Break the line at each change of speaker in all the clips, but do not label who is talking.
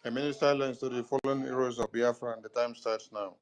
A minute silence to the fallen heroes of Biafra, and the time starts now.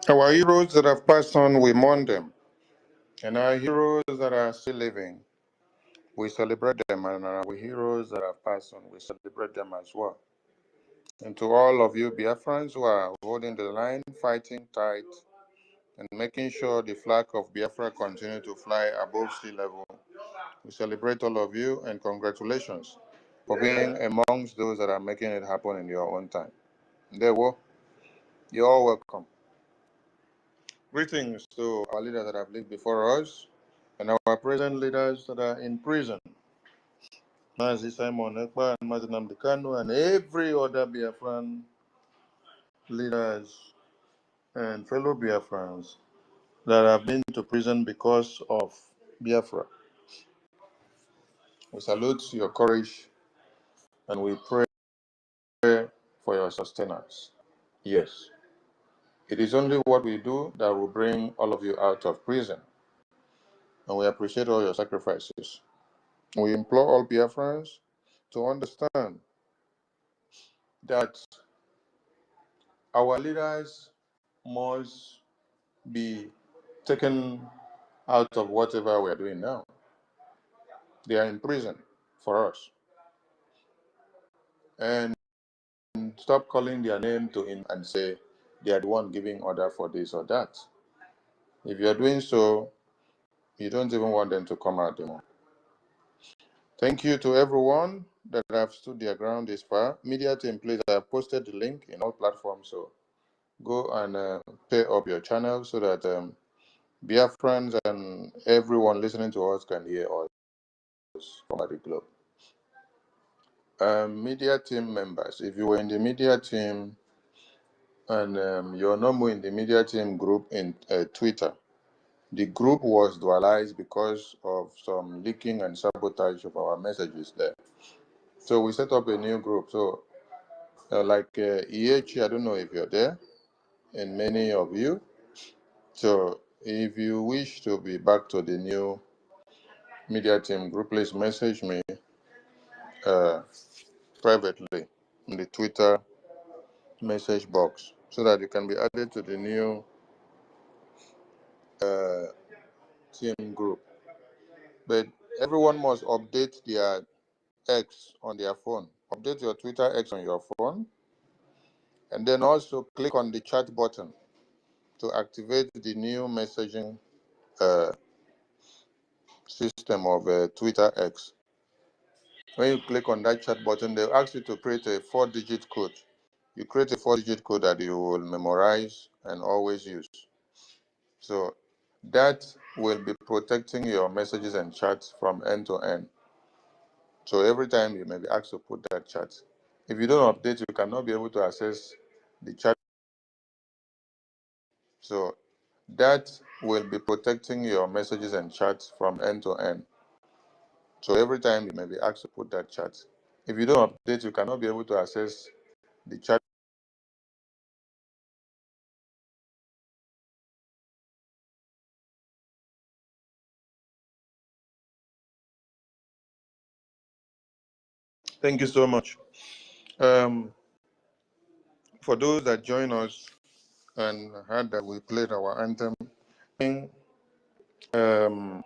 Our heroes that have passed on, we mourn them. And our heroes that are still living, we celebrate them. And our heroes that have passed on, we celebrate them as well. And to all of you Biafrans who are holding the line, fighting tight, and making sure the flag of Biafra continue to fly above sea level, we celebrate all of you and congratulations for being amongst those that are making it happen in your own time. You're all welcome. Greetings to our leaders that have lived before us and our present leaders that are in prison. Mazi Simon Ekpa and Mazi Nnamdi Kanu and every other Biafran leaders and fellow Biafrans that have been to prison because of Biafra. We salute your courage and we pray for your sustenance. Yes, it is only what we do that will bring all of you out of prison. And we appreciate all your sacrifices. We implore all Biafrans to understand that our leaders must be taken out of whatever we are doing now. They are in prison for us. And stop calling their name to him and say they are the one giving order for this or that. If you are doing so, you don't even want them to come out anymore. Thank you to everyone that have stood their ground this far. Media team, please, I have posted the link in all platforms, so go and pay up your channel so that Biafrans and everyone listening to us can hear us from the globe. Media team members, if you were in the media team and you're no more in the media team group in Twitter, the group was dualized because of some leaking and sabotage of our messages there. So we set up a new group. So like EH, I don't know if you're there, and many of you. So if you wish to be back to the new media team group, please message me privately in the Twitter message box so that you can be added to the new team group. But everyone must update their X on their phone. Update your Twitter X on your phone, and then also click on the chat button to activate the new messaging system of Twitter X. When you click on that chat button, they'll ask you to create a 4-digit code. You create a 4-digit code that you will memorize and always use. So that will be protecting your messages and chats from end to end. So every time you may be asked to put that chat. If you don't update, you cannot be able to access the chat. So That will be protecting your messages and chats from end to end. So every time you may be asked to put that chat. If you don't update, you cannot be able to access the chat. Thank you so much. For those that join us and heard that we played our anthem, um,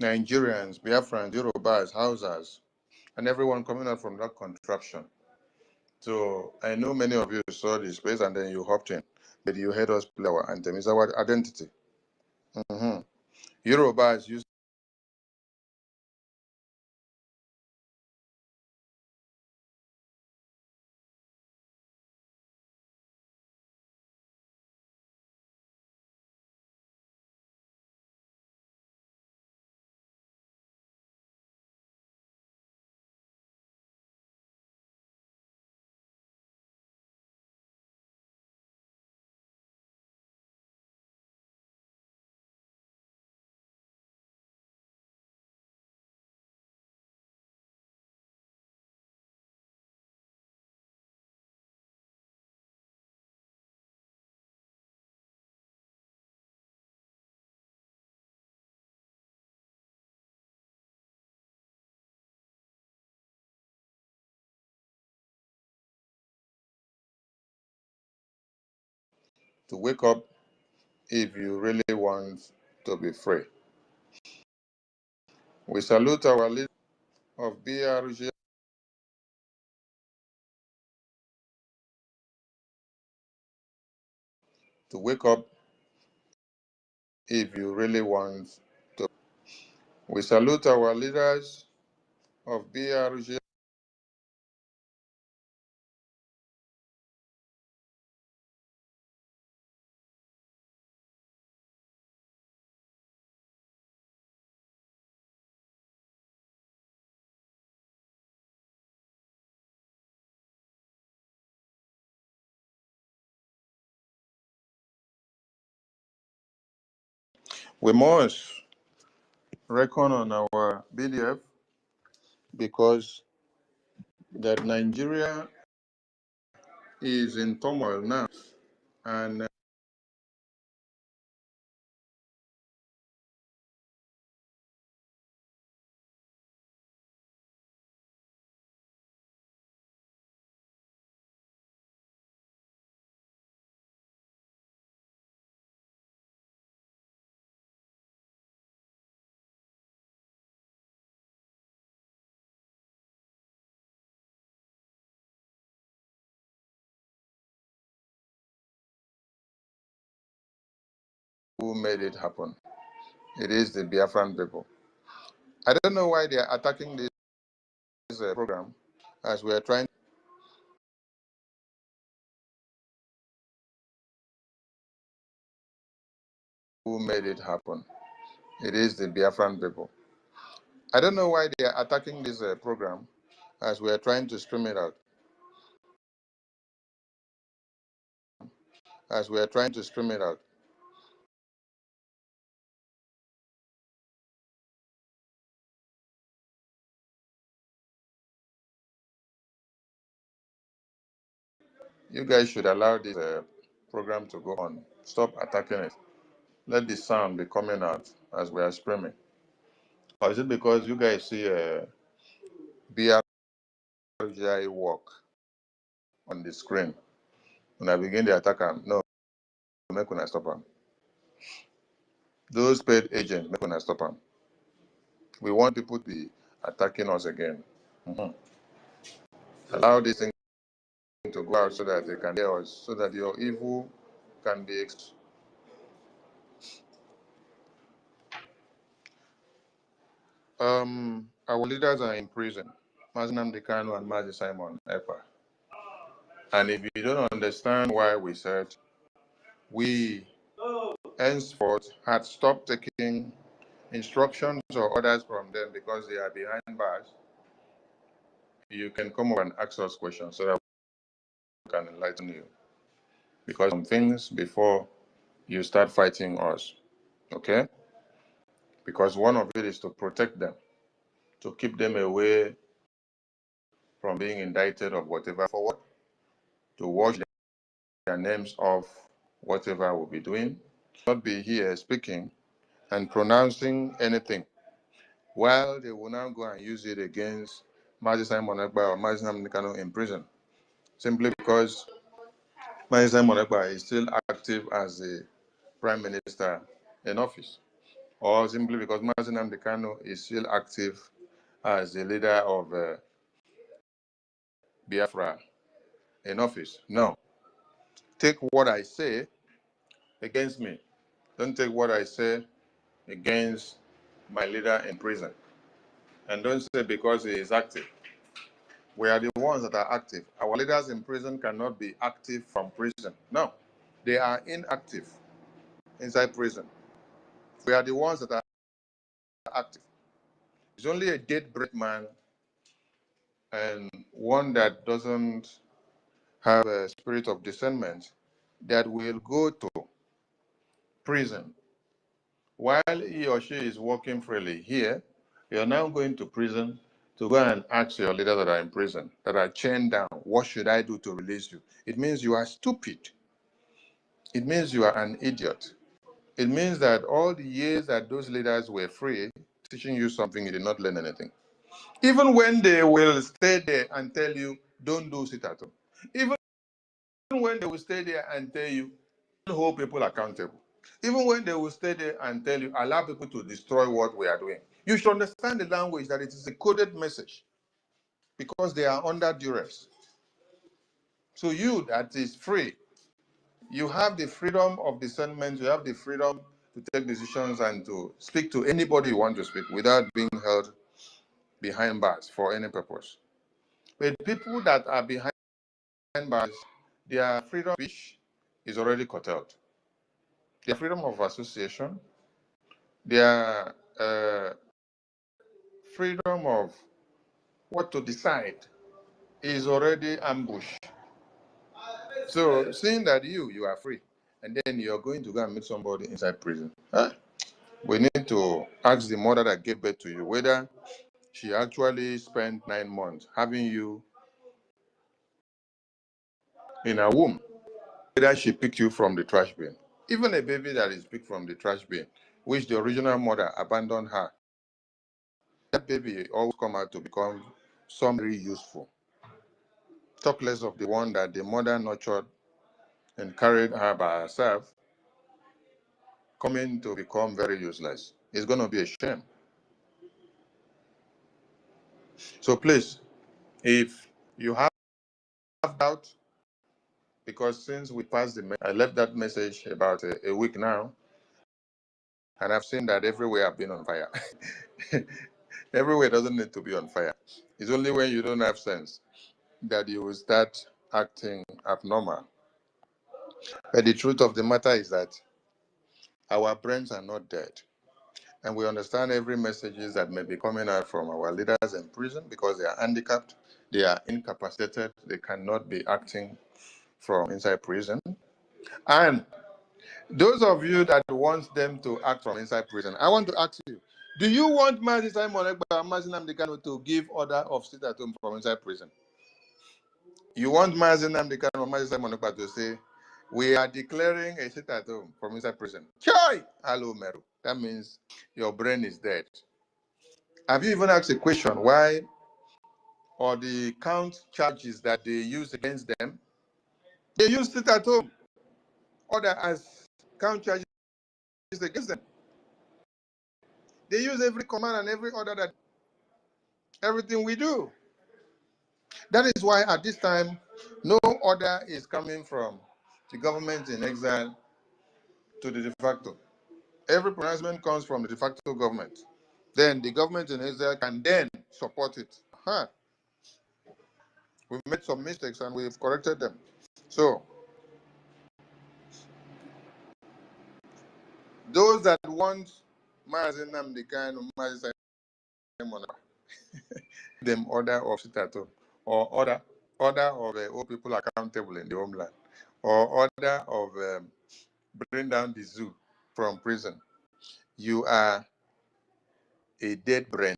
Nigerians, Biafrans, Yorubas, Hausas, and everyone coming out from that contraption. So I know many of you saw this place and then you hopped in, but you heard us play our anthem. It's our identity. Yorubas used to wake up if you really want to be free. We salute our leader of Brgie, to wake up if you really want to. We salute our leaders of Brgie, we must reckon on our BDF because that Nigeria is in turmoil now, and who made it happen? It is the Biafran people. I don't know why they are attacking this program as we are trying. Who made it happen? It is the Biafran people. I don't know why they are attacking this program as we are trying to stream it out. As we are trying to stream it out. You guys should allow this program to go on. Stop attacking it. Let the sound be coming out as we are streaming. Or is it because you guys see BRGI work on the screen? When I begin the attack, no, make when I stop them. Those paid agents, make when I stop them. We want people to be attacking us again. Allow this thing to go out so that they can hear us, so that your evil can be exposed. Our leaders are in prison, Mazinam Dekano and Mazi Simon Epa. And if you don't understand why we said we henceforth had stopped taking instructions or orders from them because they are behind bars, you can come up and ask us questions so that we can enlighten you. Because some things before you start fighting us, okay? Because one of it is to protect them, to keep them away from being indicted of whatever for what, to wash their names off whatever we'll be doing, not be here speaking and pronouncing anything, while they will now go and use it against Mazi Simon Ekpa or Mazi Nnamdi Kanu in prison, simply because Mazi Simon Ekpa is still active as the Prime Minister in office, or simply because Mazi Nnamdi Kanu is still active as the leader of Biafra in office. No. Take what I say against me. Don't take what I say against my leader in prison. And don't say because he is active. We are the ones that are active. Our leaders in prison cannot be active from prison. No. They are inactive inside prison. We are the ones that are active. It's only a dead break man and one that doesn't have a spirit of discernment that will go to prison while he or she is working freely here. You're now going to prison to go and ask your leaders that are in prison, that are chained down, what should I do to release you? It means you are stupid. It means you are an idiot. It means that all the years that those leaders were free, teaching you something, you did not learn anything. Even when they will stay there and tell you, don't do sit at home. Even when they will stay there and tell you, don't hold people accountable. Even when they will stay there and tell you, allow people to destroy what we are doing. You should understand the language that it is a coded message because they are under duress. So you that is free, you have the freedom of discernment, you have the freedom to take decisions and to speak to anybody you want to speak without being held behind bars for any purpose. But people that are behind bars, their freedom of speech is already curtailed. Their freedom of association, their freedom of what to decide is already ambushed. So seeing that you are free, and then you're going to go and meet somebody inside prison, huh? We need to ask the mother that gave birth to you whether she actually spent 9 months having you in her womb, whether she picked you from the trash bin. Even a baby that is picked from the trash bin, which the original mother abandoned her, that baby always come out to become somebody useful. Talk less of the one that the mother nurtured and carried her by herself, coming to become very useless. It's going to be a shame. So please, if you have doubt, because since we passed I left that message about a week now, and I've seen that everywhere have been on fire. Everywhere doesn't need to be on fire. It's only when you don't have sense that you will start acting abnormal. But the truth of the matter is that our brains are not dead. And we understand every messages that may be coming out from our leaders in prison because they are handicapped, they are incapacitated, they cannot be acting from inside prison. And those of you that want them to act from inside prison, I want to ask you, do you want Mazi Simon Ekpa and Mazi Nnamdi Kanu to give order of sit at home from inside prison? You want Mazi Nnamdi Kanu and Mazi Simon Ekpa to say, we are declaring a sit at home from inside prison? Choi! Hello, Meru. That means your brain is dead. Have you even asked a question why, or the count charges that they use against them? They use sit at home order as count charges against them. They use every command and every order that everything we do. That is why at this time, no order is coming from the government in exile to the de facto. Every pronouncement comes from the de facto government. Then the government in exile can then support it. Huh. We've made some mistakes and we've corrected them. So Those that want Mazen Namdekan or Mazen them order of sit at home, or order of old people accountable in the homeland, or order of bring down the zoo from prison. You are a dead brain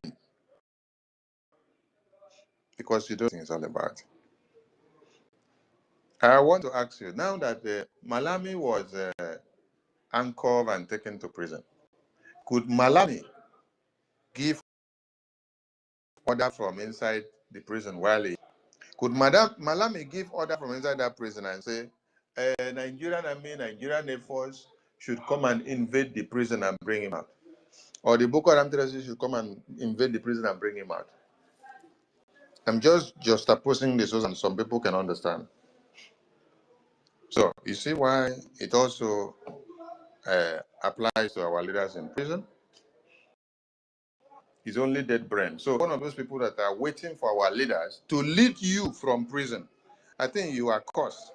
because you don't think it's all about. I want to ask you now that Malami was anchored and taken to prison. Could Malami give order from inside the prison while he? Could Madam Malami give order from inside that prison and say, Nigerian Army, Nigerian Air Force should come and invade the prison and bring him out? Or the Boko Haram terrorists should come and invade the prison and bring him out? I'm just juxtaposing this so some people can understand. So you see why it also applies to our leaders in prison? It's only dead brain. So one of those people that are waiting for our leaders to lead you from prison, I think you are cursed.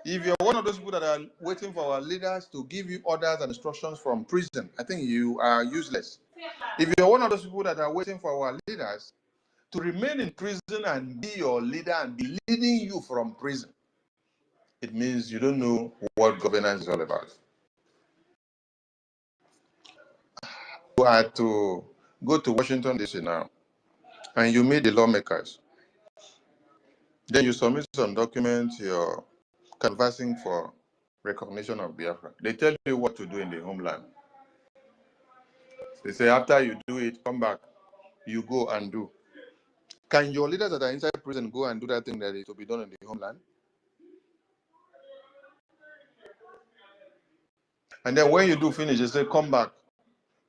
If you're one of those people that are waiting for our leaders to give you orders and instructions from prison, I think you are useless. If you're one of those people that are waiting for our leaders to remain in prison and be your leader and be leading you from prison, it means you don't know what governance is all about. You are to go to Washington, D.C. now, and you meet the lawmakers. Then you submit some documents, you're canvassing for recognition of Biafra. They tell you what to do in the homeland. They say after you do it, come back, you go and do. Can your leaders that are inside prison go and do that thing that is to be done in the homeland? And then when you do finish, they say, come back,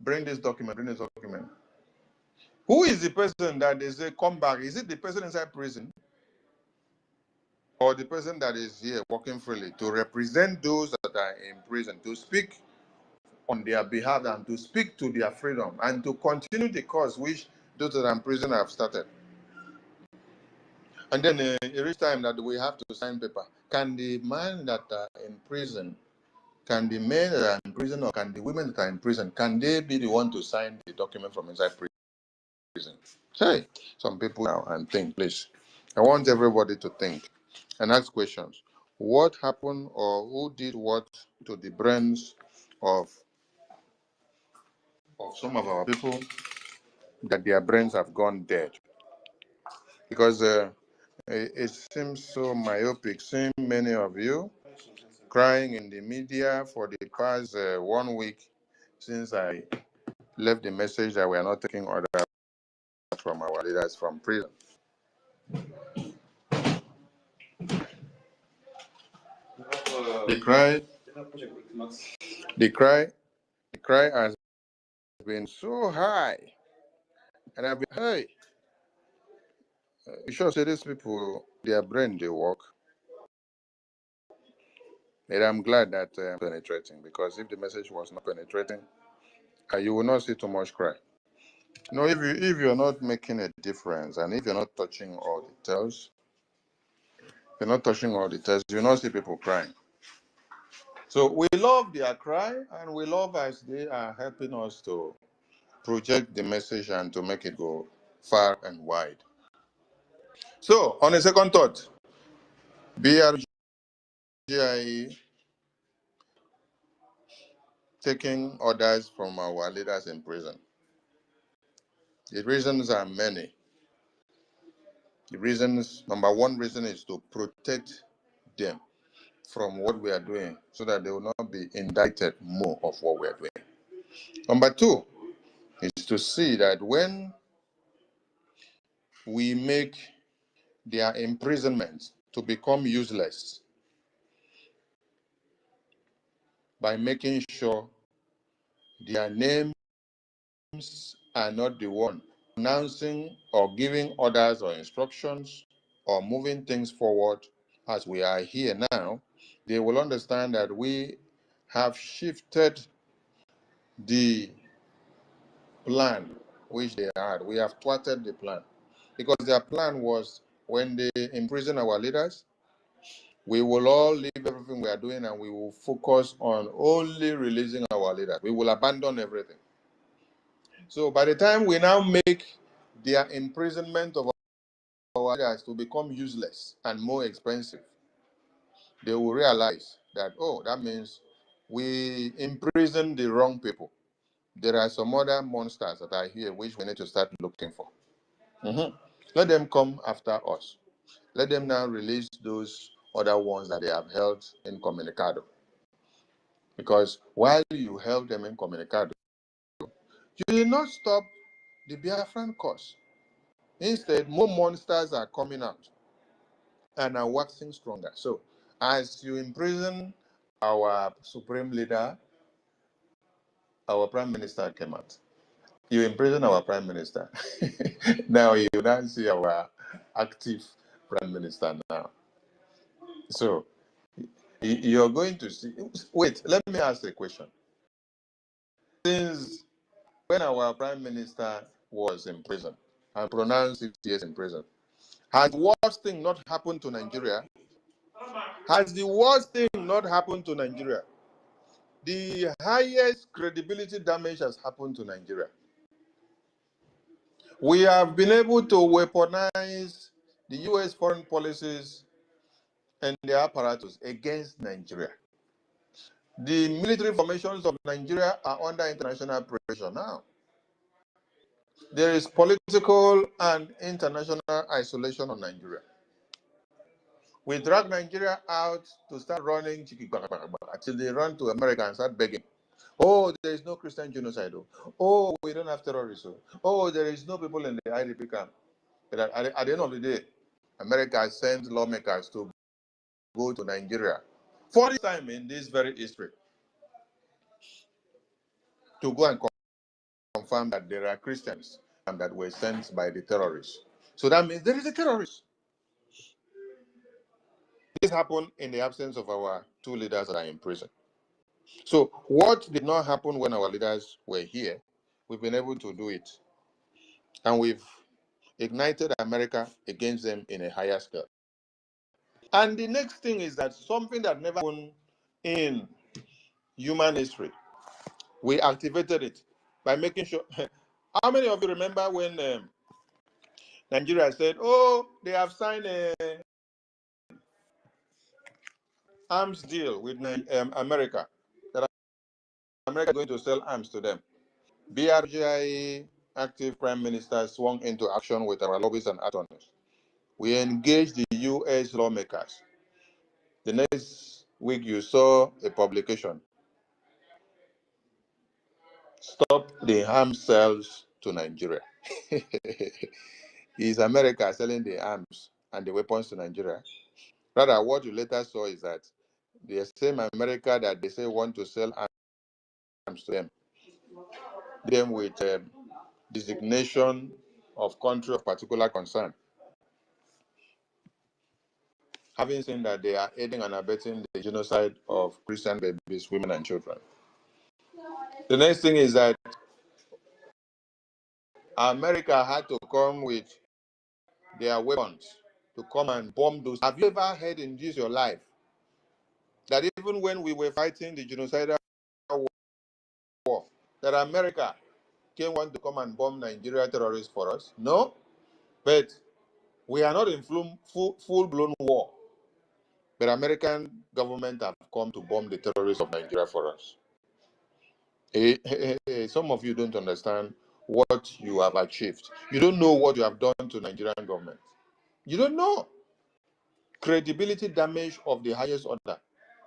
bring this document, bring this document. Who is the person that they say, come back? Is it the person inside prison or the person that is here working freely to represent those that are in prison, to speak on their behalf and to speak to their freedom and to continue the cause which those that are in prison have started? And then it reach time that we have to sign paper. Can the man that are in prison, can the men that are in prison, or can the women that are in prison, can they be the one to sign the document from inside prison? Hey, some people now and think, please. I want everybody to think and ask questions. What happened or who did what to the brains of some of our people that their brains have gone dead? Because it seems so myopic seeing many of you crying in the media for the past 1 week since I left the message that we are not taking orders from our leaders from prison. The cry has been so high, and I've been, hey, you sure say these people, their brain they work. And I'm glad that I'm penetrating, because if the message was not penetrating, you will not see too much cry. No, if you're not making a difference, and if you're not touching all the tells, you'll not see people crying. So we love their cry, and we love as they are helping us to project the message and to make it go far and wide. So, on a second thought, BRGIE taking orders from our leaders in prison. The reasons are many. The reasons, number one reason is to protect them from what we are doing so that they will not be indicted more of what we are doing. Number two is to see that when we make their imprisonment to become useless by making sure their names are not the one announcing or giving orders or instructions or moving things forward as we are here now, they will understand that we have shifted the plan which they had. We have thwarted the plan, because their plan was, when they imprison our leaders, We will all leave everything we are doing and we will focus on only releasing our leaders. We will abandon everything. So by the time we now make their imprisonment of our leaders to become useless and more expensive, they will realize that, oh, that means we imprison the wrong people. There are some other monsters that are here which we need to start looking for. Let them come after us. Let them now release those other ones that they have held incommunicado. Because while you held them incommunicado, you did not stop the Biafran cause. Instead, more monsters are coming out and are waxing stronger. So, as you imprison our supreme leader, our prime minister came out. You imprison our prime minister. Now you now see our active prime minister now. So, you're going to see. Wait, let me ask a question. Since when our prime minister was in prison and pronounced 6 years in prison, has the worst thing not happened to Nigeria? Has the worst thing not happened to Nigeria? The highest credibility damage has happened to Nigeria. We have been able to weaponize the U.S. foreign policies and their apparatus against Nigeria. The military formations of Nigeria are under international pressure now. There is political and international isolation on Nigeria. We drag Nigeria out to start running until they run to America and start begging. Oh, there is no Christian genocide. Oh, we don't have terrorists. Oh, there is no people in the IDP camp. But at the end of the day, America sends lawmakers to go to Nigeria for the time in this very history to go and confirm that there are Christians that were sent by the terrorists. So that means there is a terrorist. This happened in the absence of our two leaders that are in prison. So what did not happen when our leaders were here, we've been able to do it. And we've ignited America against them in a higher scale. And the next thing is that something that never happened in human history, we activated it by making sure. How many of you remember when Nigeria said, oh, they have signed an arms deal with America, that America is going to sell arms to them? Brgie active prime minister swung into action with our lobbyists and attorneys. We engaged the U.S. lawmakers. The next week, you saw a publication. Stop the arms sales to Nigeria. Is America selling the arms and the weapons to Nigeria? Rather, what you later saw is that the same America that they say want to sell arms to them with designation of country of particular concern, having seen that they are aiding and abetting the genocide of Christian babies, women, and children. The next thing is that America had to come with their weapons to come and bomb those. Have you ever heard in this your life that even when we were fighting the genocidal war, that America came want to come and bomb Nigeria terrorists for us? No, but we are not in full-blown war. But American government have come to bomb the terrorists of Nigeria for us. Some of you don't understand what you have achieved. You don't know what you have done to Nigerian government. You don't know. Credibility damage of the highest order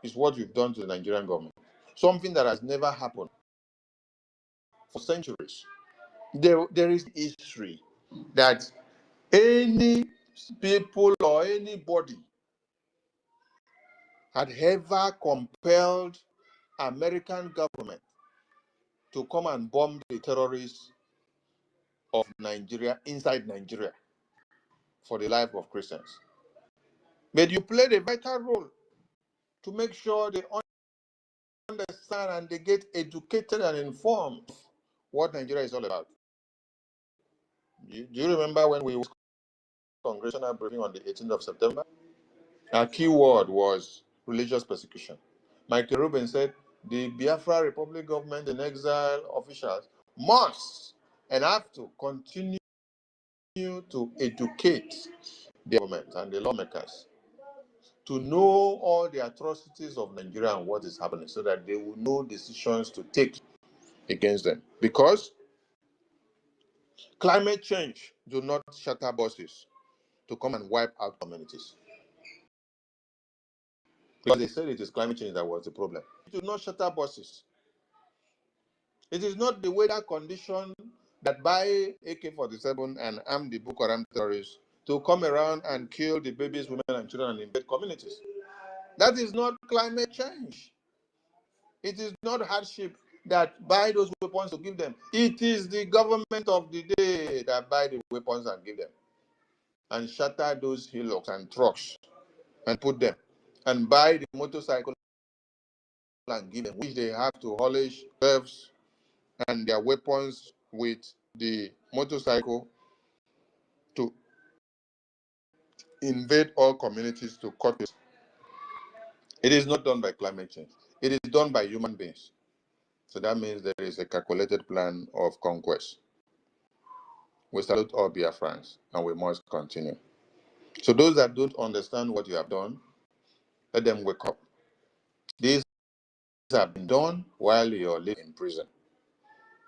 is what you've done to the Nigerian government. Something that has never happened for centuries. There is history that any people or anybody had ever compelled American government to come and bomb the terrorists of Nigeria inside Nigeria for the life of Christians. But you played a vital role to make sure they understand and they get educated and informed what Nigeria is all about. Do you remember when we were congressional briefing on the 18th of September? Our key word was religious persecution. Michael Rubin said the Biafra Republic government and exile officials must and have to continue to educate the government and the lawmakers to know all the atrocities of Nigeria and what is happening so that they will know decisions to take against them. Because climate change do not shatter buses to come and wipe out communities. Because they said it is climate change that was the problem. It do not shatter buses. It is not the weather condition that buy AK-47 and arm the Boko Haram terrorists to come around and kill the babies, women, and children and invade communities. That is not climate change. It is not hardship that buy those weapons to give them. It is the government of the day that buy the weapons and give them. And shatter those hillocks and trucks and put them. And buy the motorcycle and give them, which they have to haulage themselves and their weapons with the motorcycle to invade all communities to cut it. It is not done by climate change. It is done by human beings. So that means there is a calculated plan of conquest. We salute all Biafrans and we must continue. So those that don't understand what you have done, let them wake up. These have been done while you're in prison.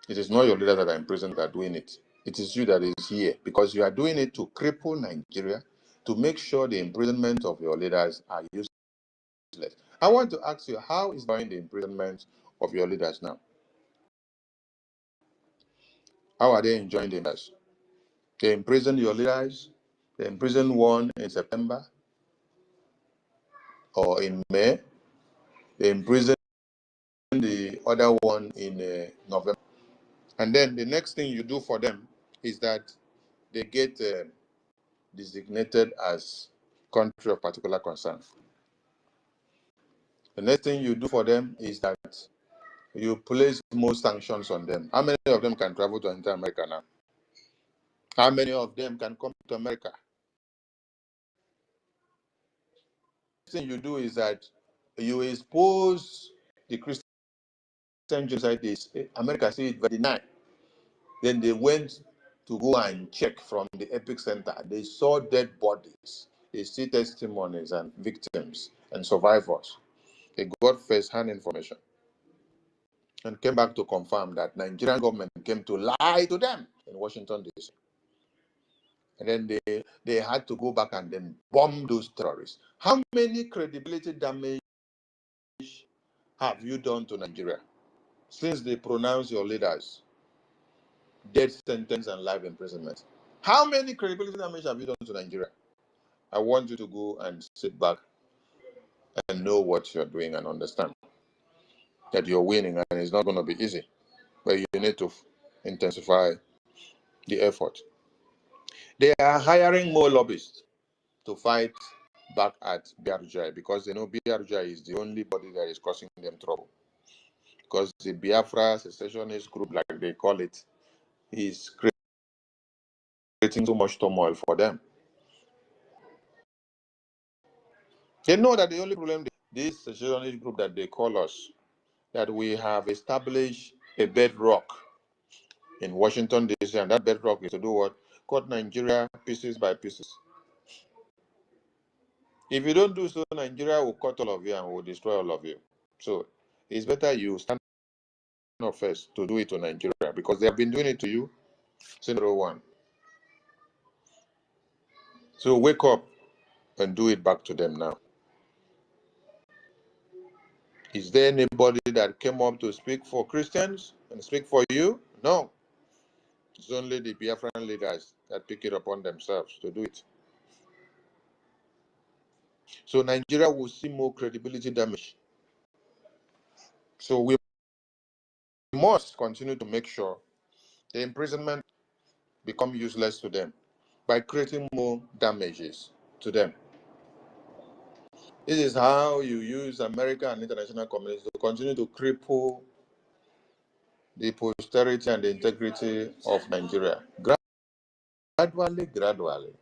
It is not your leaders that are in prison that are doing it. It is you that is here because you are doing it to cripple Nigeria, to make sure the imprisonment of your leaders are useless. I want to ask you, how is going the imprisonment of your leaders now? How are they enjoying the leaders? They imprisoned your leaders. They imprisoned one in September or in May. They imprisoned the other one in November. And then the next thing you do for them is that they get designated as country of particular concern. The next thing you do for them is that you place more sanctions on them. How many of them can travel to enter America now? How many of them can come to America? The thing you do is that you expose the Christian genocide. America said it very night. Then they went to go and check from the Epic Center. They saw dead bodies. They see testimonies and victims and survivors. They got first-hand information and came back to confirm that Nigerian government came to lie to them in Washington, D.C. And then they had to go back and then bomb those terrorists. How many credibility damage have you done to Nigeria since they pronounced your leaders death sentence and life imprisonment? How many credibility damage have you done to Nigeria? I want you to go and sit back and know what you're doing and understand that you're winning and it's not going to be easy. But you need to intensify the effort. They are hiring more lobbyists to fight back at Brgie because they know Brgie is the only body that is causing them trouble. Because the Biafra secessionist group, like they call it, is creating so much turmoil for them. They know that the only problem, this secessionist group that they call us, that we have established a bedrock in Washington, D.C., and that bedrock is to do what? Cut Nigeria pieces by pieces. If you don't do so, Nigeria will cut all of you and will destroy all of you. So it's better you stand up first to do it to Nigeria because they have been doing it to you since 01. So wake up and do it back to them now. Is there anybody that came up to speak for Christians and speak for you? No. It's only the Biafran leaders that pick it upon themselves to do it. So Nigeria will see more credibility damage. So we must continue to make sure the imprisonment become useless to them by creating more damages to them. This is how you use America and international communities to continue to cripple the posterity and the integrity of Nigeria. Gradually, gradually.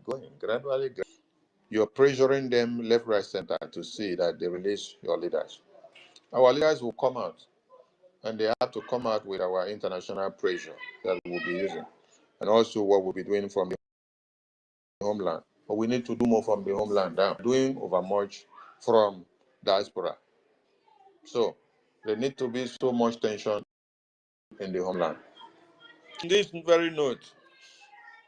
You're pressuring them left, right, center to see that they release your leaders. Our leaders will come out, and they have to come out with our international pressure that we will be using, and also what we'll be doing from the homeland. But we need to do more from the homeland now, doing over much from diaspora. So there need to be so much tension in the homeland. On this very note,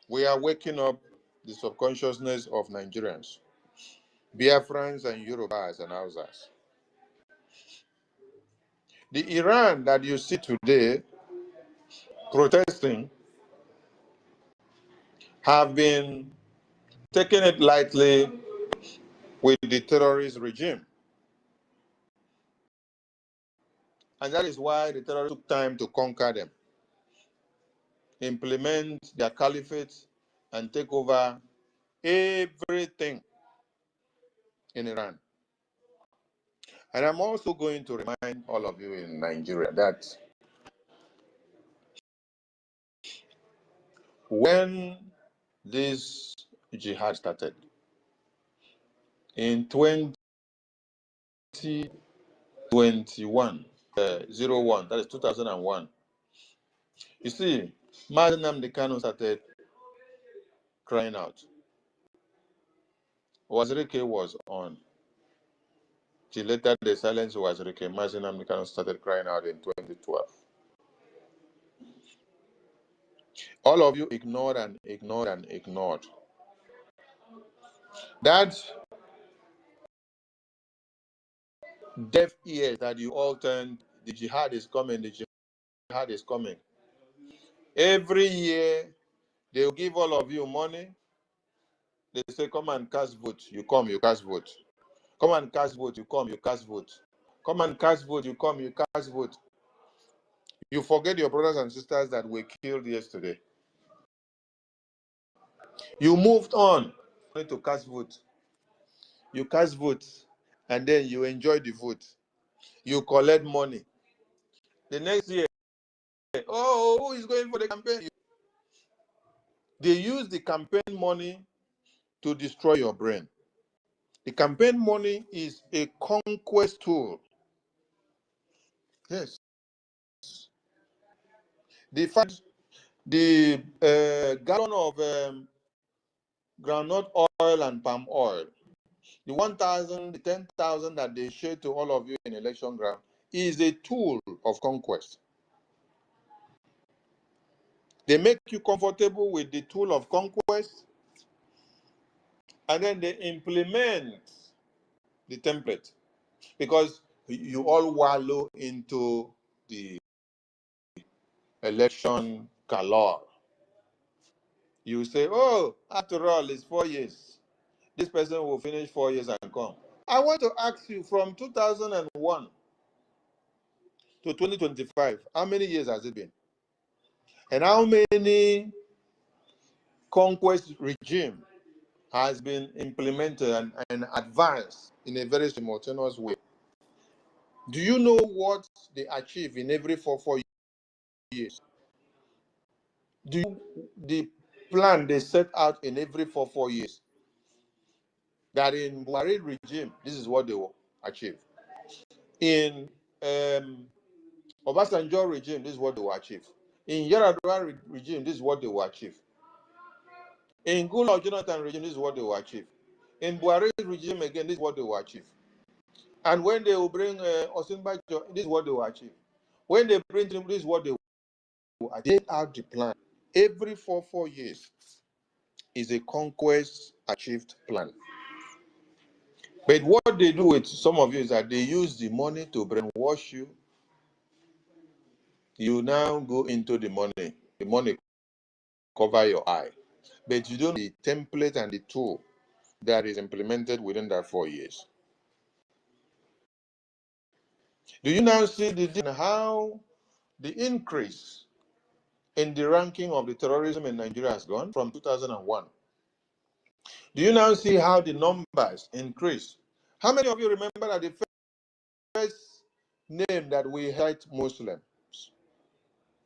we are waking up the subconsciousness of Nigerians, Biafrans and Yorubas and Hausas. The Iran that you see today protesting have been taking it lightly with the terrorist regime. And that is why the terrorists took time to conquer them, implement their caliphate, and take over everything in Iran. And I'm also going to remind all of you in Nigeria that when this jihad started in 2021, 01, that is 2001, you see, Mazi Nnamdi Kanu started crying out. Wazirike was on. Till later, the silence was Wazirike. Mazi Nnamdi Kanu started crying out in 2012. All of you ignored and ignored and ignored. That deaf ears that you all turned, the jihad is coming, the jihad is coming. Every year, they will give all of you money. They say, come and cast vote. You come, you cast vote. Come and cast vote. You come, you cast vote. Come and cast vote. You come, you cast vote. You forget your brothers and sisters that were killed yesterday. You moved on to cast vote. You cast vote, and then you enjoy the vote. You collect money. The next year, oh, who is going for the campaign? They use the campaign money to destroy your brain. The campaign money is a conquest tool. Yes. The fact, the gallon of groundnut oil and palm oil, the 1,000, the 10,000 that they share to all of you in election ground is a tool of conquest. They make you comfortable with the tool of conquest, and then they implement the template, because you all wallow into the election galore. You say, oh, after all, it's 4 years. This person will finish 4 years and come. I want to ask you, from 2001 to 2025, how many years has it been? And how many conquest regime has been implemented and advanced in a very simultaneous way? Do you know what they achieve in every 4 years? Do you, the plan they set out in every 4 years? That in Buhari regime, this is what they will achieve. In Obasanjo regime, this is what they will achieve. In Yar'Adua regime, this is what they will achieve. In Goodluck Jonathan regime, this is what they will achieve. In Buhari regime, again, this is what they will achieve. And when they will bring Osinbajo, this is what they will achieve. When they bring him, this is what they will achieve. They are the plan. Every 4 years is a conquest achieved plan. But what they do with some of you is that they use the money to brainwash you. You now go into the money. The money cover your eye. But you don't need the template and the tool that is implemented within that 4 years. Do you now see how the increase in the ranking of the terrorism in Nigeria has gone from 2001? Do you now see how the numbers increase? How many of you remember that the first name that we had Muslims?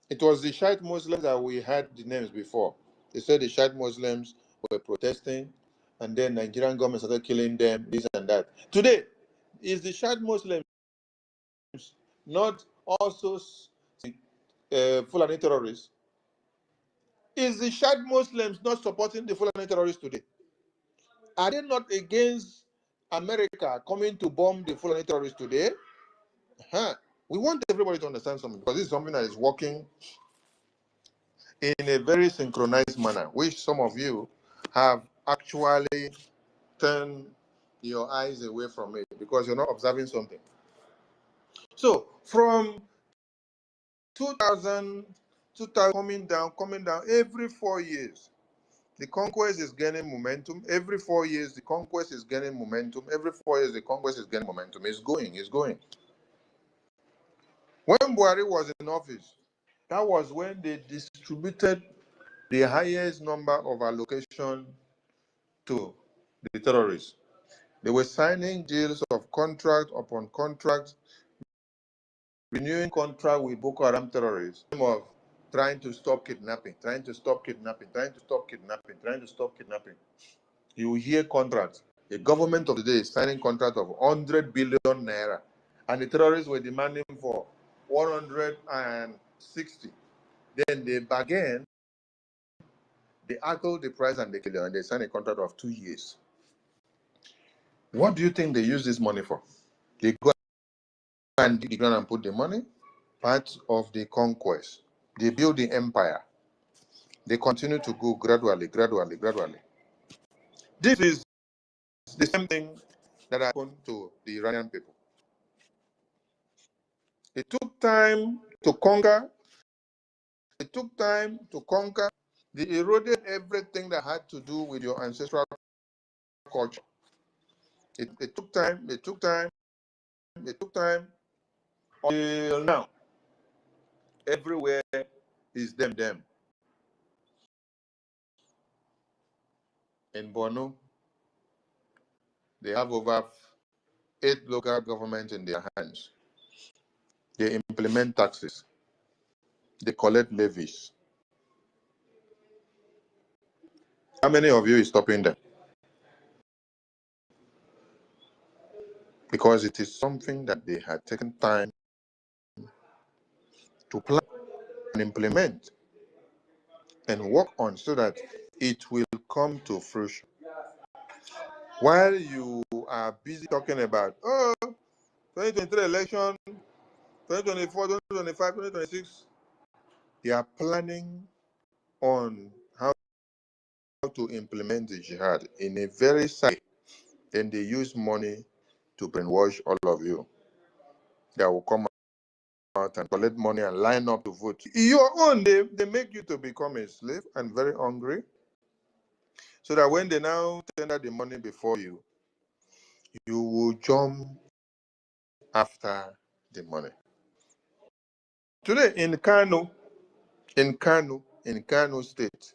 It was the Shiite Muslims that we had the names before. They said the Shiite Muslims were protesting, and then Nigerian government started killing them, this and that. Today, is the Shad Muslims not also Fulani terrorists? Is the Shad Muslims not supporting the Fulani terrorists today? Are they not against America coming to bomb the Fulani terrorists today? Huh. We want everybody to understand something, because this is something that is working in a very synchronized manner, which some of you have actually turned your eyes away from it because you're not observing something. So from 2000 coming down every 4 years, the conquest is gaining momentum. Every 4 years, the conquest is gaining momentum. Every 4 years, the conquest is gaining momentum. It's going. When Buhari was in office, that was when they distributed the highest number of allocation to the terrorists. They were signing deals of contract upon contract, renewing contract with Boko Haram terrorists, of trying to stop kidnapping. You hear contracts. The government of the day is signing contract of 100 billion naira, and the terrorists were demanding for 160. Then they bargain, they argue the price, and they kill them, and they sign a contract of 2 years. What do you think they use this money for? They go and dig the ground and put the money. Part of the conquest. They build the empire. They continue to go gradually. This is the same thing that happened to the Iranian people. It took time to conquer. They eroded everything that had to do with your ancestral culture. It took time. Until now, everywhere is them. In Borno, they have over 8 local governments in their hands. They implement taxes. They collect levies. How many of you is stopping them? Because it is something that they had taken time to plan and implement and work on so that it will come to fruition. While you are busy talking about, 2023 election, 2024, 2025, 2026, they are planning on how to implement the jihad in a very side. Then they use money to brainwash all of you that will come out and collect money and line up to vote. Your own, they make you to become a slave and very hungry, so that when they now tender the money before you, you will jump after the money. Today in Kano State,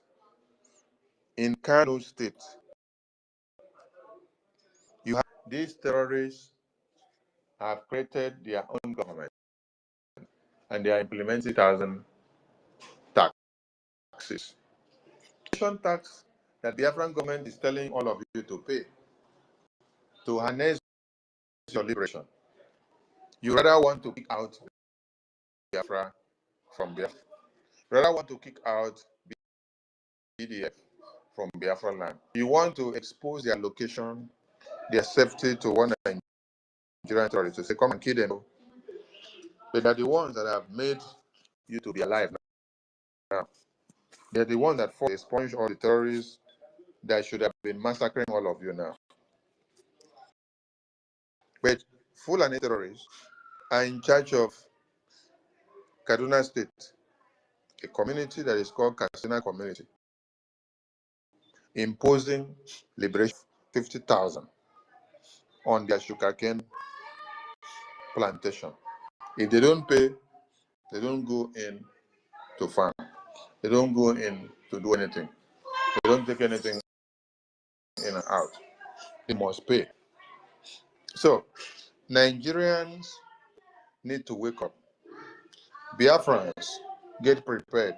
you have these terrorists have created their own government, and they are implementing 1,000 taxes. Tax that the Biafran government is telling all of you to pay to harness your liberation. You rather want to kick out Biafra from Biafra. You rather want to kick out BDF from Biafra land. You want to expose their location, their safety to one Nigerian terrorist to say, come and kill them. But they're the ones that have made you to be alive now. They're the ones that fought, expunge all the terrorists that should have been massacring all of you now. But Fulani terrorists are in charge of Kaduna State, a community that is called Katsina Community, imposing liberation 50,000 on their sugarcane plantation. If they don't pay, they don't go in to farm. They don't go in to do anything. They don't take anything in and out. They must pay. So Nigerians need to wake up. Biafrans, get prepared.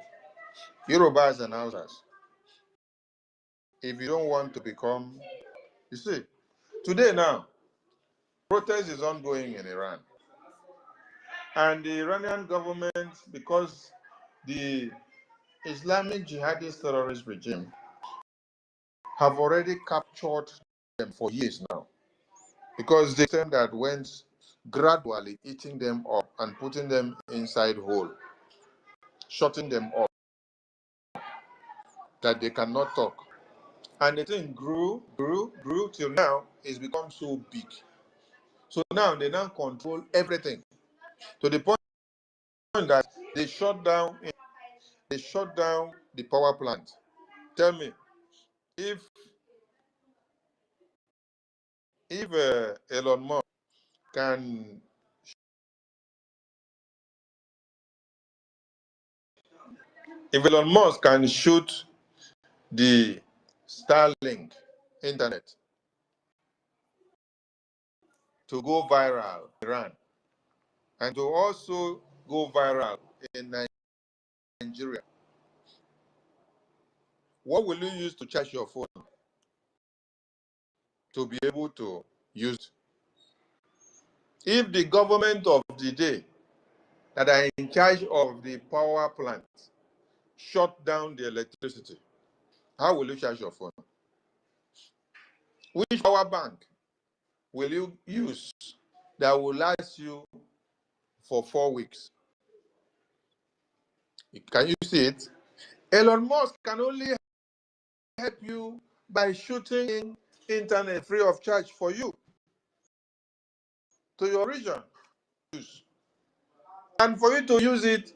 Yorubas and Hausas, if you don't want to become, you see, today now, protest is ongoing in Iran. And the Iranian government, because the Islamic jihadist terrorist regime have already captured them for years now. Because they said that went gradually eating them up and putting them inside hole, shutting them up, that they cannot talk. And the thing grew till now it's become so big. So now they now control everything to the point that they shut down the power plant. Tell me, if Elon Musk can, if Elon Musk can shoot the Starlink internet to go viral in Iran and to also go viral in Nigeria, what will you use to charge your phone to be able to use it? If the government of the day that are in charge of the power plant shut down the electricity, how will you charge your phone? Which power bank will you use that will last you for 4 weeks? Can you see it? Elon Musk can only help you by shooting internet free of charge for you to your region. And for you to use it,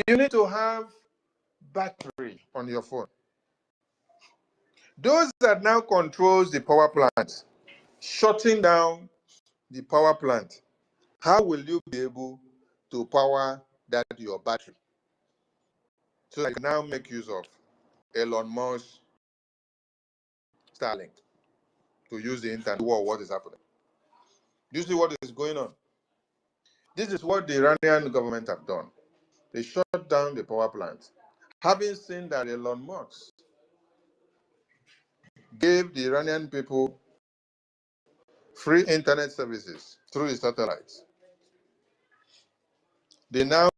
you need to have battery on your phone. Those that now controls the power plant, shutting down the power plant, how will you be able to power that your battery? So I can now make use of Elon Musk Starlink to use the internet. What is happening? Do you see what is going on? This is what the Iranian government have done. They shut down the power plant, having seen that Elon Musk gave the Iranian people free internet services through the satellites. They now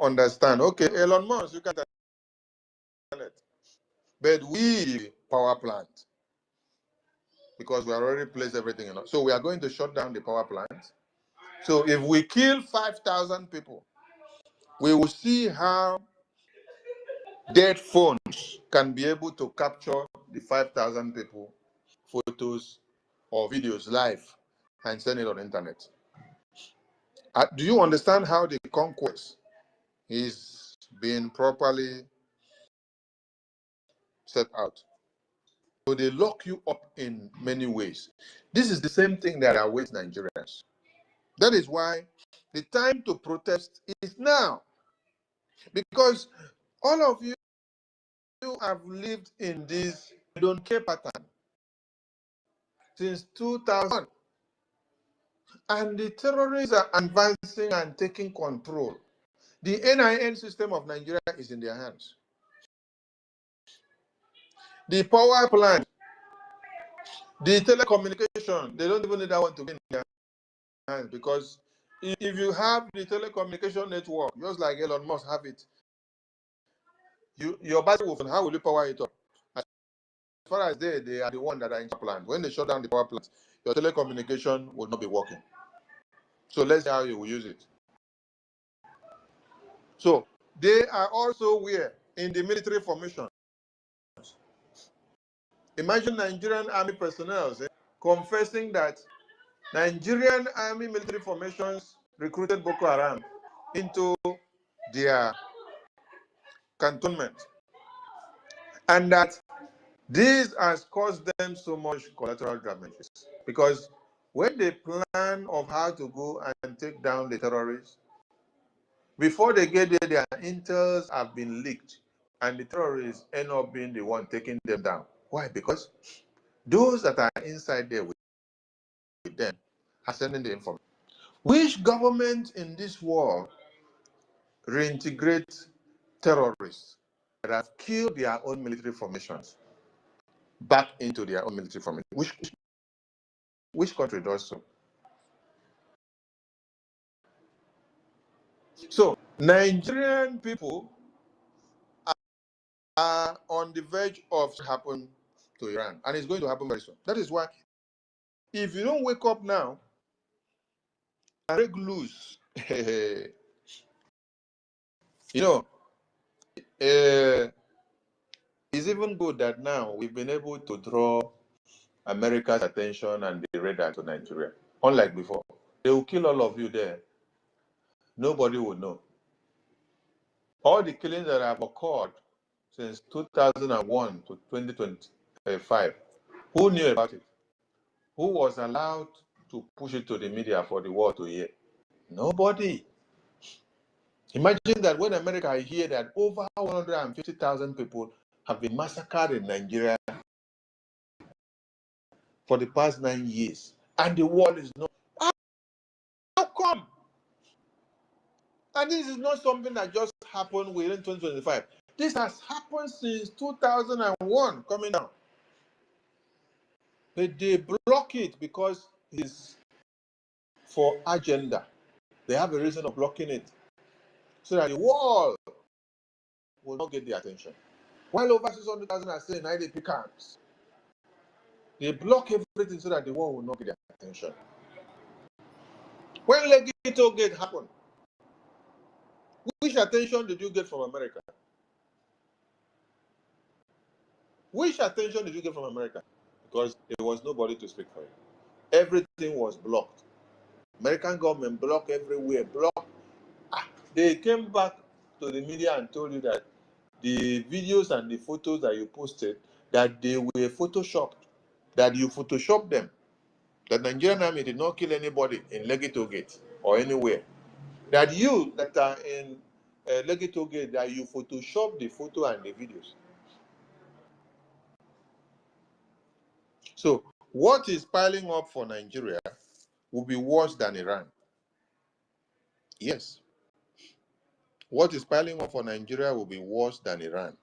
understand, okay, Elon Musk, you can internet, but we power plant, because we already placed everything in. So we are going to shut down the power plant. So if we kill 5,000 people, we will see how dead phones can be able to capture the 5,000 people photos or videos live and send it on the internet. Do you understand how the conquest is being properly set out? So they lock you up in many ways. This is the same thing that awaits Nigerians. That is why the time to protest is now. Because all of you have lived in this don't care pattern since 2000. And the terrorists are advancing and taking control. The NIN system of Nigeria is in their hands. The power plant, the telecommunication, they don't even need that one to be in their hands, because if you have the telecommunication network, just like Elon Musk have it, your battery will, how will you power it up? As far as they are the one that are in the plant. When they shut down the power plant, your telecommunication will not be working. So let's see how you will use it. So they are also where? In the military formation. Imagine Nigerian army personnel confessing that Nigerian army military formations recruited Boko Haram into their cantonment, and that this has caused them so much collateral damages. Because when they plan of how to go and take down the terrorists, before they get there, their intels have been leaked, and the terrorists end up being the one taking them down. Why? Because those that are inside there with them are sending the information. Which government in this world reintegrate terrorists that have killed their own military formations? back into their own military formation. Which country does so? So Nigerian people are on the verge of happen to Iran, and it's going to happen very soon. That is why, if you don't wake up now and break loose, you know, it's even good that now we've been able to draw America's attention and the radar to Nigeria. Unlike before, they will kill all of you there. Nobody will know. All the killings that have occurred since 2001 to 2025, who knew about it? Who was allowed to push it to the media for the world to hear? Nobody. Imagine that when America hear that over 150,000 people have been massacred in Nigeria for the past 9 years, and the world is not. How come? And this is not something that just happened within 2025. This has happened since 2001 coming down. But they block it because it's for agenda. They have a reason of blocking it so that the world will not get the attention. While over 600,000 are still in IDP camps, they block everything so that the world will not get their attention. When Legato Gate happened, which attention did you get from America? Which attention did you get from America? Because there was nobody to speak for you. Everything was blocked. American government blocked everywhere. Blocked. They came back to the media and told you that the videos and the photos that you posted, that they were photoshopped, that you photoshopped them, that Nigerian army did not kill anybody in Legato Gate or anywhere, that you that are in Legato Gate, that you photoshopped the photo and the videos. So what is piling up for Nigeria will be worse than Iran. Yes. What is piling up for Nigeria will be worse than Iran.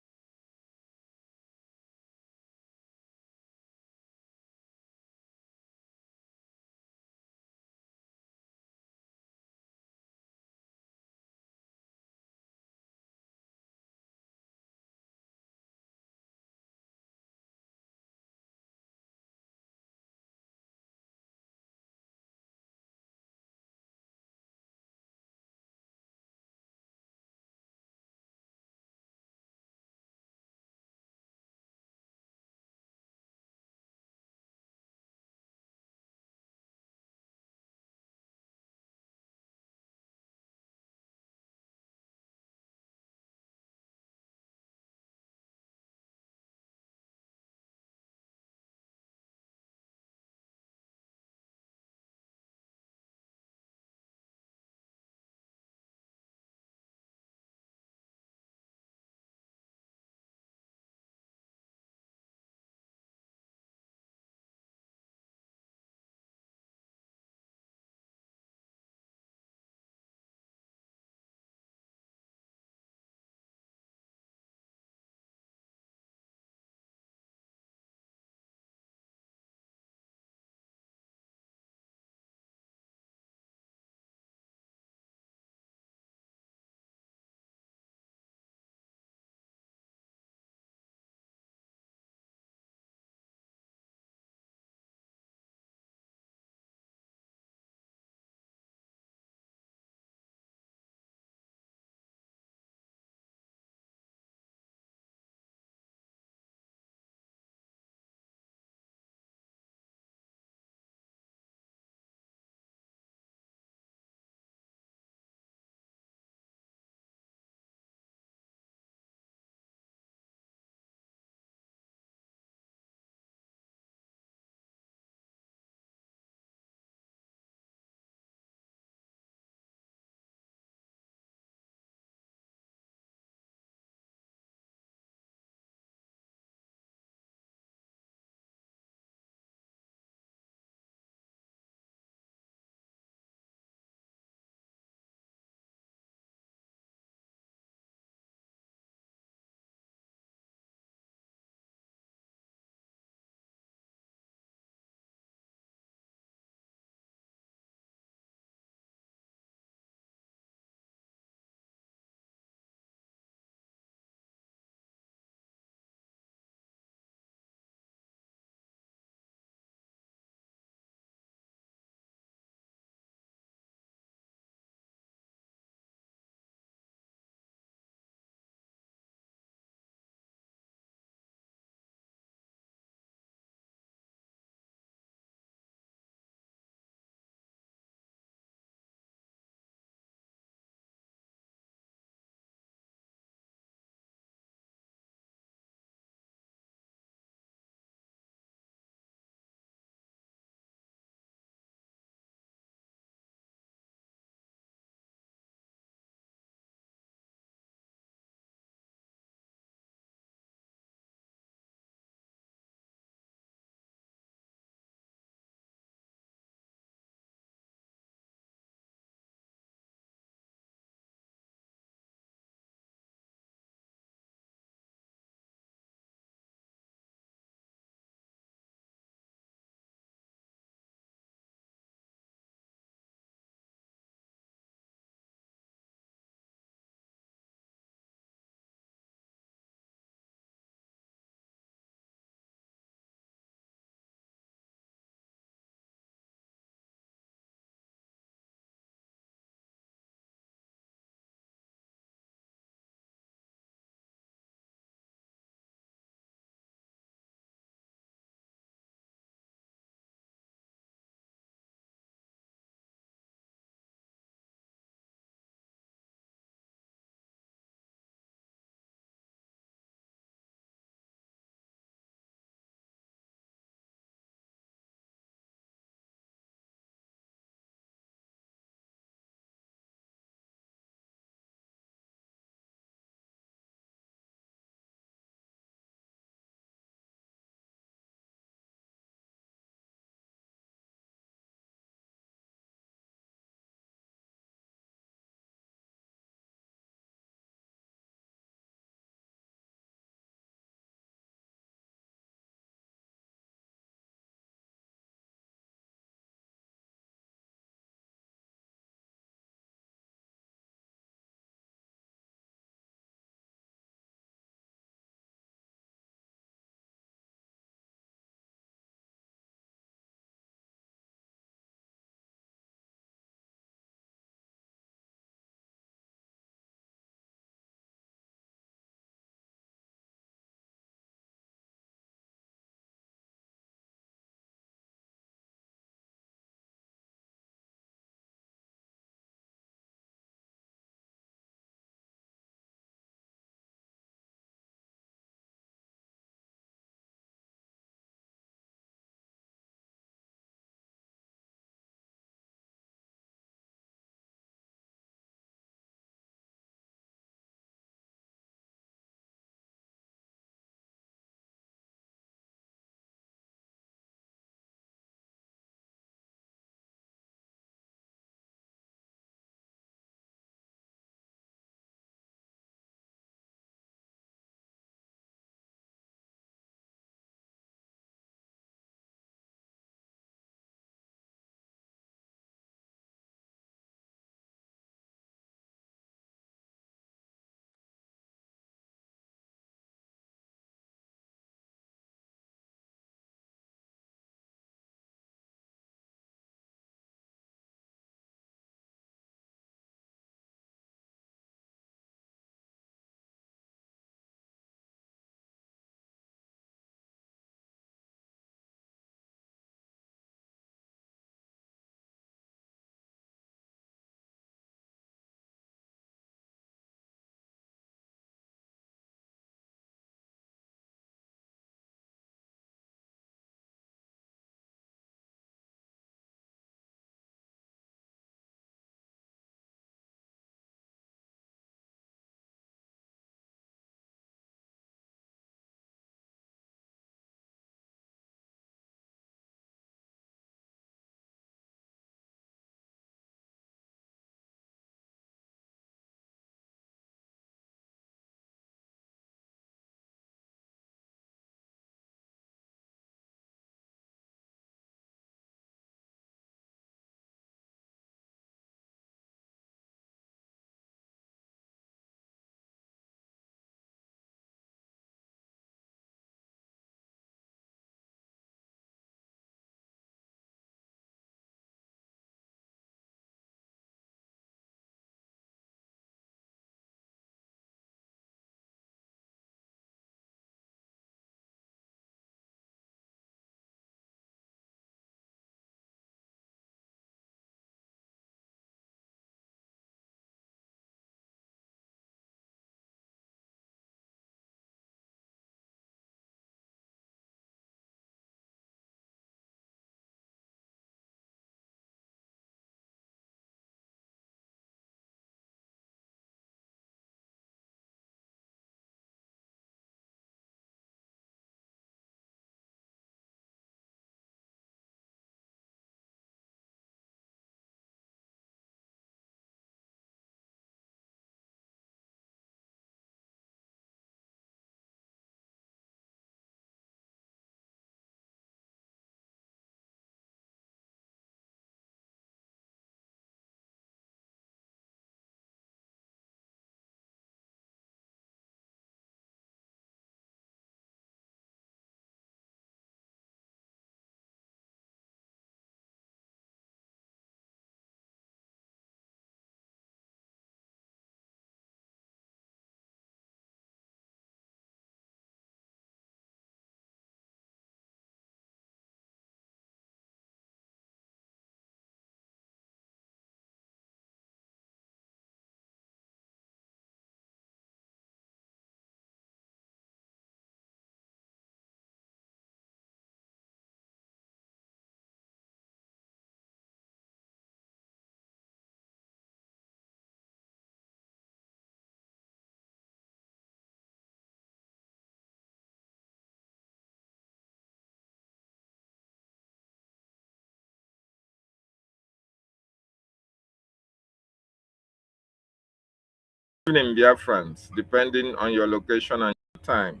Evening, Biafrans, depending on your location and time.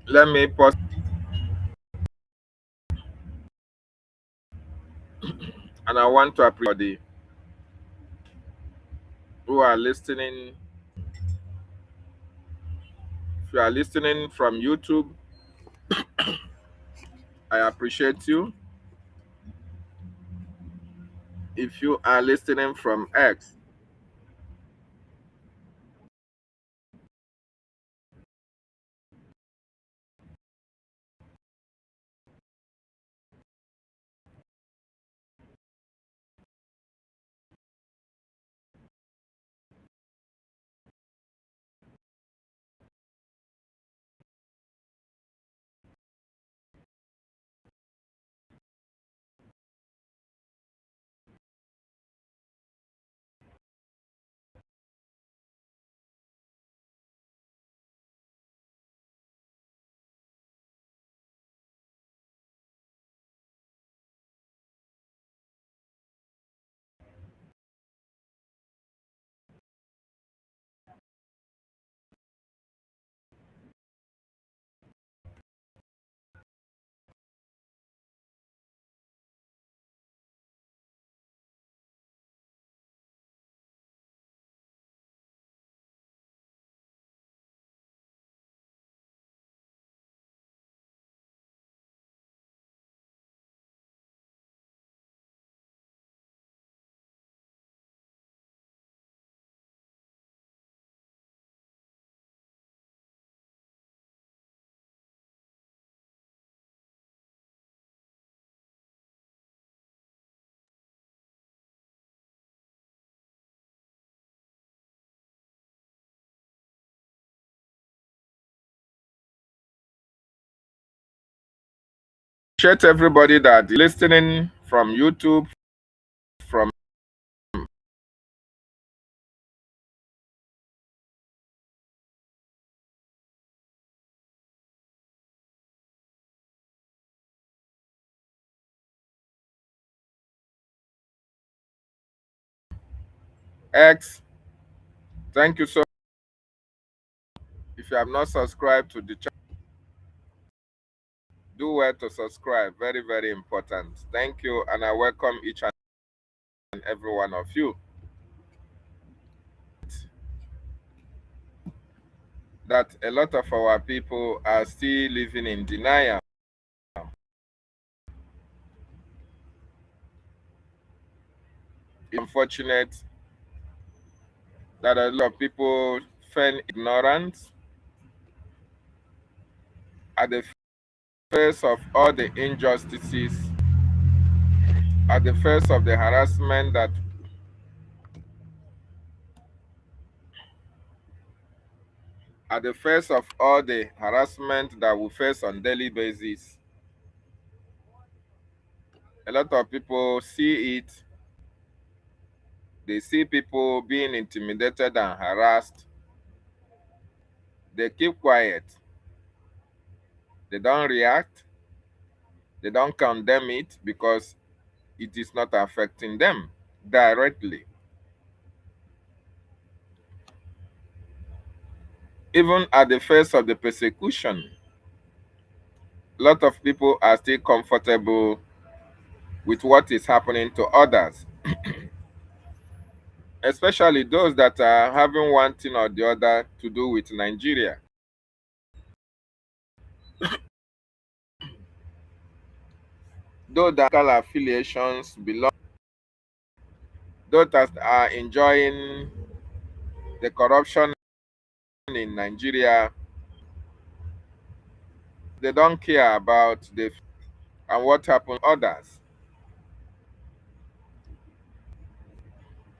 Let me pause, and I want to appreciate the who are listening. If you are listening from YouTube, I appreciate you. If you are listening from X, appreciate everybody that is listening from YouTube, from X. Thank you so much. If you have not subscribed to the channel, do well to subscribe. Very, very important. Thank you, and I welcome each and every one of you. That a lot of our people are still living in denial. It's unfortunate that a lot of people feign ignorance at the face of all the injustices, at the face of the harassment that at the face of all the harassment that we face on daily basis. A lot of people see it. They see people being intimidated and harassed. They keep quiet. They don't react. They don't condemn it because it is not affecting them directly. Even at the face of the persecution, a lot of people are still comfortable with what is happening to others, especially those that are having one thing or the other to do with Nigeria. Those that affiliations belong, those that are enjoying the corruption in Nigeria, they don't care about the and what happened to others.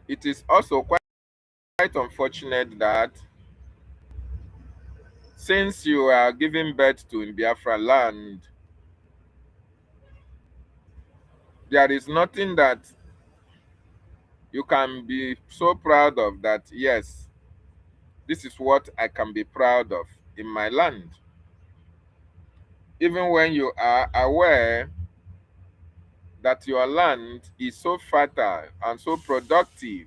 It is also quite unfortunate that since you are giving birth to in Biafra land, there is nothing that you can be so proud of that, yes, this is what I can be proud of in my land. Even when you are aware that your land is so fertile and so productive,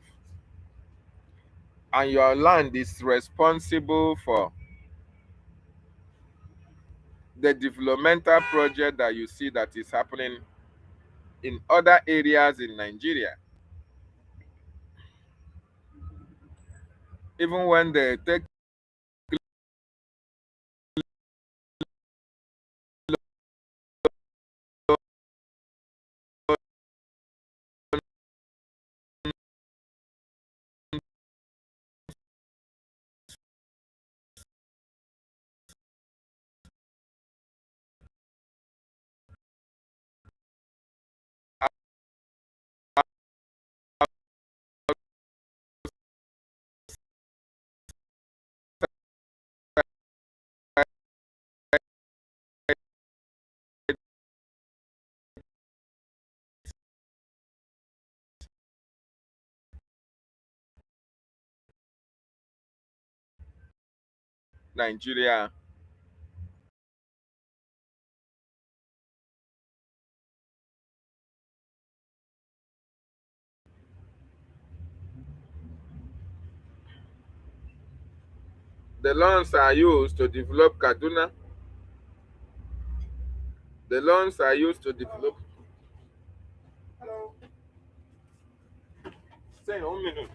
and your land is responsible for the developmental project that you see that is happening in other areas in Nigeria. Even when they take Nigeria, the loans are used to develop Kaduna. The loans are used to develop. Say 1 minute.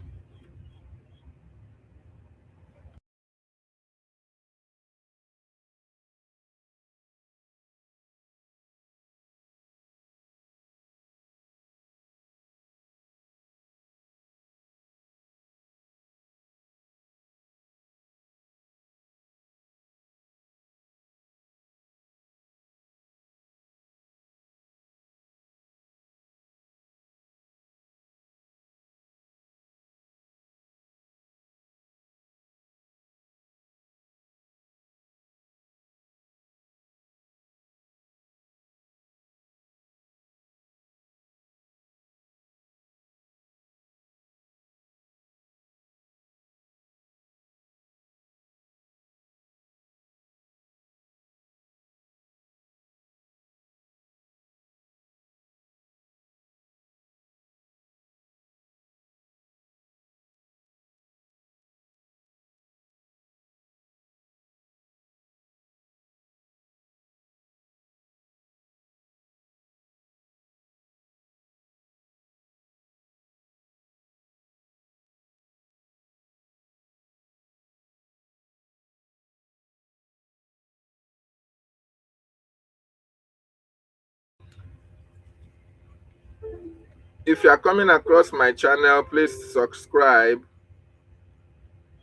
If you are coming across my channel, please subscribe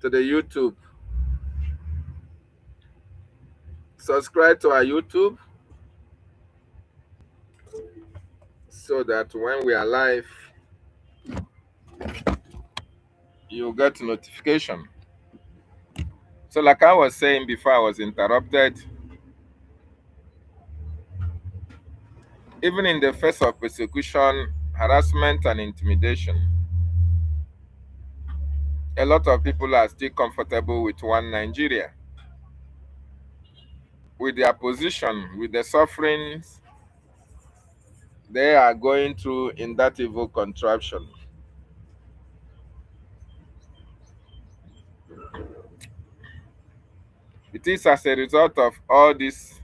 to the YouTube. Subscribe to our YouTube so that when we are live, you get notification. So like I was saying before I was interrupted, even in the face of persecution, harassment, and intimidation, a lot of people are still comfortable with one Nigeria, with their position, with the sufferings they are going through in that evil contraption. It is as a result of all these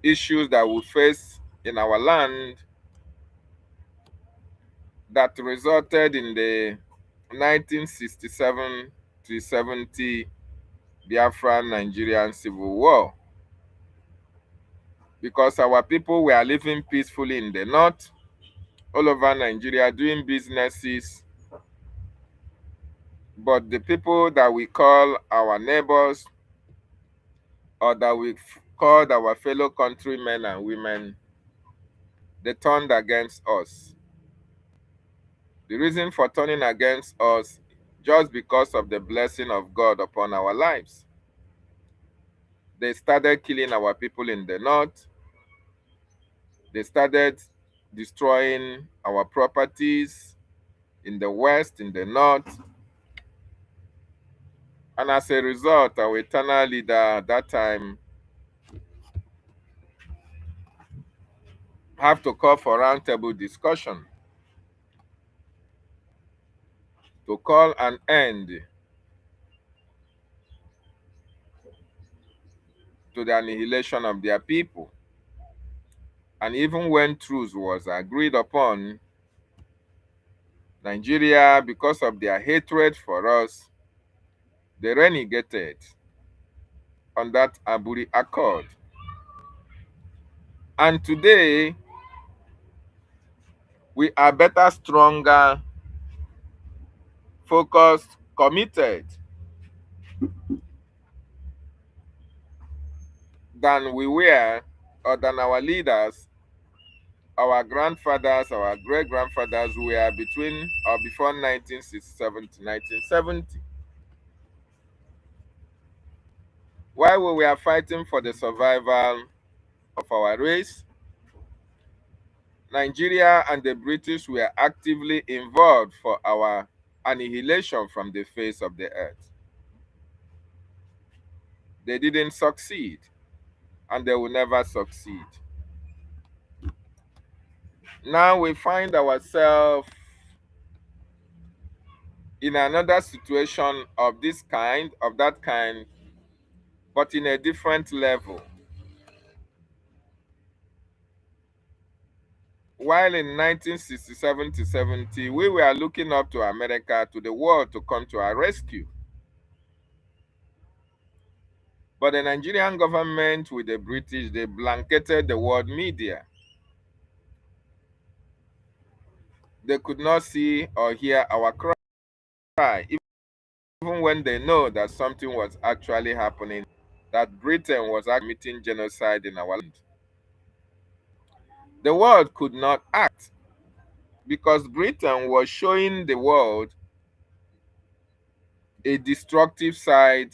issues that we face in our land that resulted in the 1967 to 70 Biafra Nigerian Civil War. Because our people were living peacefully in the north, all over Nigeria, doing businesses, but the people that we call our neighbors or that we called our fellow countrymen and women, they turned against us. The reason for turning against us, just because of the blessing of God upon our lives. They started killing our people in the north. They started destroying our properties in the west, in the north. And as a result, our eternal leader at that time have to call for roundtable discussion to call an end to the annihilation of their people. And even when truce was agreed upon, Nigeria, because of their hatred for us, they renegated on that Aburi Accord. And today, we are better, stronger, focused, committed than we were, or than our leaders, our grandfathers, our great-grandfathers were between or before 1967 to 1970. While we were fighting for the survival of our race, Nigeria and the British were actively involved for our annihilation from the face of the earth. They didn't succeed, and they will never succeed. Now we find ourselves in another situation of this kind, of that kind, but in a different level. While in 1967 to 70, we were looking up to America, to the world, to come to our rescue. But the Nigerian government with the British, they blanketed the world media. They could not see or hear our cry, even when they know that something was actually happening, that Britain was committing genocide in our land. The world could not act because Britain was showing the world a destructive side,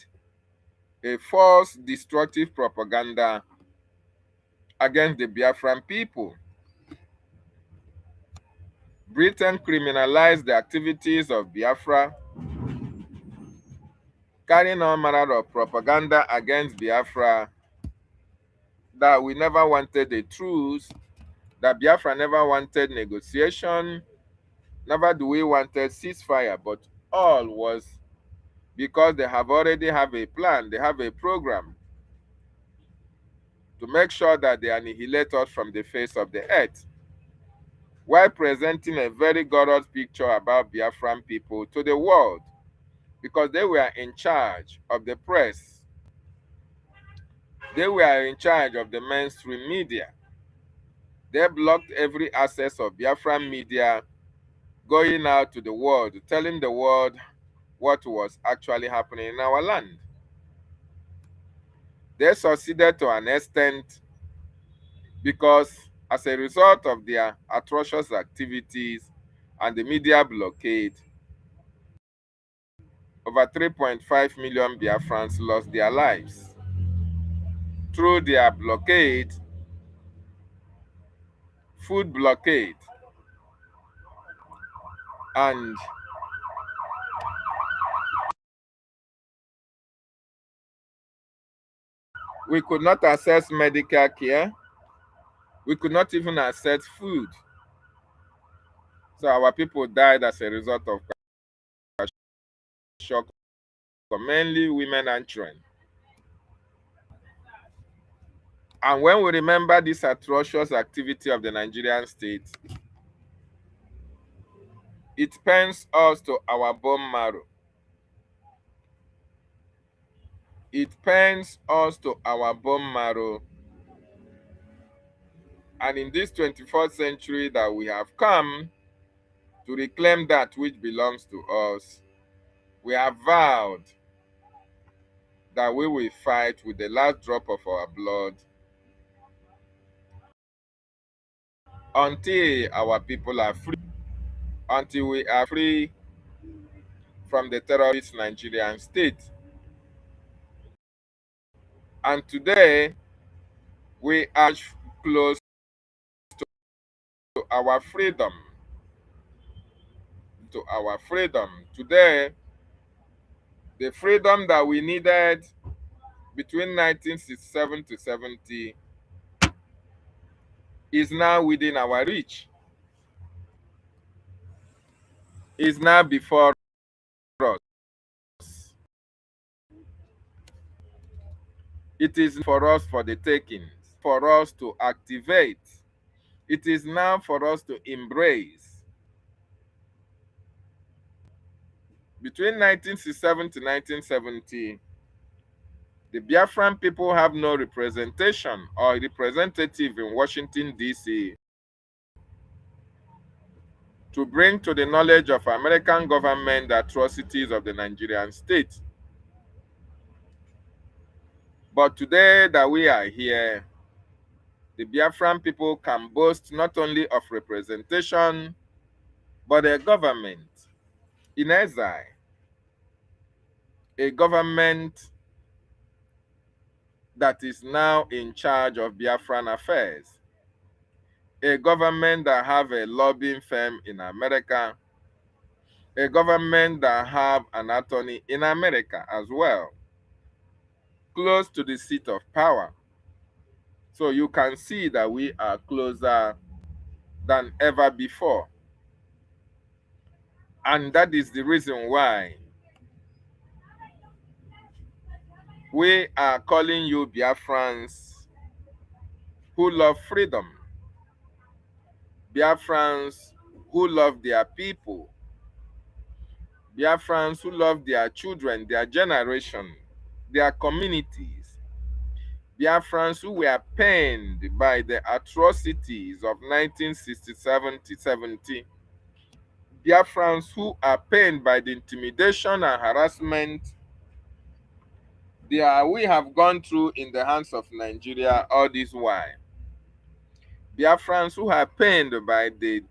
a false destructive propaganda against the Biafran people. Britain criminalized the activities of Biafra, carrying on manner of propaganda against Biafra, that we never wanted a truce, that Biafra never wanted negotiation, never do we wanted ceasefire, but all was because they already have a plan, they have a program to make sure that they annihilate us from the face of the earth, while presenting a very gorgeous picture about Biafran people to the world, because they were in charge of the press. They were in charge of the mainstream media. They blocked every access of Biafran media going out to the world, telling the world what was actually happening in our land. They succeeded to an extent because as a result of their atrocious activities and the media blockade, over 3.5 million Biafrans lost their lives. Through their blockade, food blockade, and we could not access medical care. We could not even access food. So our people died as a result of shock, mainly women and children. And when we remember this atrocious activity of the Nigerian state, it pains us to our bone marrow. It pains us to our bone marrow. And in this 21st century that we have come to reclaim that which belongs to us, we have vowed that we will fight with the last drop of our blood until our people are free, until we are free from the terrorist Nigerian state. And today, we are close to our freedom. To our freedom. Today, the freedom that we needed between 1967 to 70 is now within our reach. Is now before It is for us for the takings, for us to activate. It is now for us to embrace. Between 1967 to 1970, the Biafran people have no representation or representative in Washington, D.C. to bring to the knowledge of American government the atrocities of the Nigerian state. But today that we are here, the Biafran people can boast not only of representation, but a government in exile, a government that is now in charge of Biafran affairs, a government that have a lobbying firm in America, a government that have an attorney in America as well, close to the seat of power. So you can see that we are closer than ever before. And that is the reason why we are calling you Biafrans who love freedom, Biafrans who love their people, Biafrans who love their children, their generation, their communities, Biafrans who were pained by the atrocities of 1967 to 70, Biafrans who are pained by the intimidation and harassment we have gone through in the hands of Nigeria all this while. Biafrans who are pained by the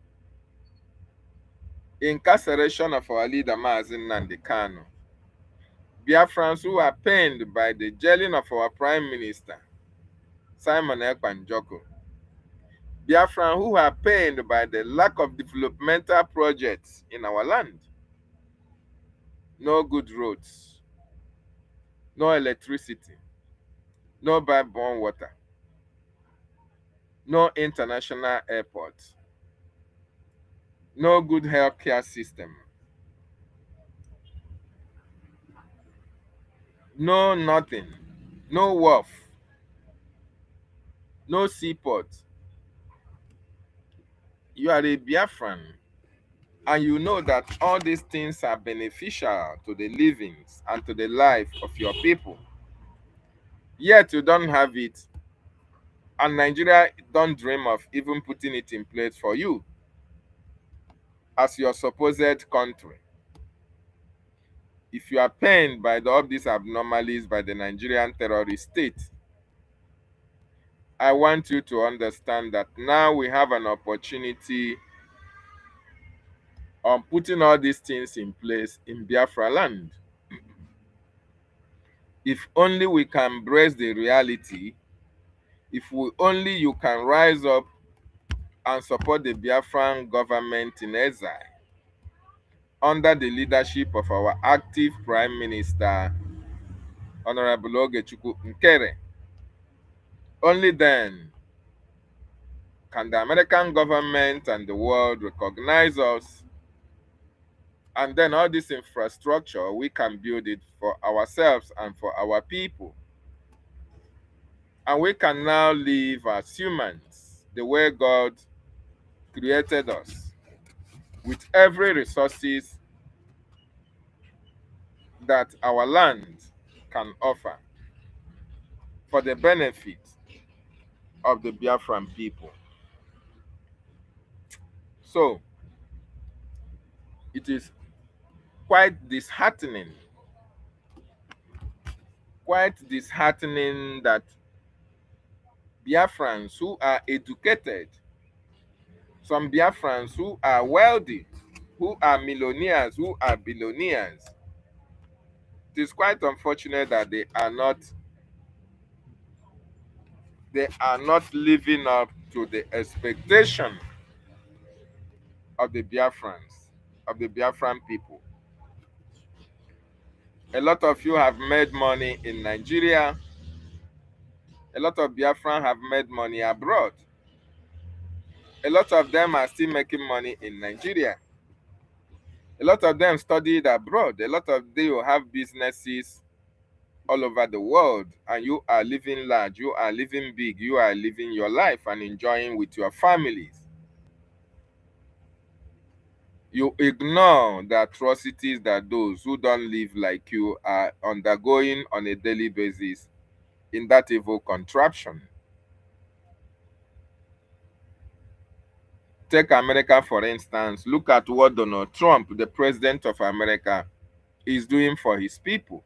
incarceration of our leader Mazi Nnamdi Kanu. Biafrans who are pained by the jailing of our Prime Minister, Simon Ekpa Njoku. Biafrans who are pained by the lack of developmental projects in our land. No good roads, no electricity, no pipe-borne water, no international airport, no good healthcare system, no nothing, no wharf, no seaport. You are a Biafran, and you know that all these things are beneficial to the livings and to the life of your people. Yet you don't have it, and Nigeria don't dream of even putting it in place for you as your supposed country. If you are pained by all these abnormalities by the Nigerian terrorist state, I want you to understand that now we have an opportunity on putting all these things in place in Biafra land. If only we can embrace the reality, if we only you can rise up and support the Biafran government in exile under the leadership of our active Prime Minister, Honorable Ogechukwu Nkere, only then can the American government and the world recognize us, and then all this infrastructure, we can build it for ourselves and for our people. And we can now live as humans the way God created us, with every resources that our land can offer for the benefit of the Biafran people. So, it is quite disheartening that Biafrans who are educated, some Biafrans who are wealthy, who are millionaires, who are billionaires, it is quite unfortunate that they are not living up to the expectation of the Biafrans, of the Biafran people. A lot of you have made money in Nigeria. A lot of Biafran have made money abroad. A lot of them are still making money in Nigeria. A lot of them studied abroad. A lot of them have businesses all over the world, and you are living large, you are living big, you are living your life and enjoying with your families. You ignore the atrocities that those who don't live like you are undergoing on a daily basis in that evil contraption. Take America, for instance. Look at what Donald Trump, the president of America, is doing for his people.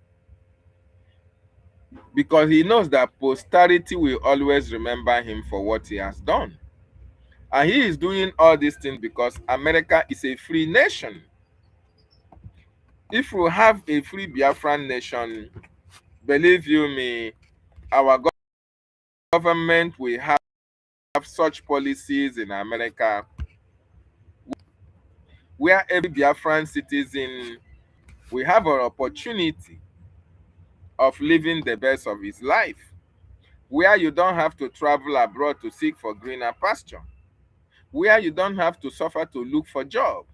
Because he knows that posterity will always remember him for what he has done. And he is doing all these things because America is a free nation. If we have a free Biafran nation, believe you me, our government will have such policies in America where every Biafran citizen will have an opportunity of living the best of his life, where you don't have to travel abroad to seek for greener pasture, where you don't have to suffer to look for job,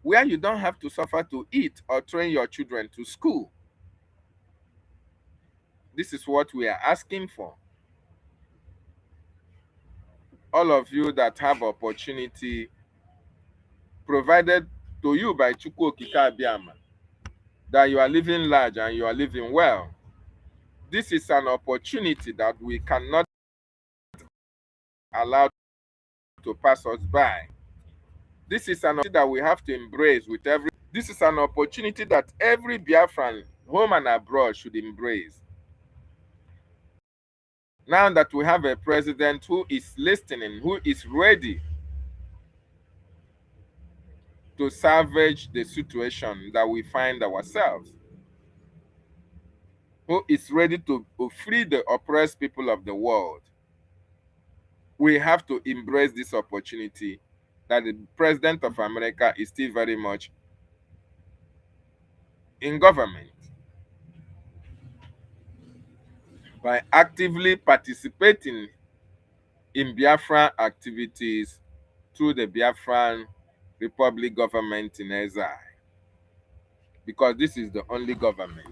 where you don't have to suffer to eat or train your children to school. This is what we are asking for. All of you that have opportunity provided to you by Chukwu Okike Abiama, that you are living large and you are living well. This is an opportunity that we cannot allow to pass us by. This is an opportunity that we have to embrace with every. This is an opportunity that every Biafran, home and abroad, should embrace. Now that we have a president who is listening, who is ready to salvage the situation that we find ourselves, who is ready to free the oppressed people of the world, we have to embrace this opportunity that the president of America is still very much in government, by actively participating in Biafran activities through the Biafran Republic government in exile, because this is the only government.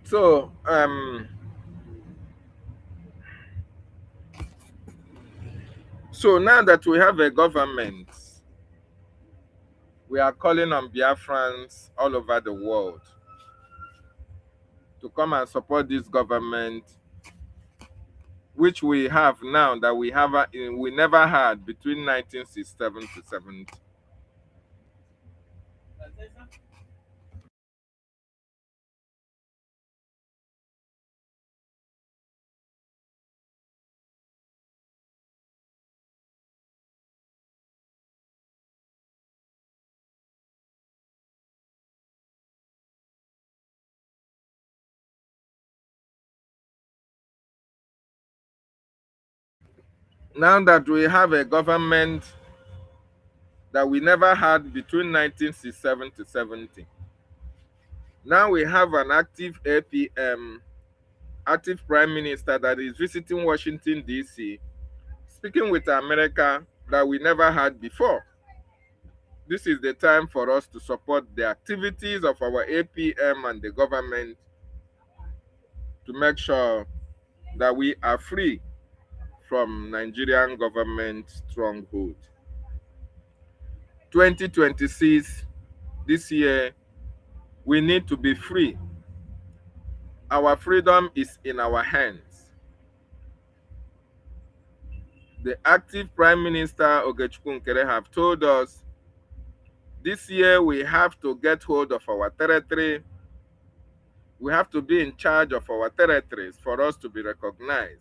So, so now that we have a government, we are calling on Biafrans all over the world to come and support this government, which we have now that we never had between 1967 to 70. Now that we have a government that we never had between 1967 to 70, now we have an active APM, active prime minister that is visiting Washington, D.C., speaking with America that we never had before. This is the time for us to support the activities of our APM and the government to make sure that we are free from Nigerian government stronghold. 2026, this year, we need to be free. Our freedom is in our hands. The active Prime Minister Ogechukwu Nkere have told us this year we have to get hold of our territory. We have to be in charge of our territories for us to be recognized.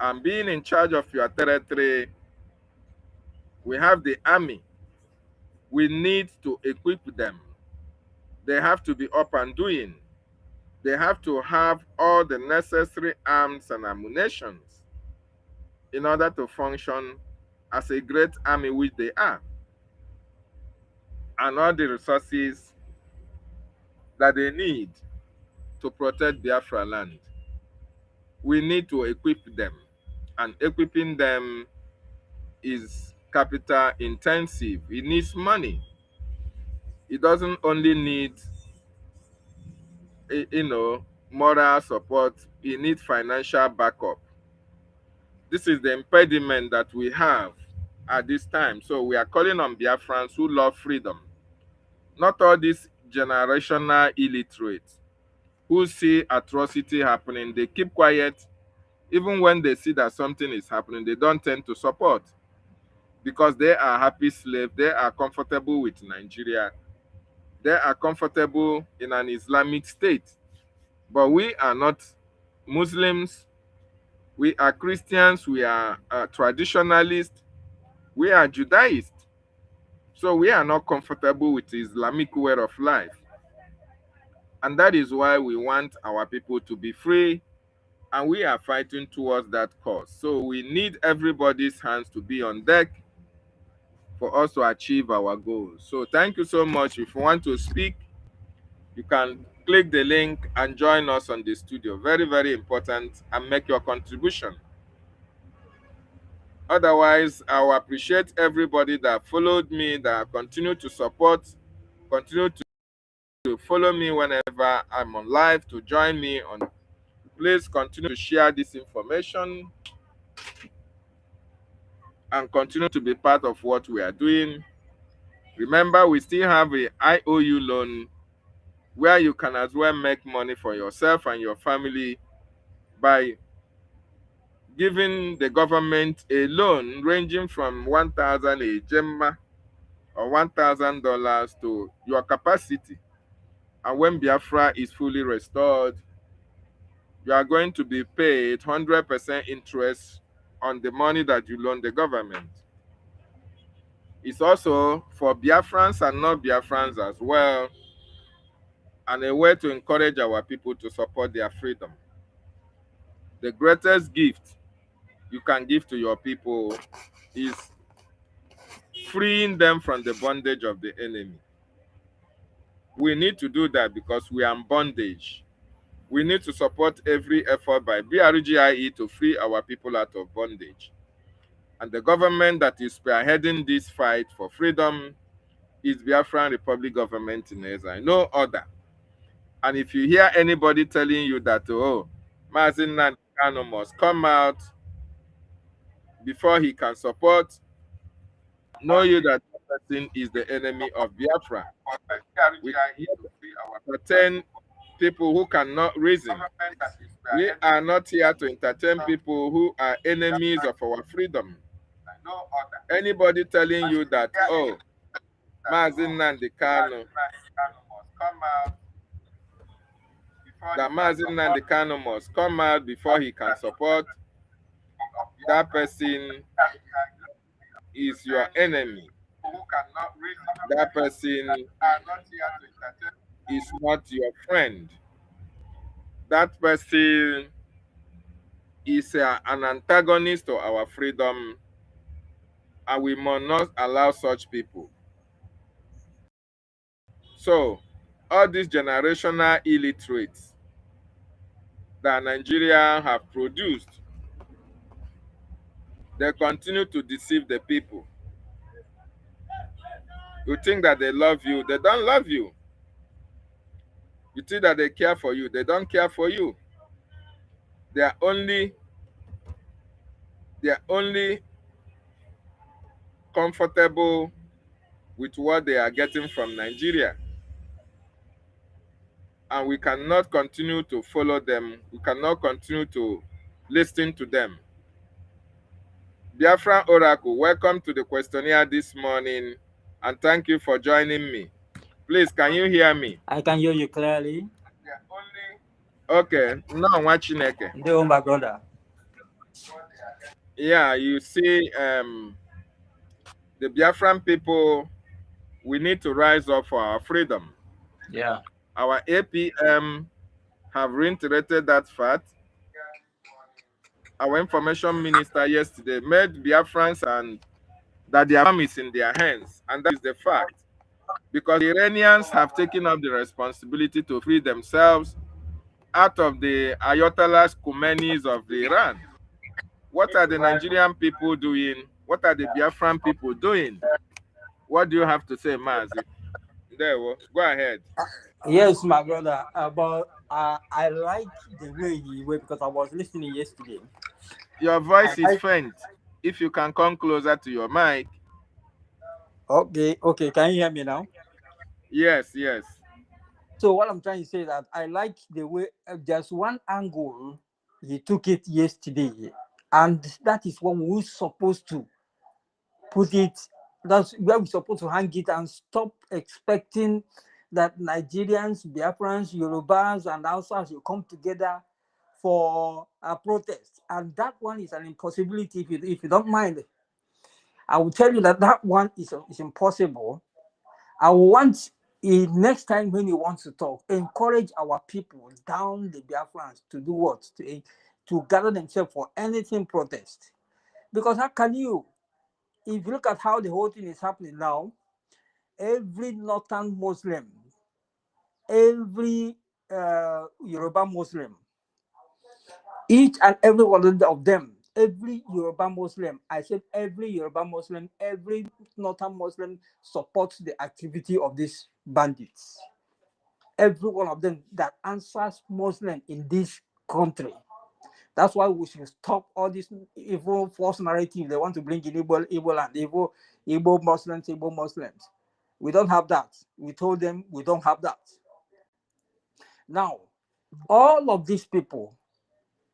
And being in charge of your territory, we have the army. We need to equip them. They have to be up and doing. They have to have all the necessary arms and ammunition in order to function as a great army, which they are. And all the resources that they need to protect Biafra land. We need to equip them. And equipping them is capital intensive. It needs money. It doesn't only need, moral support. It needs financial backup. This is the impediment that we have at this time. So we are calling on Biafrans who love freedom. Not all these generational illiterates who see atrocity happening, they keep quiet. Even when they see that something is happening, they don't tend to support because they are happy slaves. They are comfortable with Nigeria. They are comfortable in an Islamic state. But we are not Muslims. We are Christians. We are traditionalists. We are Judaists. So we are not comfortable with the Islamic way of life. And that is why we want our people to be free, and we are fighting towards that cause. So we need everybody's hands to be on deck for us to achieve our goals. So thank you so much. If you want to speak, you can click the link and join us on the studio. Very, very important, and make your contribution. Otherwise, I will appreciate everybody that followed me, that continue to support, continue to follow me whenever I'm on live, to join me on. Please continue to share this information and continue to be part of what we are doing. Remember, we still have a IOU loan where you can as well make money for yourself and your family by giving the government a loan ranging from 1,000 a gemma or $1,000 to your capacity. And when Biafra is fully restored, you are going to be paid 100% interest on the money that you loan the government. It's also for Biafrans and non-Biafrans as well, and a way to encourage our people to support their freedom. The greatest gift you can give to your people is freeing them from the bondage of the enemy. We need to do that because we are in bondage. We need to support every effort by BRGIE to free our people out of bondage. And the government that is spearheading this fight for freedom is Biafran Republic government in exile, no other. And if you hear anybody telling you that, oh, Mazi Nnamdi Kanu must come out before he can support, know you that person is the enemy of Biafra. We are here to entertain people who cannot reason. We are not here to entertain people who are enemies of our freedom. Anybody telling you that, oh, Mazi Nnamdi Kanu, that Mazi Nnamdi Kanu must come out before he can support, that person is your enemy. That person is not your friend. That person is an antagonist to our freedom, and we must not allow such people. So, all these generational illiterates that Nigeria have produced, they continue to deceive the people. You think that they love you, they don't love you. You think that they care for you, they don't care for you. They are only comfortable with what they are getting from Nigeria. And we cannot continue to follow them. We cannot continue to listen to them. Biafran Oracle, welcome to the questionnaire this morning, and thank you for joining me. Please, can you hear me?
I can hear you clearly.
Okay, now watch Chineke.
No, my brother.
Yeah, you see, the Biafran people, we need to rise up for our freedom.
Yeah.
Our APM have reiterated that fact. Our information minister yesterday made Biafrans and that their farm is in their hands, and that is the fact. Because the Iranians have taken up the responsibility to free themselves out of the Ayatollahs Khomeinis of Iran. What are the Nigerian people doing? What are the Biafran people doing? What do you have to say, Mazi? There, go ahead.
Yes, my brother. But I like the way you were because I was listening yesterday.
Your voice is faint. If you can come closer to your mic.
Okay. Can you hear me now?
Yes.
So what I'm trying to say is that I like the way there's one angle he took it yesterday, and that is what we're supposed to put it. That's where we're supposed to hang it and stop expecting that Nigerians, Biafrans, Yorubas, and Hausas will come together for a protest. And that one is an impossibility if you don't mind. I will tell you that one is impossible. I want next time when you want to talk, encourage our people down the Biafrans to do what? To gather themselves for anything protest. Because how can you, if you look at how the whole thing is happening now, every northern Muslim, every Yoruba Muslim, each and every one of them, every Yoruba Muslim, I said every Yoruba Muslim, every northern Muslim supports the activity of these bandits. Every one of them that answers Muslim in this country. That's why we should stop all this evil false narrative they want to bring in evil and evil Muslims. We don't have that. We told them we don't have that. Now, all of these people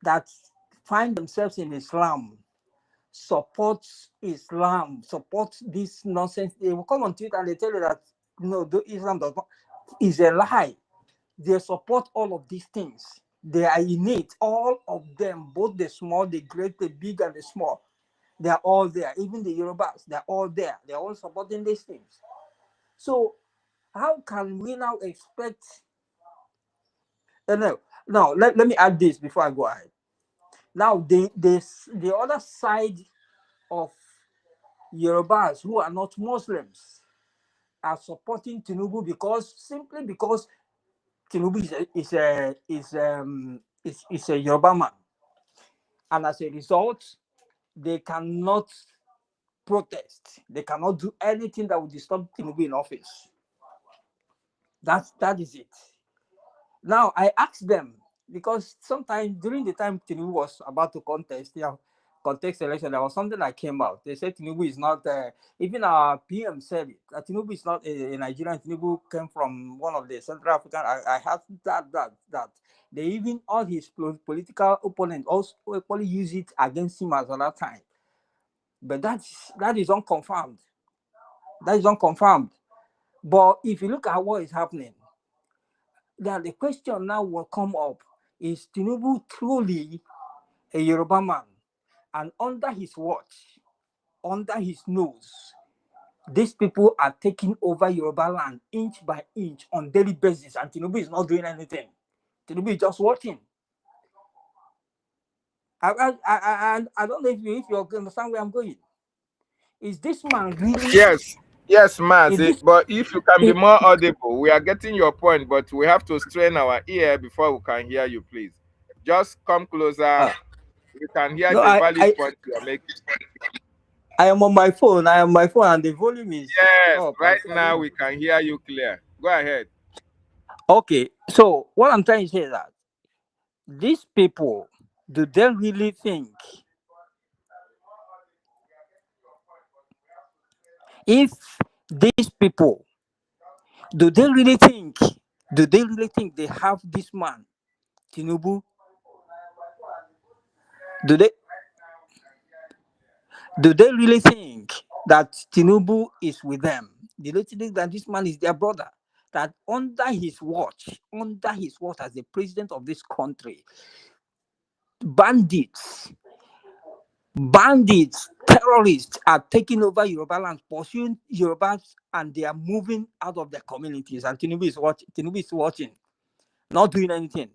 that find themselves in Islam, support Islam, support this nonsense. They will come on Twitter and they tell you that Islam does not, is a lie. They support all of these things. They are innate, all of them, both the small, the great, the big, and the small. They are all there. Even the Yorubas, they're all there. They're all supporting these things. So how can we now expect? No, let me add this before I go ahead. Now, the other side of Yorubas who are not Muslims are supporting Tinubu simply because Tinubu is a Yoruba man, and as a result, they cannot protest. They cannot do anything that would disturb Tinubu in office. That is it. Now I asked them, because sometimes during the time Tinubu was about to contest election, there was something that came out. They said Tinubu is not. Even our PM said it. That Tinubu is not a Nigerian. Tinubu came from one of the Central African. I had that. They even all his political opponents also equally use it against him at that time. But that is unconfirmed. That is unconfirmed. But if you look at what is happening, that the question now will come up: is Tinubu truly a Yoruba man? And under his watch, under his nose, these people are taking over Yoruba land inch by inch on daily basis, and Tinubu is not doing anything. Tinubu is just watching. I don't know if you understand where I'm going. Is this man really?
Yes,
Is
Mazi.
this?
But if you can be
Is,
more audible, we are getting your point, but we have to strain our ear before we can hear you, please. Just come closer.
uh,
We can hear
no,
the valid point you are making.
I am on my phone. I am on my phone, and the volume is
Yes,
up.
right
I don't
now
know.
we can hear you clear. Go ahead.
Okay, so what I'm trying to say is that these people, do they really think, if these people, do they really think, they have this man, Tinubu? Do they really think that Tinubu is with them? Do they think that this man is their brother? That under his watch as the president of this country, bandits, terrorists are taking over Yoruba land, pursuing Yorubas, and they are moving out of their communities. And Tinubu is watching. Not doing anything.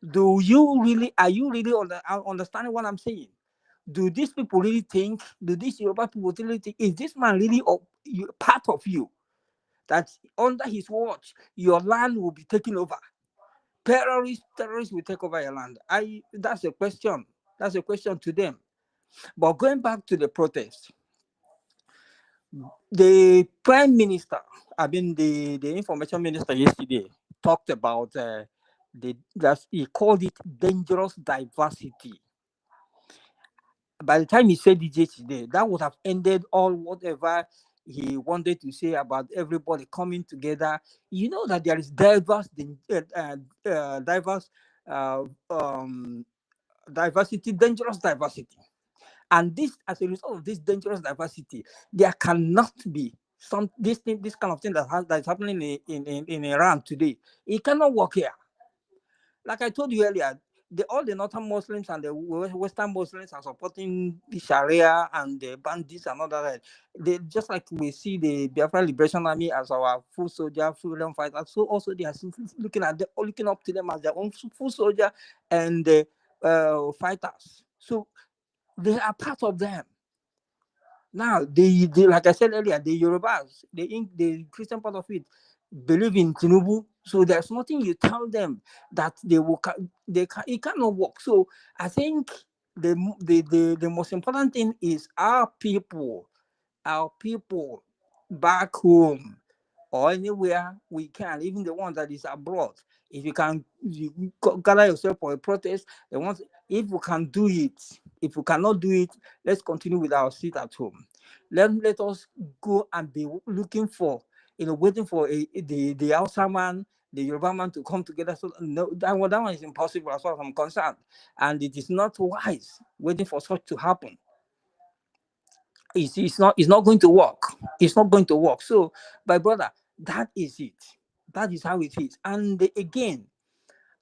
Are you really understanding what I'm saying? Do these people really think? Do these Yoruba people really think? Is this man really part of you? That under his watch, your land will be taken over. Terrorists will take over your land. That's a question. That's a question to them. But going back to the protest, the prime minister, the information minister yesterday talked about he called it dangerous diversity. By the time he said it yesterday, that would have ended all whatever he wanted to say about everybody coming together. You know that there is diverse uh, um, diversity, dangerous diversity. And this, as a result of this dangerous diversity, there cannot be this kind of thing that's happening in Iran today. It cannot work here. Like I told you earlier, all the northern Muslims and the western Muslims are supporting the Sharia and the bandits and all that. They just like we see the Biafra Liberation Army as our full soldier, freedom fighters. So also they are looking up to them as their own full soldier and fighters. So they are part of them. Now, like I said earlier, the Yorubas, the Christian part of it, believe in Tinubu. So there's nothing you tell them that it cannot work. So I think the most important thing is our people back home or anywhere we can, even the ones that is abroad. If you can gather yourself for a protest, if we can do it. If we cannot do it, let's continue with our seat at home. Let us go and be looking for, waiting for the Hausa man, the Yoruba man to come together. So no, that one is impossible as far as I'm concerned, and it is not wise waiting for such to happen. It's not going to work. It's not going to work. So, my brother, that is it. That is how it is. And again,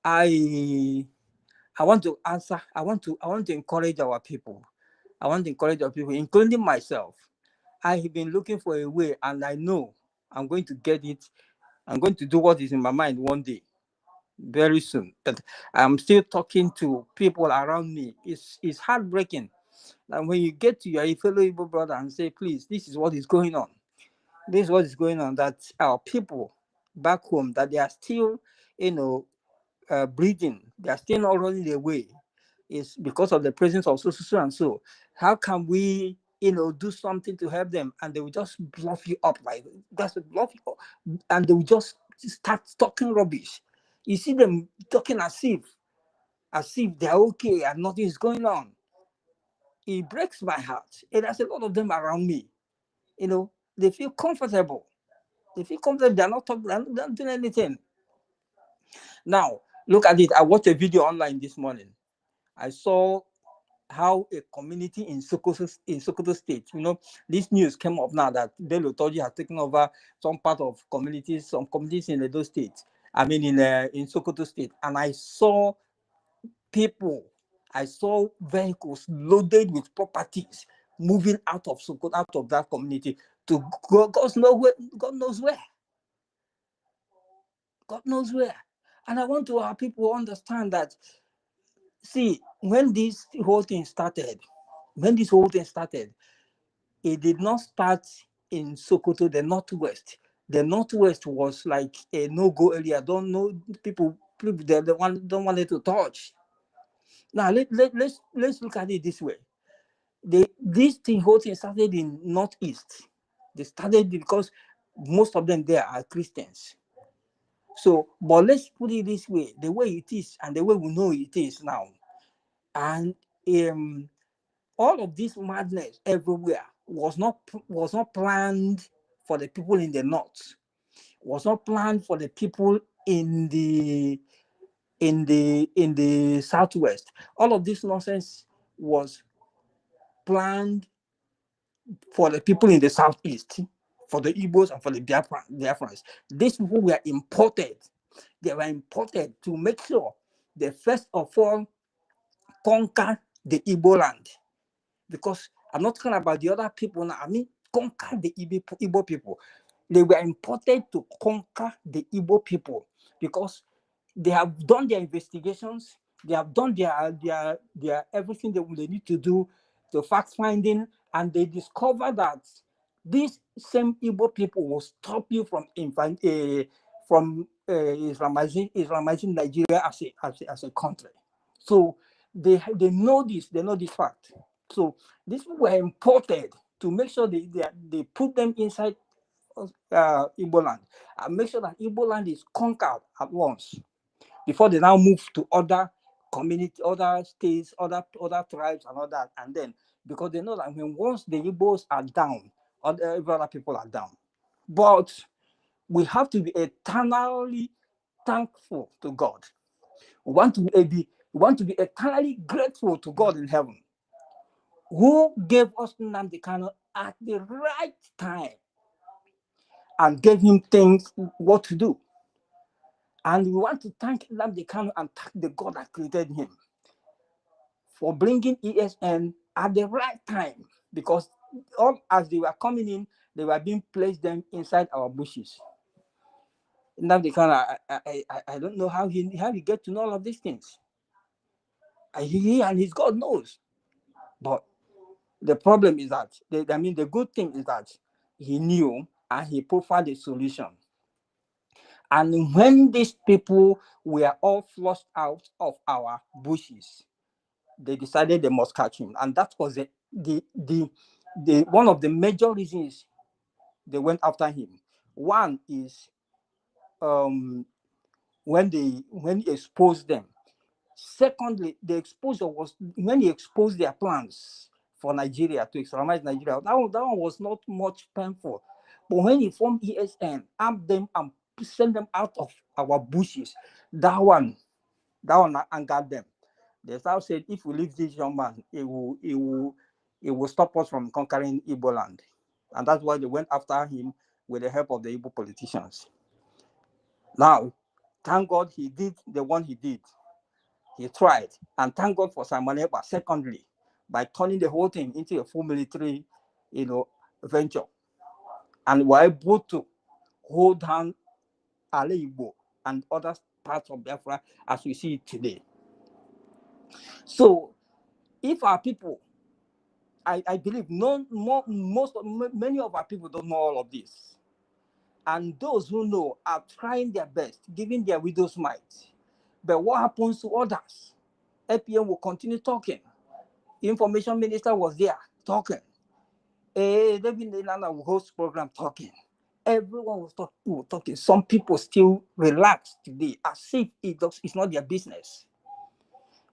I want to answer. I want to encourage our people. I want to encourage our people, including myself. I have been looking for a way, and I know I'm going to get it. I'm going to do what is in my mind one day, very soon. But I'm still talking to people around me. It's heartbreaking. And when you get to your fellow Igbo brother and say, please, this is what is going on. This is what is going on. That our people back home, that they are still, breathing. They are still not running away. It's because of the presence of so and so. How can we, do something to help them? And they will just bluff you up, like that's a bluff you up, and they will just start talking rubbish. You see them talking as if they're okay and nothing is going on. It breaks my heart. And there's a lot of them around me. They feel comfortable. They're not talking, they're not doing anything. Now, look at it. I watched a video online this morning. I saw how a community in Sokoto State, this news came up now that Bello Toji has taken over some communities in Edo State. I mean, in Sokoto State. And I saw vehicles loaded with properties moving out of Sokoto, out of that community to God knows where. God knows where. And I want our people to understand that, see, when this whole thing started, it did not start in Sokoto, the Northwest. The Northwest was like a no-go area. Don't know people don't want it to touch. Now let's look at it this way. Whole thing started in Northeast. They started because most of them there are Christians. So, but let's put it this way: the way it is, and the way we know it is now, and all of this madness everywhere was not planned for the people in the north. Was not planned for the people in the southwest. All of this nonsense was planned for the people in the southeast, for the Igbos and for the Biafrans. These people were imported. They were imported to make sure they first of all conquer the Igbo land. Because I'm not talking about the other people now. I mean, conquer the Igbo people. They were imported to conquer the Igbo people because they have done their investigations. They have done their everything they need to do, the fact finding, and they discover that these same Igbo people will stop you from Islamizing Nigeria as a country. So they know this. They know this fact. So these people were imported to make sure they put them inside Igbo land and make sure that Igbo land is conquered at once before they now move to other community, other states, other tribes and all that. And then because they know that once the Igbos are down, other people are down. But we have to be eternally thankful to God. We want to be eternally grateful to God in heaven, who gave us Nnamdi Kanu at the right time and gave him things what to do. And we want to thank Nnamdi Kanu and thank the God that created him for bringing ESN at the right time, because all as they were coming in, they were being placed them inside our bushes. Nnamdi Kanu, I don't know how he get to know all of these things. He and his God knows. But the problem is that, the good thing is that he knew and he provided a solution. And when these people were all flushed out of our bushes, they decided they must catch him. And that was the one of the major reasons they went after him. One is when he exposed them. Secondly, the exposure was when he exposed their plans for Nigeria, to Islamize Nigeria. That one was not much painful. But when he formed ESN, armed them and sent them out of our bushes, that one angered them. They said, if we leave this young man, it will stop us from conquering Igbo land. And that's why they went after him with the help of the Igbo politicians. Now, thank God he did the one he did. He tried, and thank God for Simon Ekpa, secondly, by turning the whole thing into a full military, venture. And we're able to hold down Ale Igbo and other parts of Biafra as we see it today. So, if our people, I believe many of our people don't know all of this. And those who know are trying their best, giving their widow's mite. But what happens to others? APM will continue talking. Information Minister was there talking. David Nana will host program talking. everyone was talking. Some people still relax today as if it's not their business.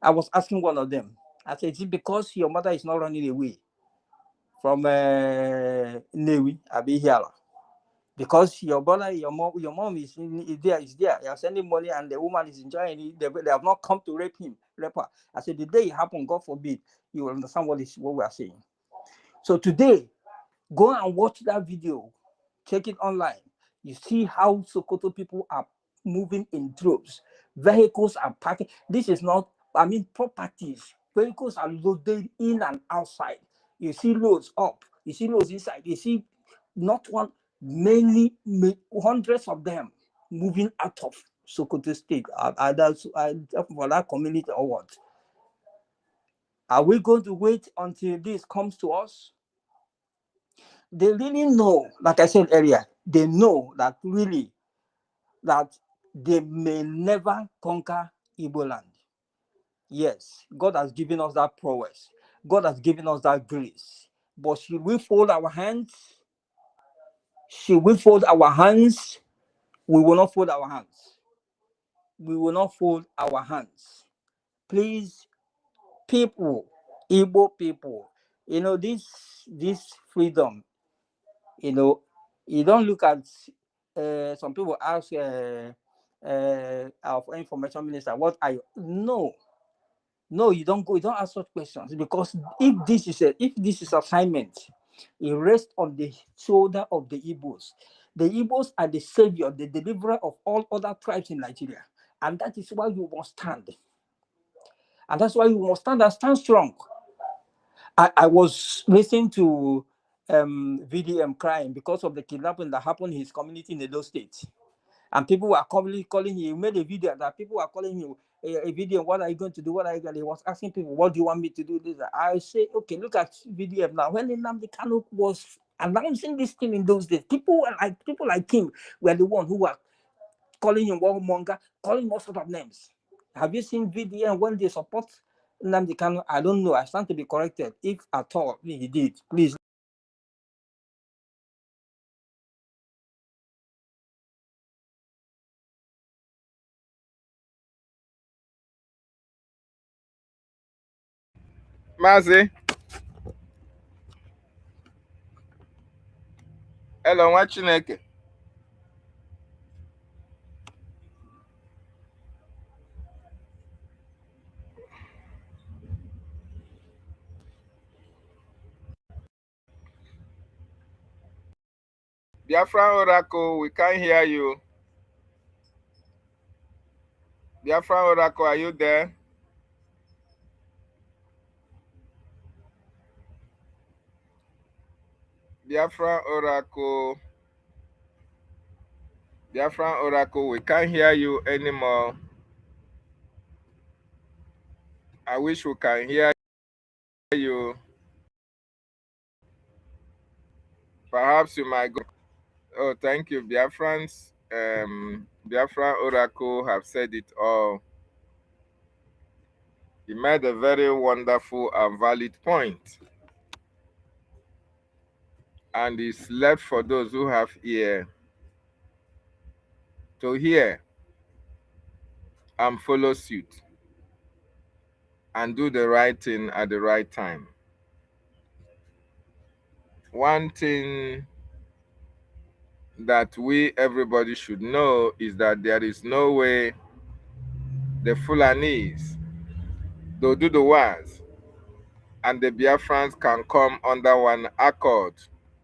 I was asking one of them, I said, is it because your mother is not running away from Newi, Abihiala? Because your brother, your mom is there. You're sending money, and the woman is enjoying it. They have not come to rape her. I said, the day it happened, God forbid, you will understand what we are saying. So today, go and watch that video. Check it online. You see how Sokoto people are moving in droves. Vehicles are parking. This is not, properties. Vehicles are loaded in and outside. You see loads up. You see loads inside. You see not one, many hundreds of them moving out of Sokoto State, either for that community or what. Are we going to wait until this comes to us? They really know, like I said earlier, they know that really that they may never conquer Igbo land. Yes, God has given us that prowess. God has given us that grace. But should we fold our hands? Should we fold our hands? We will not fold our hands. We will not fold our hands. Please, people, Igbo people, this freedom, you don't look at some people ask our information minister, what are you? No, you don't ask such questions, because if this is assignment, it rests on the shoulder of the Igbos. The Igbos are the savior, the deliverer of all other tribes in Nigeria, and that is why you must stand. And that's why you must stand and stand strong. I was listening to VDM crying because of the kidnapping that happened in his community in Edo State. And people were calling him. He made a video that people were calling him a video. What are you going to do? What are you going to do? He was asking people, what do you want me to do? This. I say, okay, look at VDM now. When Nnamdi Kanu was announcing this thing in those days, people like him were the one who were calling him warmonger, calling him all sorts of names. Have you seen VDM when they support Nnamdi Kanu? I don't know. I stand to be corrected if at all he did. Please.
Mazi. Hello, nwa Chineke. Biafra Oracle, we can't hear you. Biafra Oracle, are you there? Biafra Oracle. Biafra Oracle, we can't hear you anymore. I wish we can hear you. Perhaps you might go. Oh, thank you, Biafrans. Biafra Oracle have said it all. He made a very wonderful and valid point. And it's left for those who have ear to hear and follow suit and do the right thing at the right time. One thing that everybody should know is that there is no way the Fulanese, the Oduduwas, and the Biafrans can come under one accord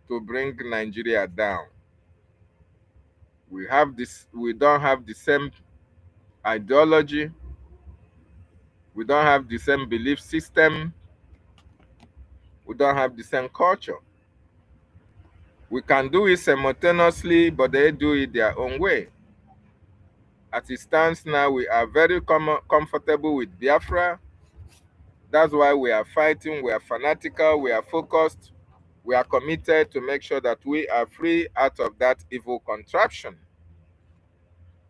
to bring Nigeria down. We don't have the same ideology, we don't have the same belief system, we don't have the same culture. We can do it simultaneously, but they do it their own way. As it stands now, we are very comfortable with Biafra. That's why we are fighting, we are fanatical, we are focused, we are committed to make sure that we are free out of that evil contraption.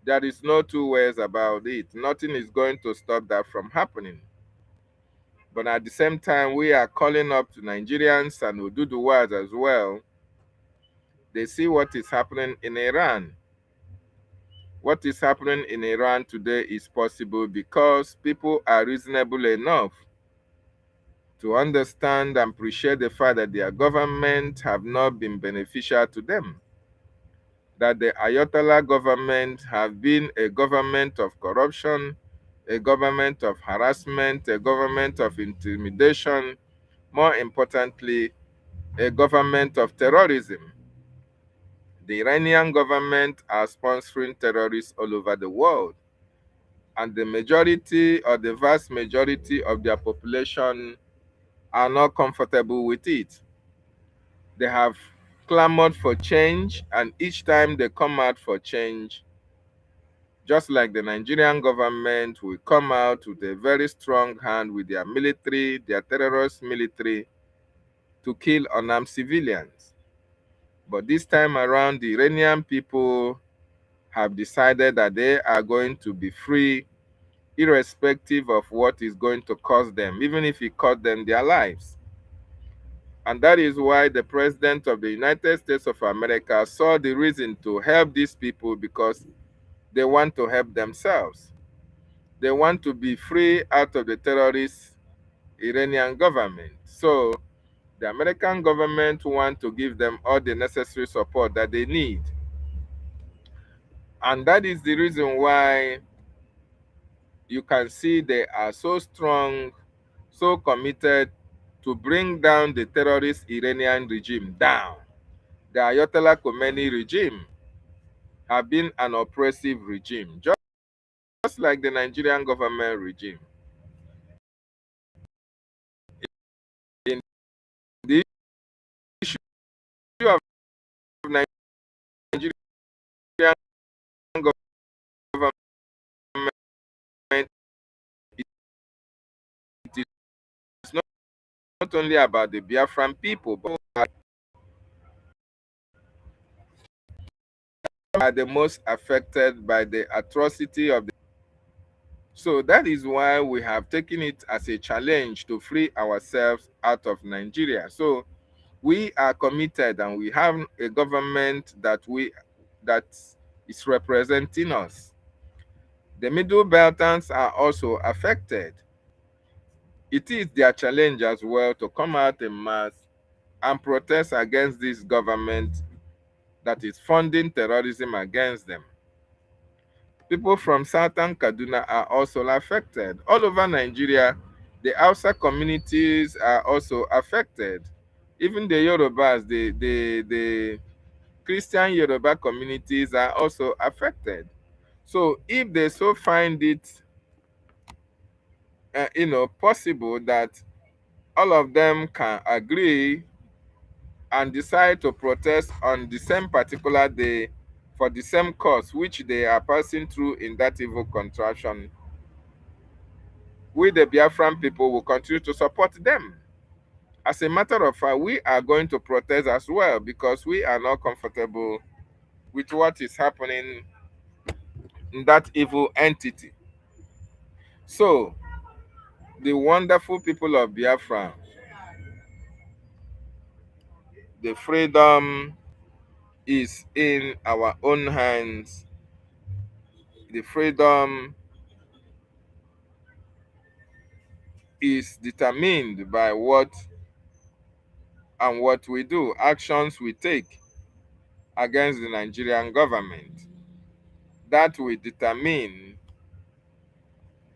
There is no two ways about it. Nothing is going to stop that from happening. But at the same time, we are calling up to Nigerians and Oduduwas as well They see what is happening in Iran. What is happening in Iran today is possible because people are reasonable enough to understand and appreciate the fact that their government have not been beneficial to them, that the Ayatollah government have been a government of corruption, a government of harassment, a government of intimidation, more importantly, a government of terrorism. The Iranian government are sponsoring terrorists all over the world, and the majority or the vast majority of their population are not comfortable with it. They have clamored for change, and each time they come out for change, just like the Nigerian government will come out with a very strong hand with their military, their terrorist military, to kill unarmed civilians. But this time around, the Iranian people have decided that they are going to be free, irrespective of what is going to cost them, even if it cost them their lives. And that is why the President of the United States of America saw the reason to help these people, because they want to help themselves. They want to be free out of the terrorist Iranian government. So the American government want to give them all the necessary support that they need. And that is the reason why you can see they are so strong, so committed to bring down the terrorist Iranian regime down. The Ayatollah Khomeini regime have been an oppressive regime, just like the Nigerian government regime. In the issue of Nigerian government, it is not only about the Biafran people, but are the most affected by the atrocity of the. So that is why we have taken it as a challenge to free ourselves out of Nigeria. So we are committed, and we have a government that is representing us. The Middle Beltans are also affected. It is their challenge as well to come out en mass and protest against this government that is funding terrorism against them. People from Southern Kaduna are also affected. All over Nigeria, the Hausa communities are also affected. Even the Yorubas, the Christian Yoruba communities are also affected. So if they so find it, possible that all of them can agree and decide to protest on the same particular day for the same cause which they are passing through in that evil contraption, we, the Biafran people, will continue to support them. As a matter of fact, we are going to protest as well, because we are not comfortable with what is happening in that evil entity. So, the wonderful people of Biafra, the freedom is in our own hands. The freedom is determined by what we do, actions we take against the Nigerian government. That will determine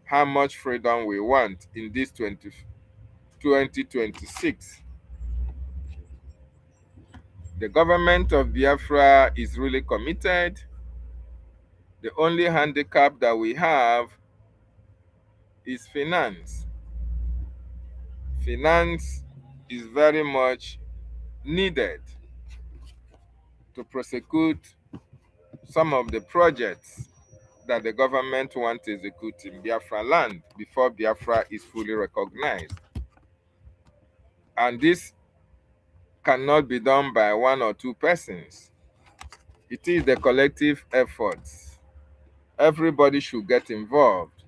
how much freedom we want in this 2026. The government of Biafra is really committed. The only handicap that we have is finance. Finance is very much needed to prosecute some of the projects that the government wants to execute in Biafra land before Biafra is fully recognized. And this cannot be done by one or two persons. It is the collective efforts. Everybody should get involved,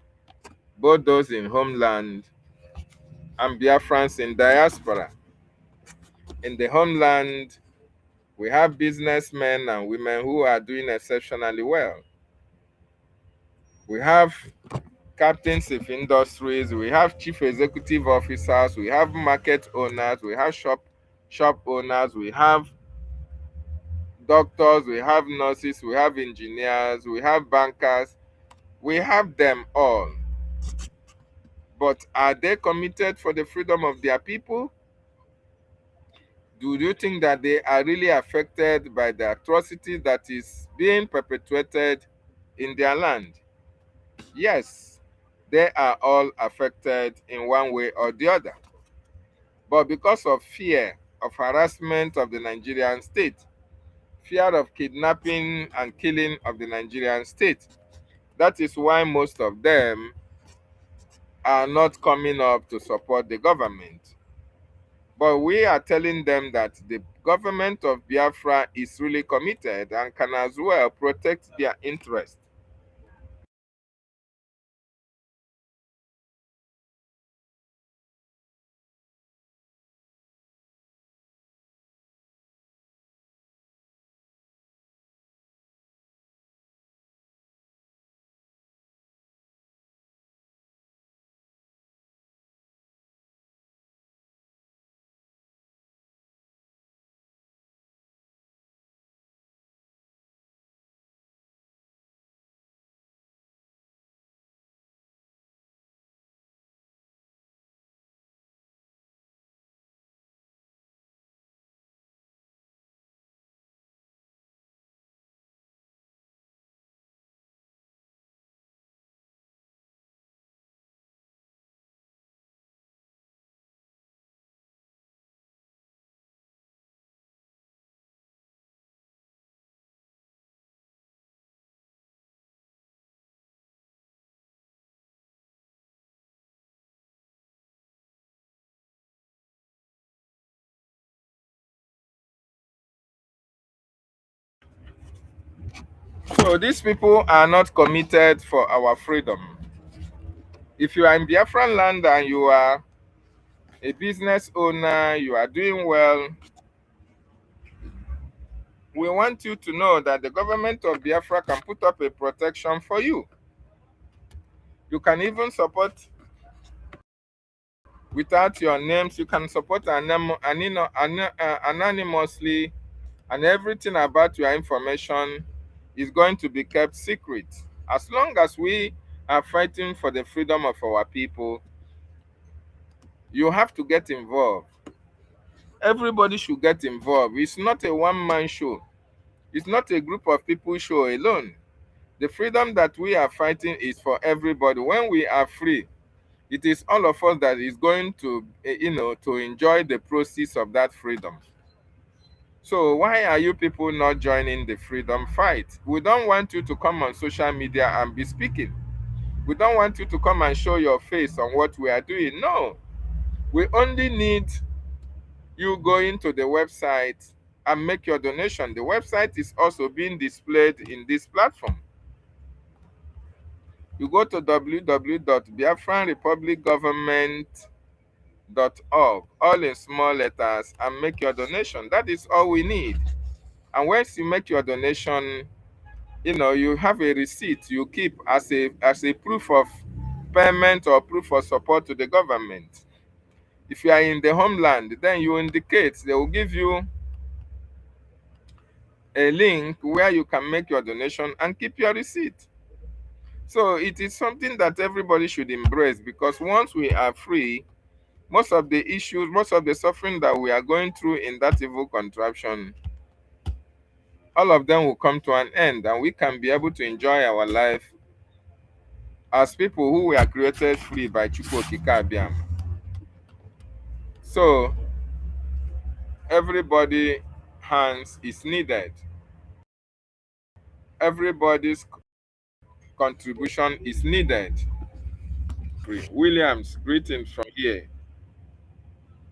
both those in homeland and Biafrans in diaspora. In the homeland, We have businessmen and women who are doing exceptionally well. We have captains of industries, we have chief executive officers, we have market owners, we have shop owners, we have doctors, we have nurses, we have engineers, we have bankers, we have them all. But are they committed for the freedom of their people? Do you think that they are really affected by the atrocity that is being perpetuated in their land? Yes, they are all affected in one way or the other. But because of fear of harassment of the Nigerian state, fear of kidnapping and killing of the Nigerian state, that is why most of them are not coming up to support the government. But we are telling them that the government of Biafra is really committed and can as well protect their interests. So these people are not committed for our freedom. If you are in Biafran land and you are a business owner, you are doing well, we want you to know that the government of Biafra can put up a protection for you. You can even support without your names. You can support anonymously, and everything about your information is going to be kept secret. As long as we are fighting for the freedom of our people, you have to get involved. Everybody should get involved. It's not a one-man show. It's not a group of people show alone. The freedom that we are fighting is for everybody. When we are free, it is all of us that is going to, to enjoy the proceeds of that freedom. So why are you people not joining the freedom fight? We don't want you to come on social media and be speaking. We don't want you to come and show your face on what we are doing. No, we only need you going to the website and make your donation. The website is also being displayed in this platform. You go to www.biafranrepublicgovernment.org, all in small letters, and make your donation. That is all we need. And once you make your donation, you have a receipt you keep as a proof of payment or proof of support to the government. If you are in the homeland, then you indicate, they will give you a link where you can make your donation and keep your receipt. So it is something that everybody should embrace, because once we are free, most of the issues, most of the suffering that we are going through in that evil contraption, all of them will come to an end, and we can be able to enjoy our life as people who were created free by Chukwu Okike Abiam. So everybody hands is needed. Everybody's contribution is needed. Williams, greetings from here.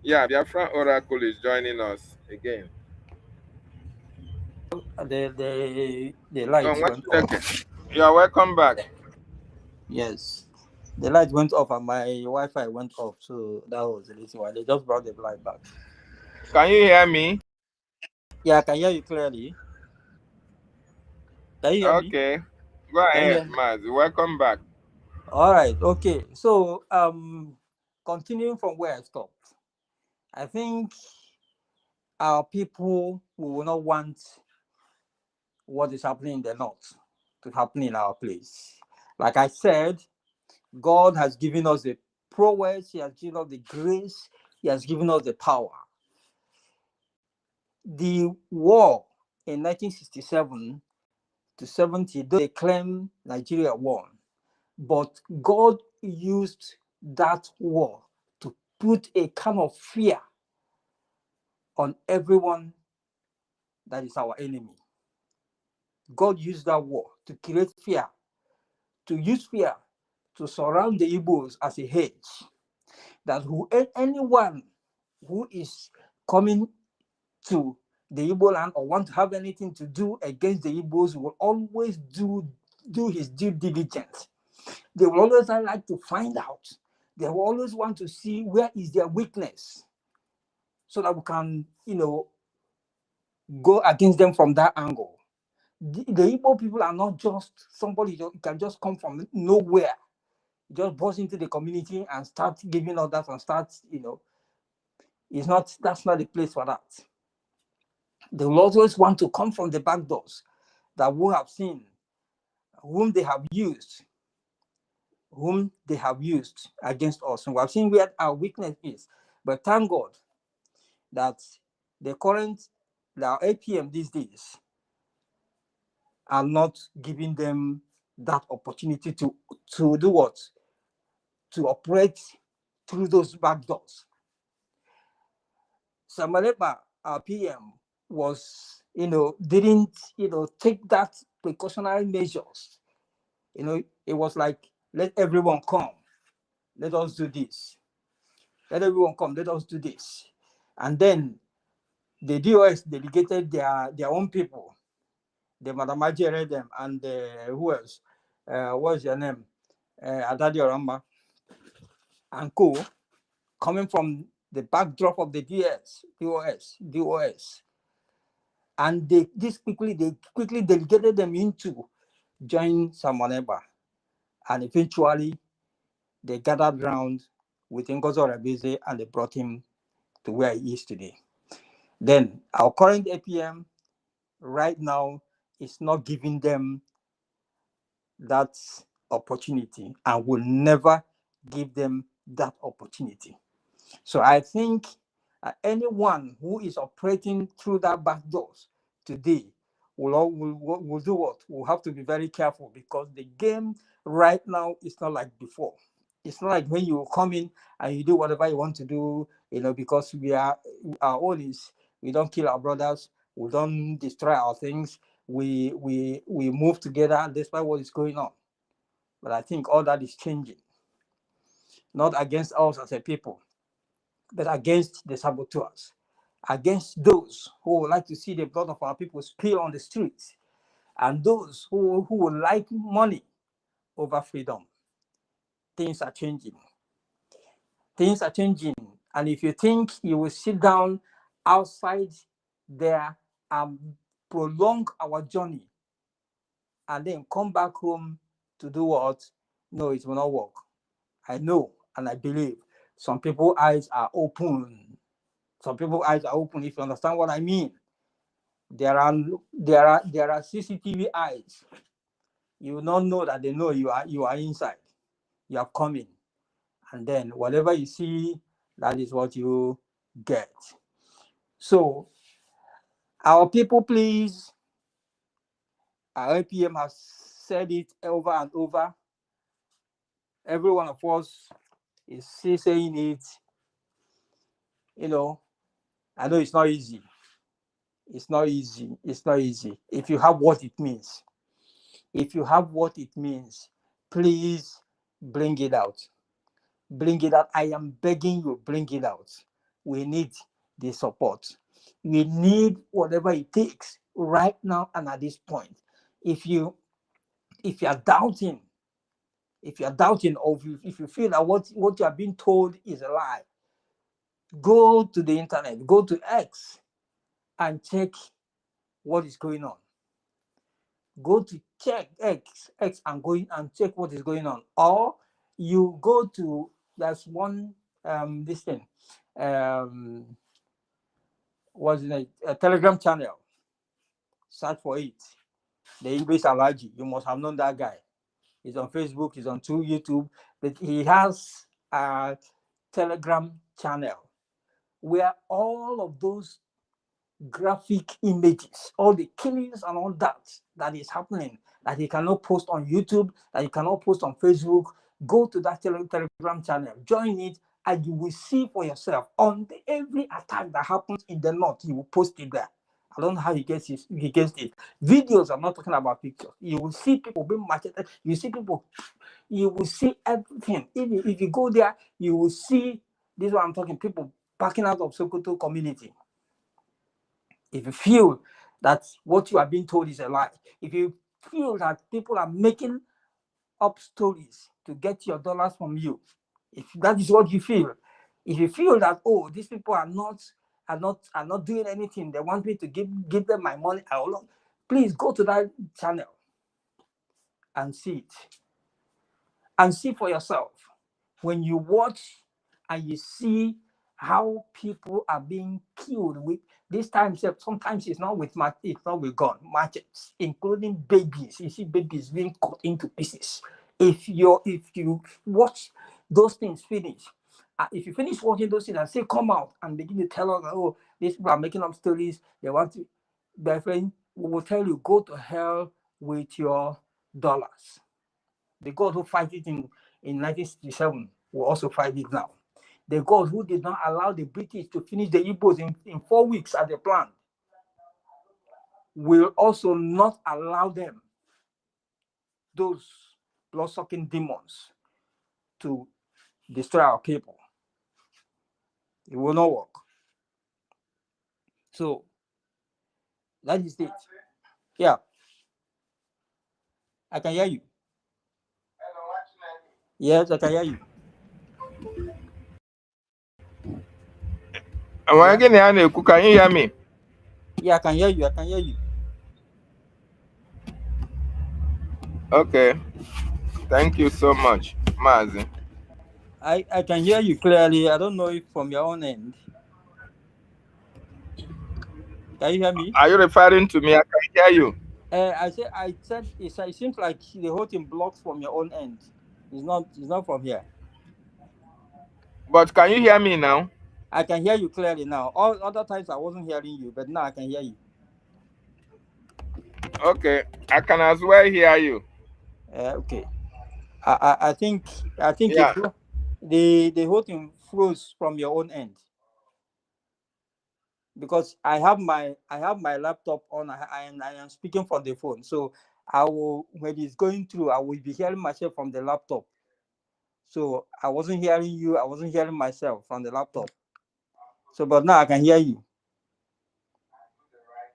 Yeah, Biafra Oracle is joining us again.
The lights went off.
You are welcome back.
Yes. The light went off and my Wi-Fi went off, so that was the reason why they just brought the light back.
Can you hear me?
Yeah, I can hear you clearly. Can you hear me?
Okay. Go
Can you
ahead,
hear me?
Maz. Welcome back.
All right. Okay. So, continuing from where I stopped, I think our people will not want what is happening in the north to happen in our place. Like I said, God has given us the prowess, He has given us the grace, He has given us the power. The war in 1967 to 70, they claim Nigeria won, but God used that war to put a kind of fear on everyone that is our enemy. God used that war to create fear, to use fear to surround the Igbos as a hedge, that anyone who is coming to the Igbo land or want to have anything to do against the Igbos will always do his due diligence. They will always like to find out. They will always want to see where is their weakness, so that we can, go against them from that angle. The Igbo people are not just somebody who can just come from nowhere, just burst into the community and start giving orders and start, that's not the place for that. They will always want to come from the back doors that we have seen, whom they have used against us. And we have seen where our weakness is. But thank God that the APM these days are not giving them that opportunity to do what? To operate through those back doors. Samaleba, our PM, didn't, take that precautionary measures. It was like, let everyone come, let us do this. Let everyone come, let us do this. And then the DOS delegated their own people, the Madamajere them, and who else? What's your name? Adadi Oramba and co, coming from the backdrop of the DOS. And they quickly delegated them into join Samoneba. And eventually they gathered round with Ngozo Rabeze and they brought him to where he is today. Then our current APM right now is not giving them that opportunity and will never give them that opportunity. So I think anyone who is operating through that back doors today will do what? We'll have to be very careful, because the game right now is not like before. It's not like when you come in and you do whatever you want to do, because our own is, we don't kill our brothers, we don't destroy our things, we move together despite what is going on. But I think all that is changing, not against us as a people, but against the saboteurs, against those who would like to see the blood of our people spill on the streets, and those who would like money over freedom. Things are changing. Things are changing. And if you think you will sit down outside there and prolong our journey and then come back home to do what? No, it will not work. I know and I believe some people's eyes are open. Some people's eyes are open, if you understand what I mean. There are CCTV eyes. You will not know that they know you are inside. You are coming. And then whatever you see, that is what you get. So our people, please, our APM has said it over and over. Every one of us is still saying it. I know it's not easy. It's not easy. It's not easy. If you have what it means, please bring it out. Bring it out. I am begging you, bring it out. We need the support. We need whatever it takes right now and at this point. If you are doubting, or if you feel that what you are being told is a lie, go to the internet, go to X and check what is going on. Go to check X and go in and check what is going on. Or you go to, there's one this thing, what's it, a Telegram channel. Search for it. The English Alaji. You must have known that guy. He's on Facebook, he's on YouTube, but he has a Telegram channel where all of those graphic images, all the killings and all that is happening, that he cannot post on YouTube, that he cannot post on Facebook, go to that Telegram channel, join it, and you will see for yourself on every attack that happens in the north. He will post it there. I don't know how he gets it. Videos, I'm not talking about pictures. You will see people being macheted. You will see everything. If you go there, you will see, this is what I'm talking, people backing out of Sokoto community. If you feel that what you are being told is a lie, if you feel that people are making up stories to get your dollars from you, if that is what you feel, if you feel that, oh, these people are not doing anything, they want me to give them my money, please go to that channel and see it. And see for yourself. When you watch and you see how people are being killed with this time, sometimes it's not with gun, machetes, including babies. You see babies being cut into pieces. If you watch those things finish, if you finish watching those things and say come out and begin to tell us, oh, these people are making up stories, they want to, my friend, we will tell you, go to hell with your dollars. The God who fight it in 1967 will also fight it now. The God who did not allow the British to finish the Igbos in 4 weeks as they planned will also not allow them, those blood-sucking demons, to destroy our people. It will not work. So that is it. Yeah. I can hear you. Yes, I can hear you.
Yeah. Can you hear me?
Yeah, I can hear you. I can hear you.
Okay. Thank you so much, Mazi.
I can hear you clearly. I don't know if from your own end. Can you hear me?
Are you referring to me? I can hear you.
I said it seems like the whole thing blocks from your own end. It's not from here.
But can you hear me now?
I can hear you clearly now. All other times I wasn't hearing you, but now I can hear you.
Okay. I can as well hear you.
Okay. I think
Yeah.
the whole thing froze from your own end because I have my laptop on. I am speaking from the phone, so I will, when it's going through, I will be hearing myself from the laptop. So I wasn't hearing you. I wasn't hearing myself from the laptop. So, but now I can hear you.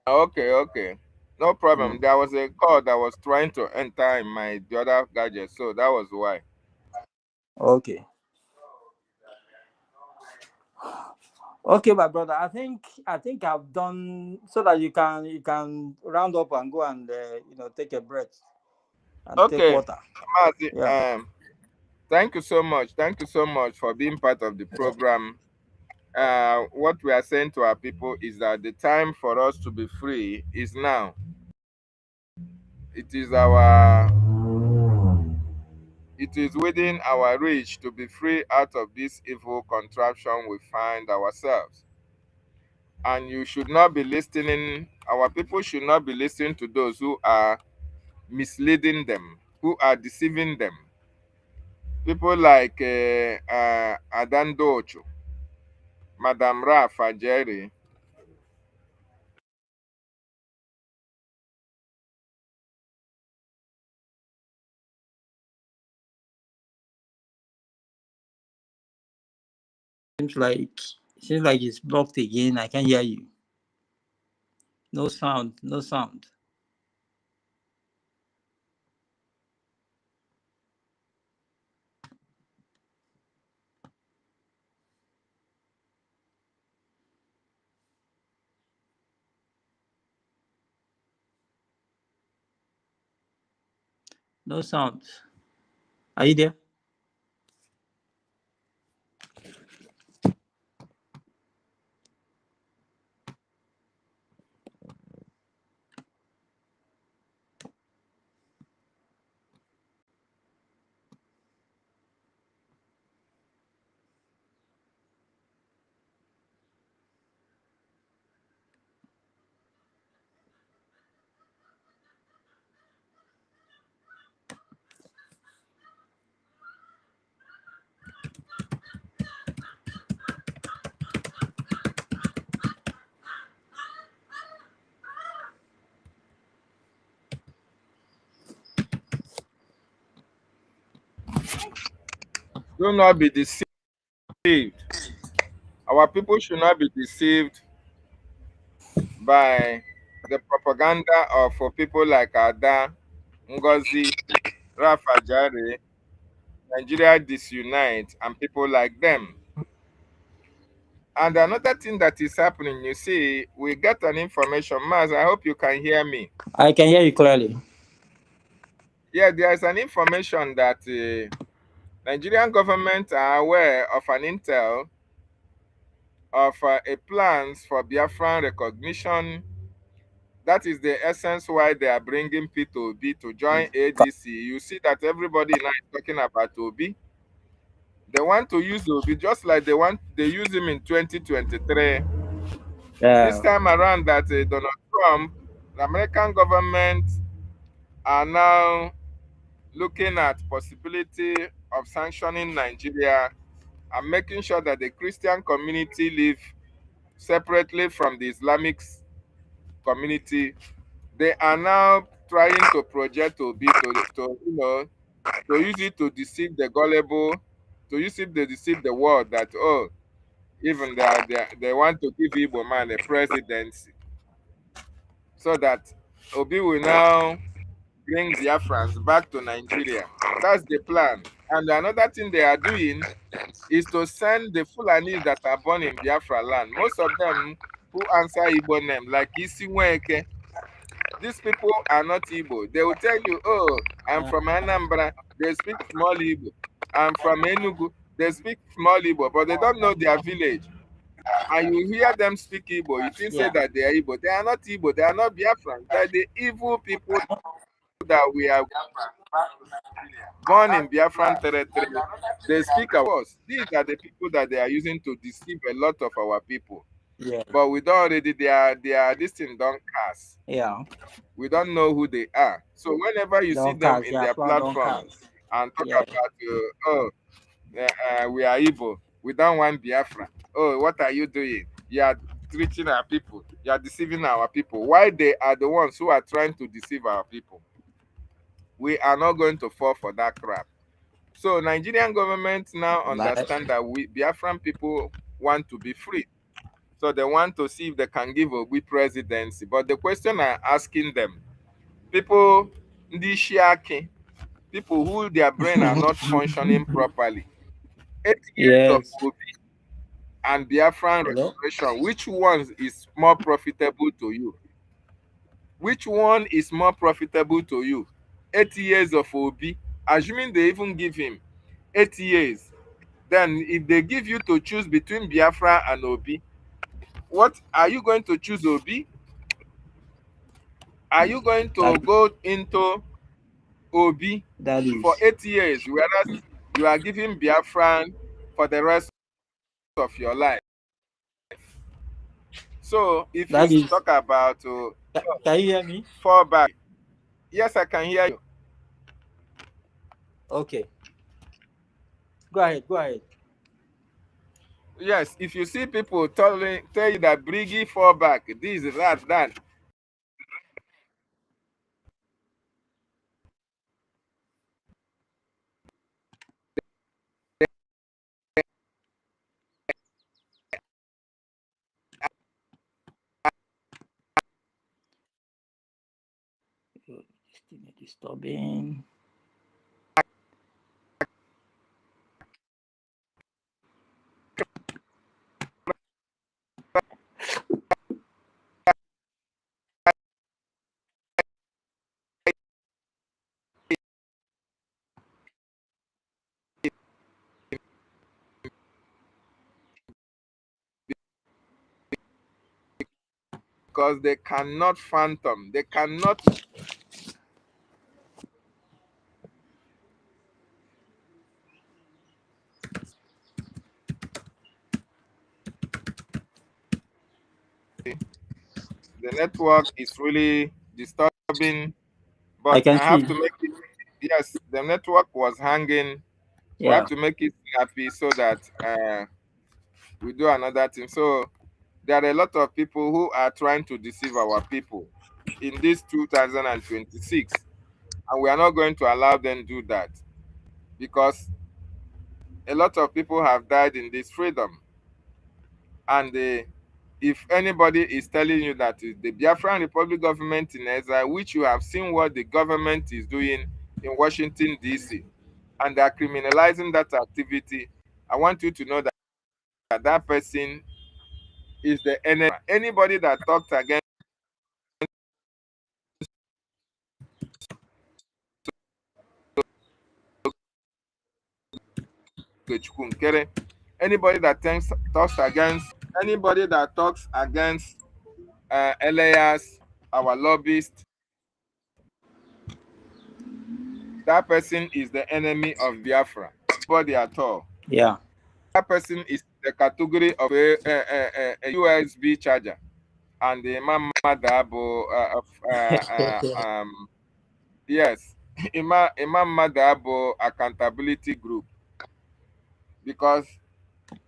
Okay, okay. No problem.
Mm.
There was a call that was trying to enter in the other gadget, so that was why.
Okay. Okay, my brother. I think I've done so that you can round up and go and take a breath and take
Okay,
water.
Mazi,
Yeah.
thank you so much. Thank you so much for being part of the program. What we are saying to our people is that the time for us to be free is now. It is it is within our reach to be free out of this evil contraption we find ourselves. And you should not be listening, our people should not be listening to those who are misleading them, who are deceiving them. People like Adandocho, Madam Rafa Jerry.
Seems like it's blocked again. I can't hear you. No sound. No sound. No sound. Are you there?
Do not be deceived. Our people should not be deceived by the propaganda of people like Ada, Ngozi, Rafa Jare, Nigeria Disunite, and people like them. And another thing that is happening, you see, we get an information. Maz, I hope you can hear me.
I can hear you clearly.
Yeah, there is an information that Nigerian government are aware of an intel of a plans for Biafran recognition. That is the essence why they are bringing P2B to join ADC. You see that everybody now is talking about Obi. They want to use Obi just like they use him in 2023. This
Yeah.
time around that Donald Trump, the American government are now looking at possibility of sanctioning Nigeria and making sure that the Christian community live separately from the Islamic community. They are now trying to project Obi to use it to deceive the gullible, to use it to deceive the world that even they want to give Igbo man a presidency, so that Obi will now bring Biafrans back to Nigeria. That's the plan. And another thing they are doing is to send the Fulanis that are born in Biafra land. Most of them who answer Igbo name, like Isiweke, these people are not Igbo. They will tell you, oh, I'm from Anambra, they speak small Igbo. I'm from Enugu, they speak small Igbo, but they don't know their village. And you hear them speak Igbo, you think say
Yeah.
that they are Igbo. They are not Igbo, they are not Biafrans. They are the evil people that we are born in Biafran territory. They speak our words. These are the people that they are using to deceive a lot of our people.
Yeah.
But we don't already, this thing don't cast.
Yeah.
We don't know who they are. So whenever you see
Don't
them
cast.
in
Yeah.
their
Plan don't
platform
cast.
and talk
Yeah.
about, we are evil, we don't want Biafra. Oh, what are you doing? You are treating our people. You are deceiving our people. Why they are the ones who are trying to deceive our people? We are not going to fall for that crap. So Nigerian government now
Like.
understand that we Biafran people want to be free. So they want to see if they can give Obi presidency. But the question I'm asking them, people, ndị Shiaki, people who their brain are not functioning properly, 8 years of
Yes.
Obi and Biafran
Hello.
restoration, which one is more profitable to you? Which one is more profitable to you? 8 years of Obi, assuming they even give him 8 years, then if they give you to choose between Biafra and Obi, what are you going to choose? Obi? Are you going
That.
to go into Obi
That
for
is.
8 years, whereas you are giving Biafran for the rest of your life? So if you
That is.
talk about
Can you hear me?
fall back, yes, I can hear you.
Okay. Go ahead. Go ahead.
Yes, if you see people tell you that Brgie fall back, this, that,
Still disturbing.
because they cannot phantom, they cannot the network is really disturbing,
I
but
can
I have
see.
to make it, yes, the network was hanging. We
Yeah.
have to make it happy so that we do another thing. So there are a lot of people who are trying to deceive our people in this 2026, and we are not going to allow them do that, because a lot of people have died in this freedom. And if anybody is telling you that is the Biafran Republic government in exile, which you have seen what the government is doing in Washington, D.C., and they are criminalizing that activity, I want you to know that that person is the enemy. Anybody that talks against anybody that talks against anybody that talks against Elias, our lobbyist, that person is the enemy of Biafra. Nobody at all.
Yeah.
That person is the category of a USB charger, and the Imam Madabo, yes, Imam Madabo accountability group, because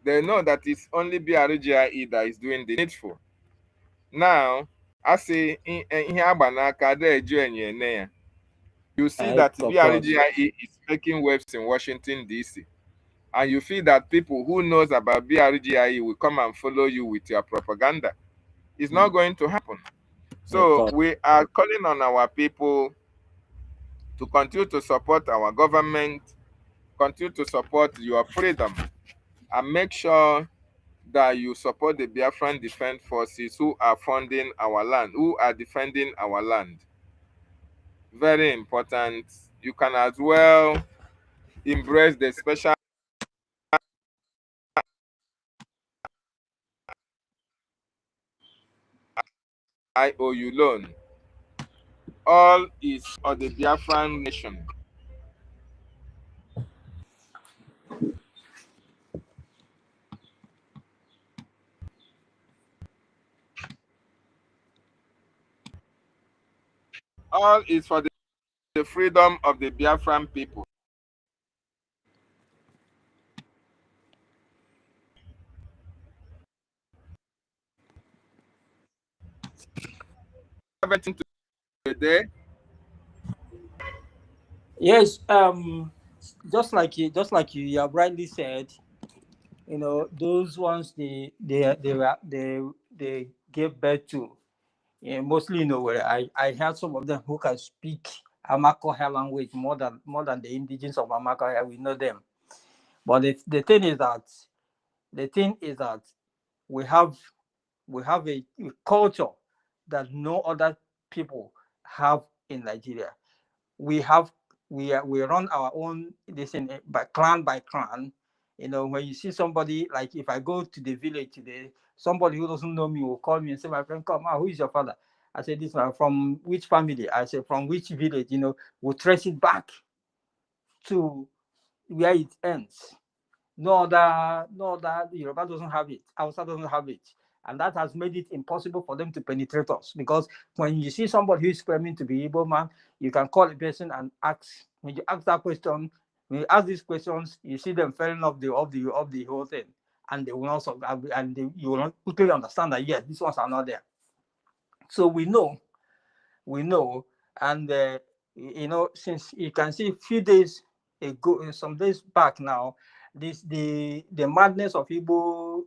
they know that it's only BRGIE that is doing the needful. Now, I say, you see that
Of course.
BRGIE is making waves in Washington, D.C., and you feel that people who knows about BRGIE will come and follow you with your propaganda. It's not going to happen.
Of
So
course.
we are calling on our people to continue to support our government, continue to support your freedom, and make sure that you support the Biafran Defense Forces who are funding our land, who are defending our land. Very important. You can as well embrace the special IOU loan. All is of the Biafran nation. All is for the freedom of the Biafran people. Everything today.
Yes. Just like you have rightly said, those ones they gave birth to. Yeah, mostly, where I heard some of them who can speak Amakoha language more than the indigenous of Amakoha. We know them. But the thing is that we have a culture that no other people have in Nigeria. We run our own this in by clan. When you see somebody, like if I go to the village today, somebody who doesn't know me will call me and say, "My friend, come, who is your father?" I say, "This one from which family?" I say, "From which village?" We'll trace it back to where it ends. No other Yoruba doesn't have it. Hausa doesn't have it. And that has made it impossible for them to penetrate us. Because when you see somebody who is claiming to be Igbo man, you can call a person and ask. When you ask that question, when you ask these questions, you see them falling off the whole thing. And they will also you will not quickly understand that yes, these ones are not there. So we know, and since you can see a few days ago, some days back now, the madness of Igbo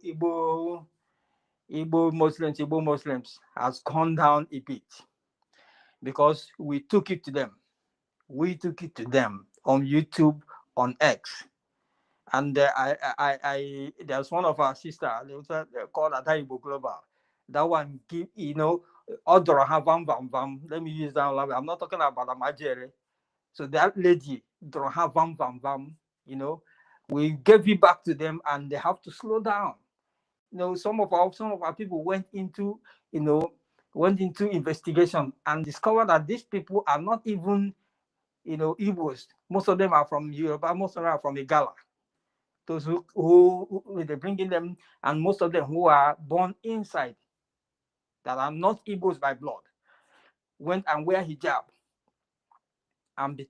Muslims has gone down a bit because we took it to them. We took it to them on YouTube, on X, and there's one of our sister, they called Igbo Global. That one give Odoro Vam Vam Vam. Let me use that language. I'm not talking about Amajere. So that lady, Droha Vam Vam Vam, we gave it back to them, and they have to slow down. Some of our people went into, went into investigation and discovered that these people are not even, Igbos. Most of them are from Yoruba, most of them are from Igala. Those who they bringing them, and most of them who are born inside, that are not Igbos by blood, went and wear hijab and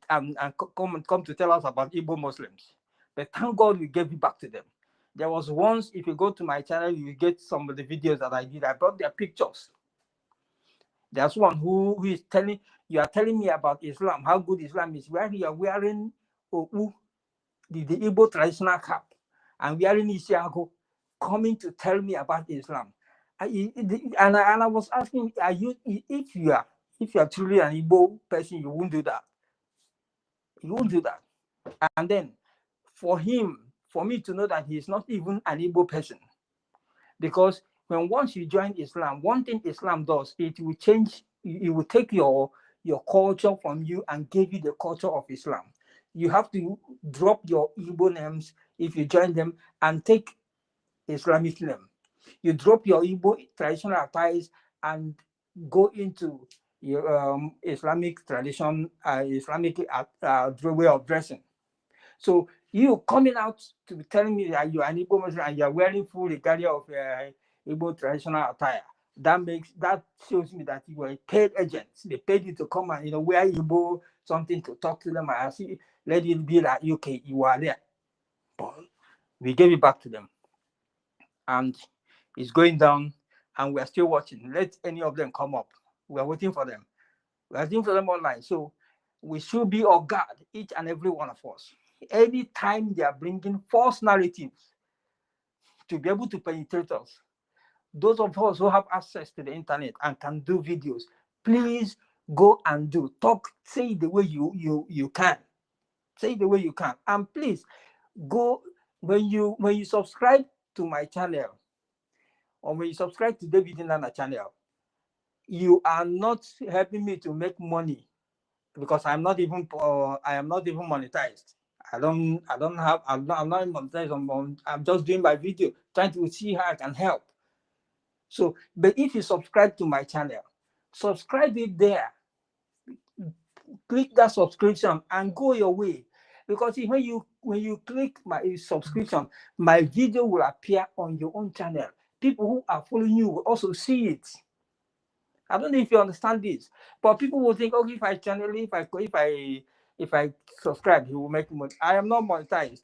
come to tell us about Igbo Muslims. But thank God we gave it back to them. There was once, if you go to my channel, you will get some of the videos that I did. I brought their pictures. There's one who is telling, you are telling me about Islam, how good Islam is, where you are wearing the Igbo traditional cap and wearing Isiago, coming to tell me about Islam. And I was asking, if you are truly an Igbo person, you won't do that. You won't do that. And then for me to know that he's not even an Igbo person, because once you join Islam, one thing Islam does, it will change, it will take your culture from you and give you the culture of Islam. You have to drop your Igbo names if you join them and take Islamic name. You drop your Igbo traditional attires and go into your Islamic tradition, Islamic way of dressing. So you coming out to be telling me that you are an Igbo Muslim and you are wearing full regalia of Igbo traditional attire, that shows me that you were paid agents. They paid you to come and wear Igbo something to talk to them. I see, let it be like okay, you are there. But we gave it back to them, and it's going down, and we are still watching. Let any of them come up. We are waiting for them. We are waiting for them online. So we should be on guard, each and every one of us. Anytime they are bringing false narratives to be able to penetrate us, those of us who have access to the internet and can do videos, please go and talk, say the way you can. Say the way you can. And please go, when you subscribe to my channel, or when you subscribe to David Nana channel, you are not helping me to make money, because I am not even monetized. I'm not monetized. I'm just doing my video, trying to see how I can help. So, but if you subscribe to my channel, subscribe it there. Click that subscription and go your way. Because when you click my subscription, my video will appear on your own channel. People who are following you will also see it. I don't know if you understand this, but people will think, okay, if I subscribe, he will make money. I am not monetized.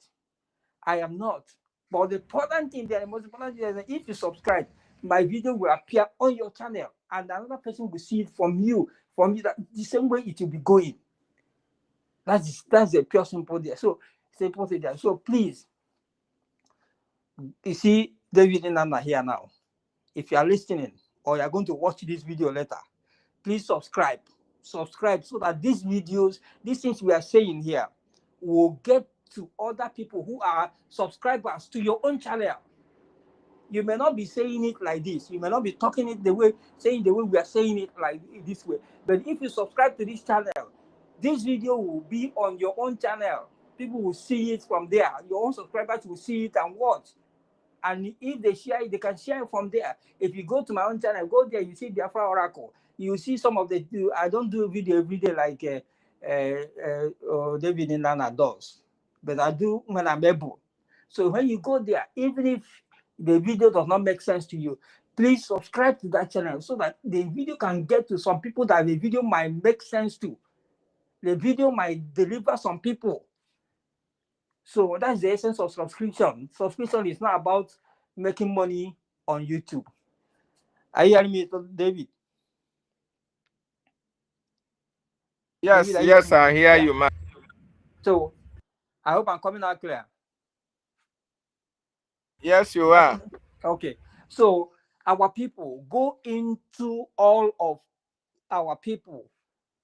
I am not. But the important thing, the most important thing is that if you subscribe, my video will appear on your channel, and another person will see it from you. That the same way it will be going. That's the pure simple there. So simple thing there. So please, you see David and Nana here now. If you are listening or you are going to watch this video later, please subscribe so that these videos, these things we are saying here, will get to other people who are subscribers to your own channel. You may not be saying it like this. You may not be talking it saying the way we are saying it like this way. But if you subscribe to this channel, this video will be on your own channel. People will see it from there. Your own subscribers will see it and watch. And if they share it, they can share it from there. If you go to my own channel, go there, you see Biafra Oracle. You see some of the, I don't do a video every day like David Nana does, but I do when I'm able. So when you go there, even if the video does not make sense to you, please subscribe to that channel so that the video can get to some people that the video might make sense to. The video might deliver some people. So that's the essence of subscription. Subscription is not about making money on YouTube. Are you hearing me, David?
Yes,
David,
yes, I hear you, man.
So I hope I'm coming out clear.
Yes, you are.
Okay. So our people, go into all of our people.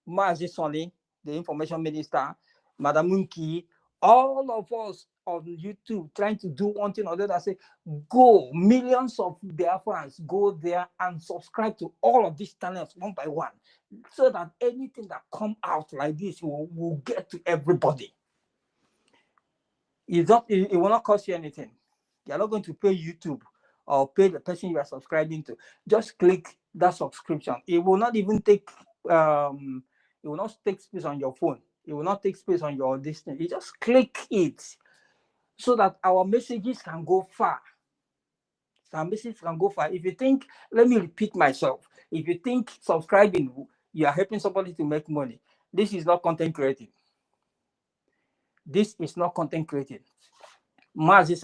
Mazi Sonny, the information minister, Madam Munki, all of us on YouTube trying to do one thing or the other. Say, go, millions of Biafrans, go there and subscribe to all of these channels one by one, so that anything that come out like this will get to everybody. It will not cost you anything. You're not going to pay YouTube or pay the person you are subscribing to. Just click that subscription. It will not even take it will not take space on your phone. It will not take space on your distance. You just click it so that our messages can go far. Our messages can go far. If you think, let me repeat myself. If you think subscribing, you are helping somebody to make money, this is not content creating. This is not content creating. Mazi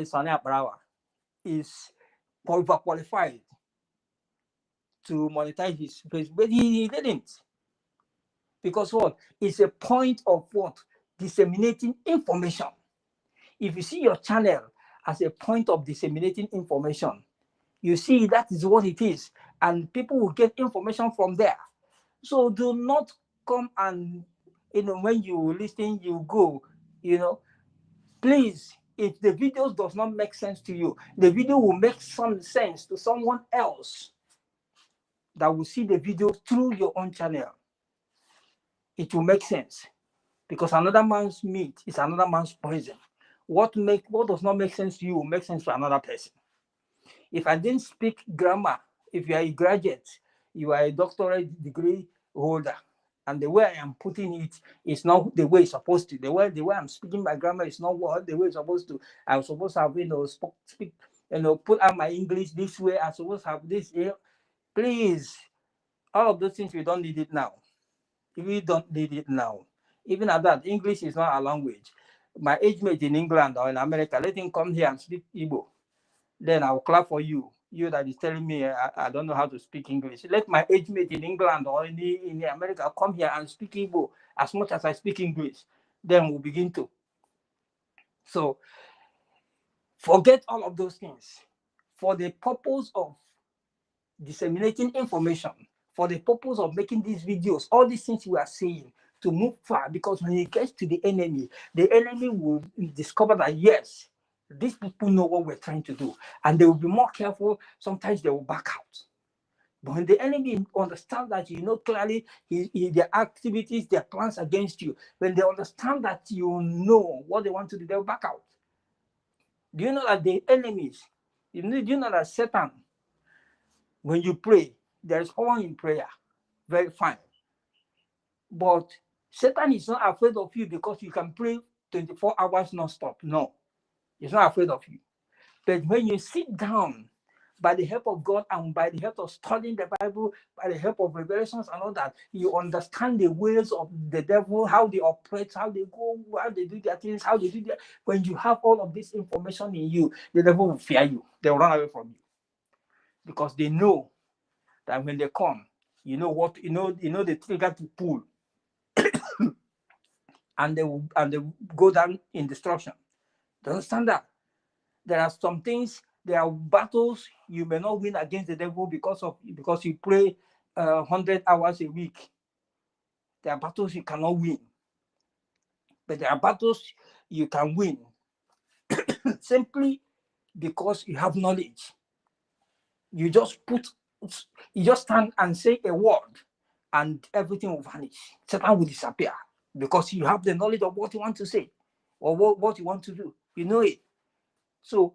Sani Abrawa is overqualified to monetize his page, but he didn't. Because what? It's a point of what? Disseminating information. If you see your channel as a point of disseminating information, you see that is what it is, and people will get information from there. So do not come and, when you listen, you go, please, if the video does not make sense to you, the video will make some sense to someone else that will see the video through your own channel. It will make sense, because another man's meat is another man's poison. What does not make sense to you will make sense to another person. If I didn't speak grammar, if you are a graduate, you are a doctorate degree holder, and the way I am putting it is not the way it's supposed to. The way I'm speaking my grammar is not the way it's supposed to. I'm supposed to have, speak, put out my English this way. I'm supposed to have this here. Please, all of those things, we don't need it now. We don't need it now. Even at that, English is not a language. My age mate in England or in America, let him come here and speak Igbo. Then I'll clap for you. You that is telling me I don't know how to speak English. Let my age mate in England or in America come here and speak Igbo as much as I speak English. Then we'll begin to. So forget all of those things. For the purpose of disseminating information, for the purpose of making these videos, all these things we are saying, to move far, because when it gets to the enemy will discover that, yes, these people know what we're trying to do, and they will be more careful. Sometimes they will back out. But when the enemy understands that clearly their activities, their plans against you, when they understand that you know what they want to do, they'll back out. Do you know that the enemies, do you know that Satan, when you pray, there is power in prayer? Very fine. But Satan is not afraid of you because you can pray 24 hours non-stop. No, he's not afraid of you. But when you sit down, by the help of God and by the help of studying the Bible, by the help of revelations and all that, you understand the ways of the devil, how they operate, how they go, how they do their things, how they do their... When you have all of this information in you, the devil will fear you. They will run away from you. Because they know that when they come, you know the trigger to pull. and they will go down in destruction. Do you understand that? There are some things, there are battles you may not win against the devil because you pray 100 hours a week. There are battles you cannot win. But there are battles you can win simply because you have knowledge. You just stand and say a word and everything will vanish. Satan will disappear because you have the knowledge of what you want to say or what you want to do. You know it. So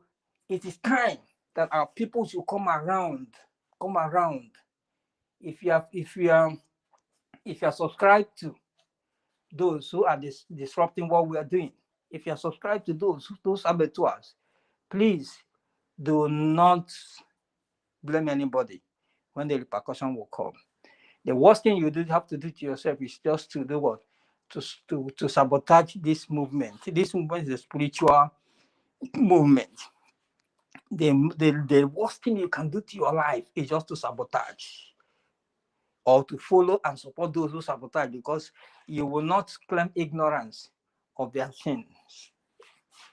it is time that our people should come around. If you are subscribed to those who are disrupting what we are doing, if you are subscribed to those saboteurs, please do not blame anybody when the repercussion will come. The worst thing you have to do to yourself is just to do what? To sabotage this movement. This movement is a spiritual movement. The worst thing you can do to your life is just to sabotage or to follow and support those who sabotage, because you will not claim ignorance of their sins.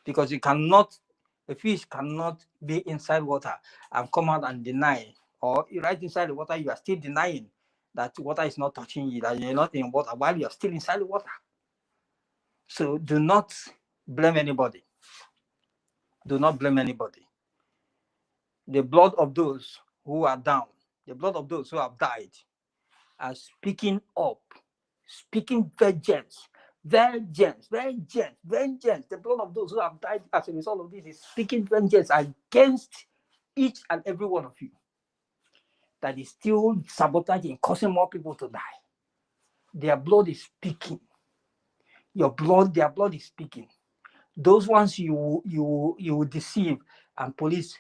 Because a fish cannot be inside water and come out and deny, or right inside the water, you are still denying that water is not touching you, that you're not in water while you're still inside the water. So do not blame anybody. Do not blame anybody. The blood of those who are down, the blood of those who have died, are speaking up, speaking vengeance, Vengeance, vengeance, vengeance. The blood of those who have died as a result of this is speaking vengeance against each and every one of you that is still sabotaging, causing more people to die. Their blood is speaking. Their blood is speaking. Those ones you will deceive, and police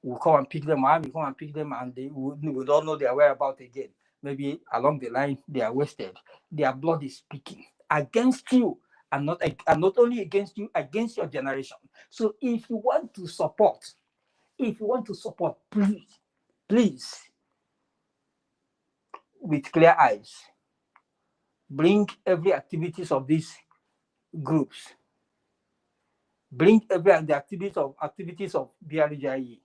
will come and pick them, army come and pick them, and they will not know their whereabouts again. Maybe along the line they are wasted. Their blood is speaking against you, and not only against you, against your generation. So if you want to support, please, with clear eyes, bring every activities of these groups. Bring the activities of BRGIE.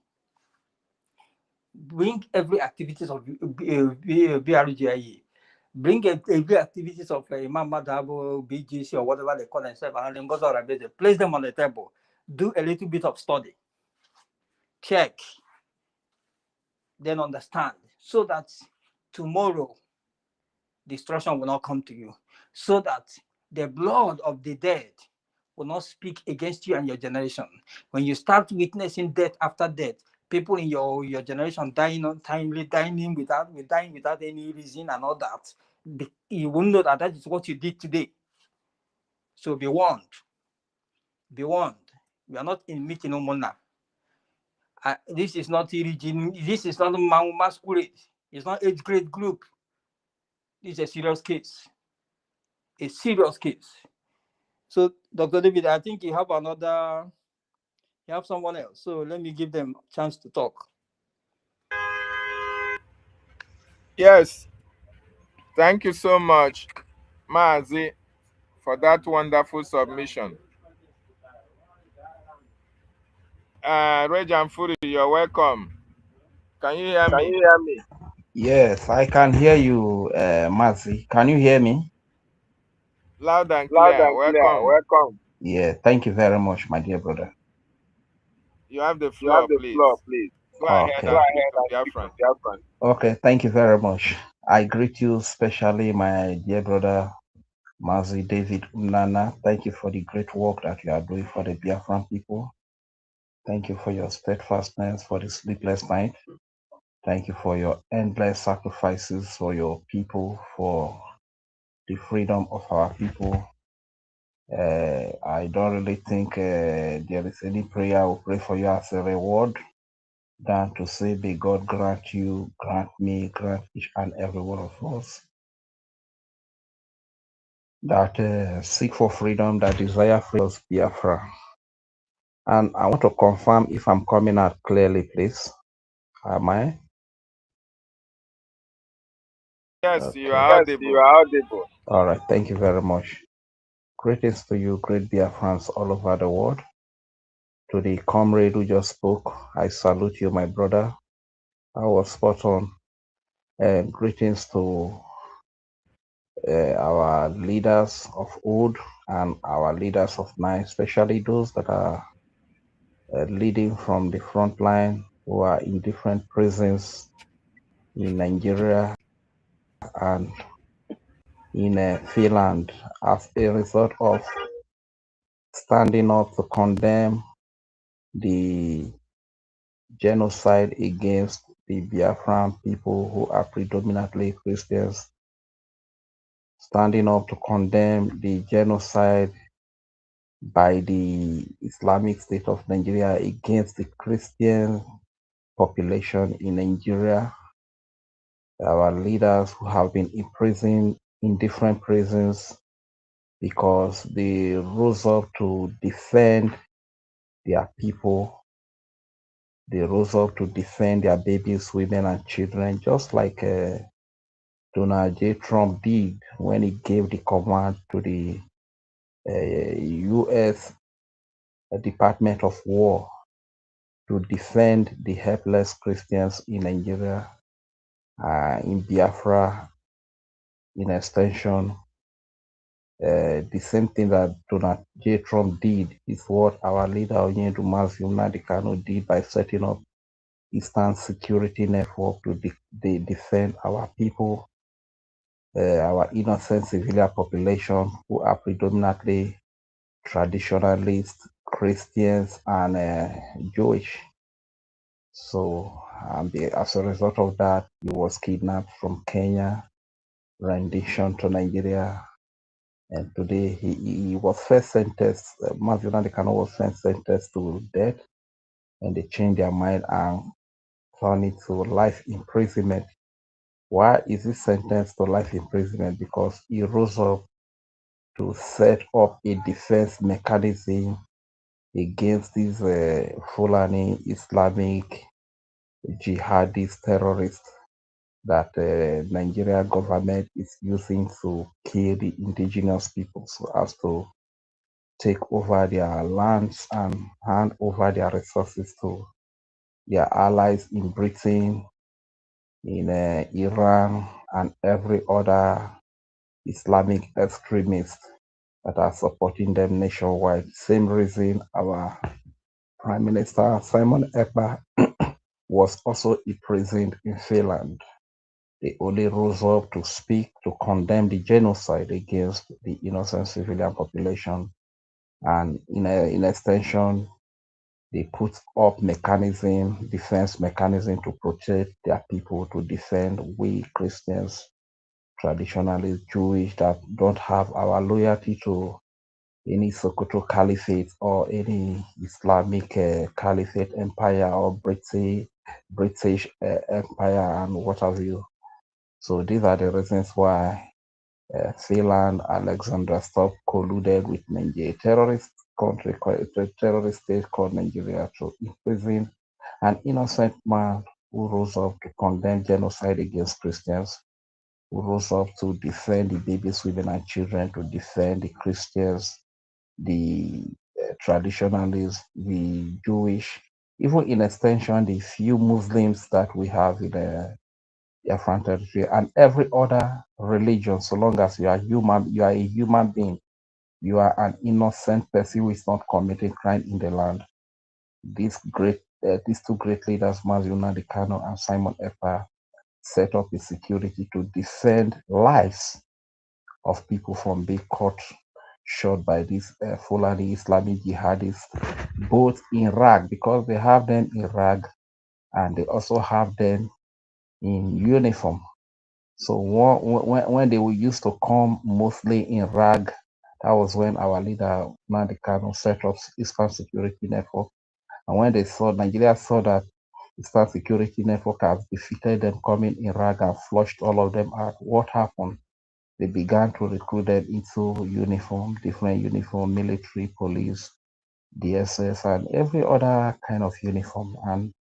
Bring every activities of BRGIE. Bring every activities of Imam Madhabo, BGC, or whatever they call themselves, and then place them on the table. Do a little bit of study. Check. Then understand. So that tomorrow, destruction will not come to you. So that the blood of the dead will not speak against you and your generation. When you start witnessing death after death, people in your generation dying untimely, dying without any reason and all that, you will know that is what you did today. So be warned. Be warned. We are not in meeting no more now. This is not religion. This is not masquerade. It's not age grade group. This is a serious case. A serious case. So, Dr. David, I think you have someone else. So let me give them a chance to talk.
Yes, thank you so much, Mazi, for that wonderful submission. Rejan Furi, you're welcome. Can you hear me?
Yes, I can hear you, Mazi. Can you hear me?
Loud and clear. Welcome.
Yeah, thank you very much, my dear brother.
You have the floor, please. Go ahead and speak to Biafran.
Okay, thank you very much. I greet you especially, my dear brother, Mazi David Umnana. Thank you for the great work that you are doing for the Biafran people. Thank you for your steadfastness for the sleepless night. Thank you for your endless sacrifices for your people, for the freedom of our people. I don't really think there is any prayer I will pray for you as a reward than to say, may God grant you, grant me, grant each and every one of us that seek for freedom, that desire freedom, Biafra. And I want to confirm if I'm coming out clearly, please. Am I?
Yes,
Okay.
you are audible.
All right. Thank you very much. Greetings to you, great Biafrans all over the world. To the comrade who just spoke, I salute you, my brother. I was spot on. Greetings to our leaders of old and our leaders of now, especially those that are leading from the front line who are in different prisons in Nigeria and in Finland as a result of standing up to condemn the genocide against the Biafran people who are predominantly Christians, standing up to condemn the genocide by the Islamic State of Nigeria against the Christian population in Nigeria. Our leaders who have been imprisoned in different prisons because they rose up to defend their people. They rose up to defend their babies, women, and children, just like Donald J. Trump did when he gave the command to the U.S. Department of War to defend the helpless Christians in Nigeria, in Biafra, in extension. The same thing that Donald J. Trump did is what our leader Onyedu Nnamdi Kanu did by setting up Eastern Security Network to defend our people our innocent civilian population who are predominantly traditionalists, Christians, and Jewish. So, as a result of that, he was kidnapped from Kenya, rendition to Nigeria, and today he was first sentenced. Mazuna Dekano was first sentenced to death, and they changed their mind and turned it to life imprisonment. Why is he sentenced to life imprisonment? Because he rose up to set up a defense mechanism against these Fulani Islamic jihadist terrorists that Nigeria government is using to kill the indigenous people so as to take over their lands and hand over their resources to their allies in Britain, in Iran, and every other Islamic extremist that are supporting them nationwide. Same reason our Prime Minister Simon Ekpa was also imprisoned in Finland. They only rose up to speak to condemn the genocide against the innocent civilian population, and in extension, they put up defense mechanism to protect their people, to defend we Christians, traditionally Jewish, that don't have our loyalty to any Sokoto Caliphate or any Islamic Caliphate empire or British empire and what have you. So these are the reasons why Finland, Alexandra Stubb colluded with Nigeria, a terrorist state called Nigeria, to imprison an innocent man who rose up to condemn genocide against Christians, who rose up to defend the babies, women, and children, to defend the Christians, the traditionalists, the Jewish, even in extension, the few Muslims that we have in Biafran territory, and every other religion. So long as you are human, you are a human being, you are an innocent person who is not committing crime in the land. These two great leaders, Mazuna Dekano and Simon Ekpa, set up a security to defend lives of people from being caught shot by these Fulani Islamic jihadists, both in RAG, because they have them in RAG, and they also have them in uniform. So when they were used to come mostly in RAG, that was when our leader, Nnamdi Kanu, set up Eastern Security Network. And when Nigeria saw that Eastern Security Network has defeated them coming in RAG and flushed all of them out, what happened? They began to recruit them into uniform, different uniform, military, police, DSS, and every other kind of uniform. And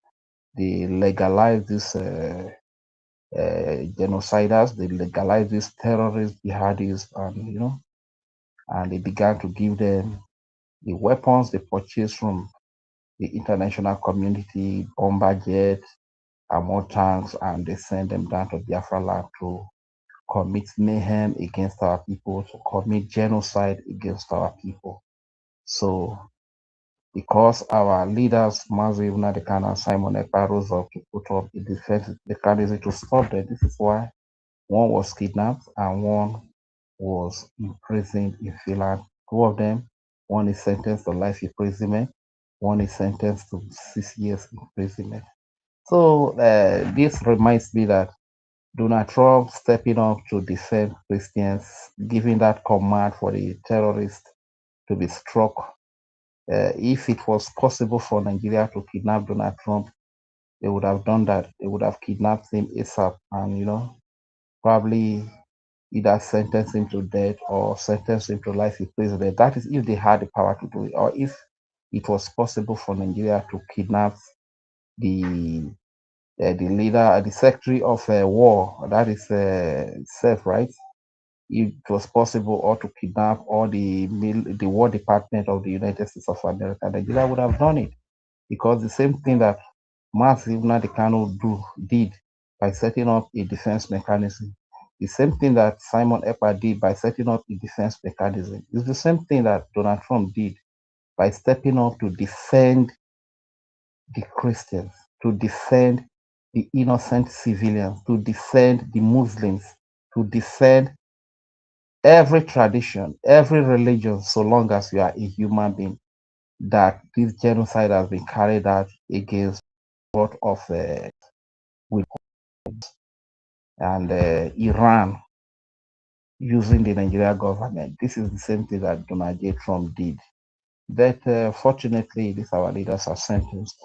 they legalized this genociders, they legalized these terrorists, jihadis, and they began to give them the weapons they purchased from the international community, bomber jets, armored tanks, and they sent them down to Biafra land to commit mayhem against our people, to commit genocide against our people. So, because our leaders, Mazi Nnamdi and Simon Ekpa, rose up to put up a defense mechanism to stop them, this is why one was kidnapped and one was imprisoned in Finland. Two of them, one is sentenced to life imprisonment, one is sentenced to 6 years imprisonment. So this reminds me that Donald Trump stepping up to defend Christians, giving that command for the terrorists to be struck. If it was possible for Nigeria to kidnap Donald Trump, they would have done that. They would have kidnapped him ASAP and, probably either sentence him to death or sentence him to life imprisonment. That is if they had the power to do it, or if it was possible for Nigeria to kidnap the leader, the Secretary of War, that is self, right? If it was possible, or to kidnap all the War Department of the United States of America, Nigeria would have done it, because the same thing that Mazi Nnamdi Kanu did by setting up a defense mechanism, the same thing that Simon Ekpa did by setting up a defense mechanism, is the same thing that Donald Trump did by stepping up to defend the Christians, to defend the innocent civilians, to defend the Muslims, to defend every tradition, every religion, so long as you are a human being, that this genocide has been carried out against what of with and Iran using the Nigerian government. This is the same thing that Donald J. Trump did. But fortunately, these our leaders are sentenced.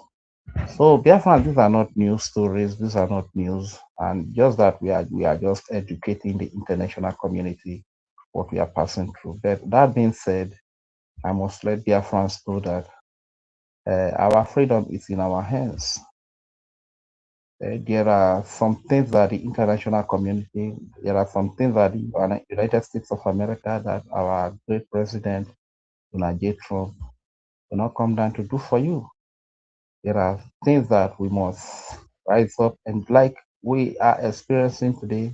So Biafran, these are not news stories. These are not news, and just that we are just educating the international community what we are passing through. But that being said, I must let Biafrans know that our freedom is in our hands. There are some things that the international community, there are some things that the United States of America, that our great president, Donald J. Trump, will not come down to do for you. There are things that we must rise up, and like we are experiencing today,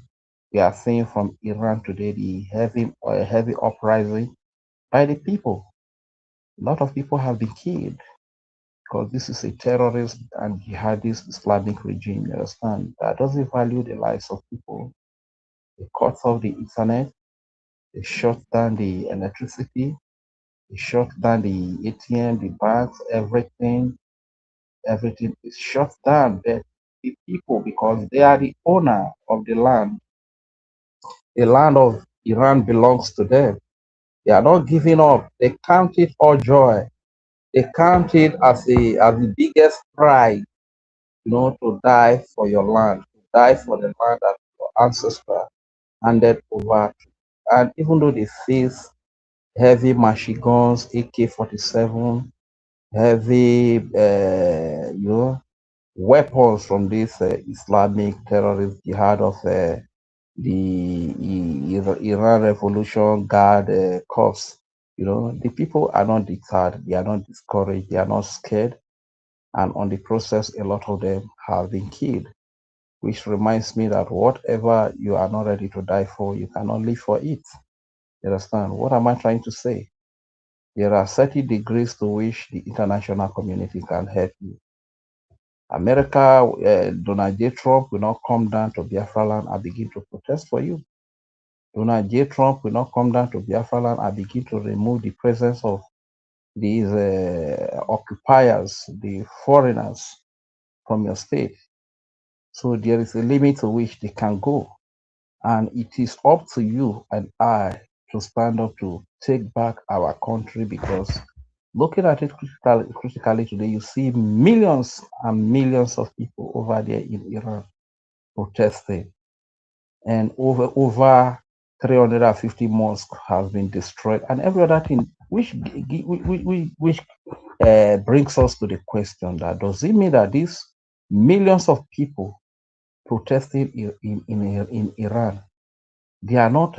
we are seeing from Iran today the heavy uprising by the people. A lot of people have been killed because this is a terrorist and jihadist Islamic regime, you understand, that doesn't value the lives of people. They cut off the internet, they shut down the electricity, they shut down the ATM, the banks, everything is shut down. But the people, because they are the owner of the land of Iran belongs to them. They are not giving up. They count it all joy. They count it as the biggest pride, to die for your land, to die for the land that your ancestors handed over. And even though they face heavy machine guns, AK-47, heavy, weapons from this Islamic terrorist jihad of the Iran Revolution Guard Corps. The people are not deterred, they are not discouraged, they are not scared, and on the process, a lot of them have been killed. Which reminds me that whatever you are not ready to die for, you cannot live for it. You understand? What am I trying to say? There are 30 degrees to which the international community can help you. America, Donald J. Trump will not come down to Biafra land and begin to protest for you. Donald J. Trump will not come down to Biafra land and begin to remove the presence of these occupiers, the foreigners from your state. So there is a limit to which they can go. And it is up to you and I to stand up to take back our country, because looking at it critically today, you see millions and millions of people over there in Iran protesting, and over 350 mosques have been destroyed, and every other thing, which brings us to the question that does it mean that these millions of people protesting in Iran, they are not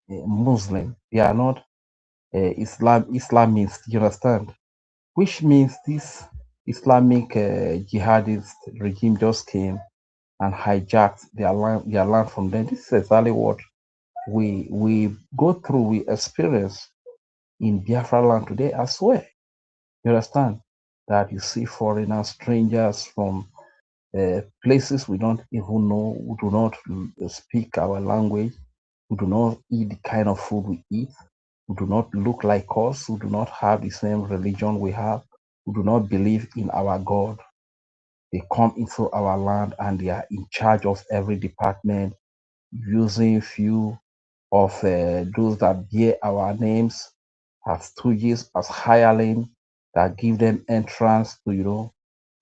Muslim, they are not Islamists, you understand? Which means this Islamic jihadist regime just came and hijacked their land from them. This is exactly what we go through, we experience in Biafra land today as well. You understand? That you see foreigners, strangers from places we don't even know, who do not speak our language, who do not eat the kind of food we eat, who do not look like us, who do not have the same religion we have, who do not believe in our God. They come into our land and they are in charge of every department, using few of those that bear our names as stooges, as hireling, that give them entrance to,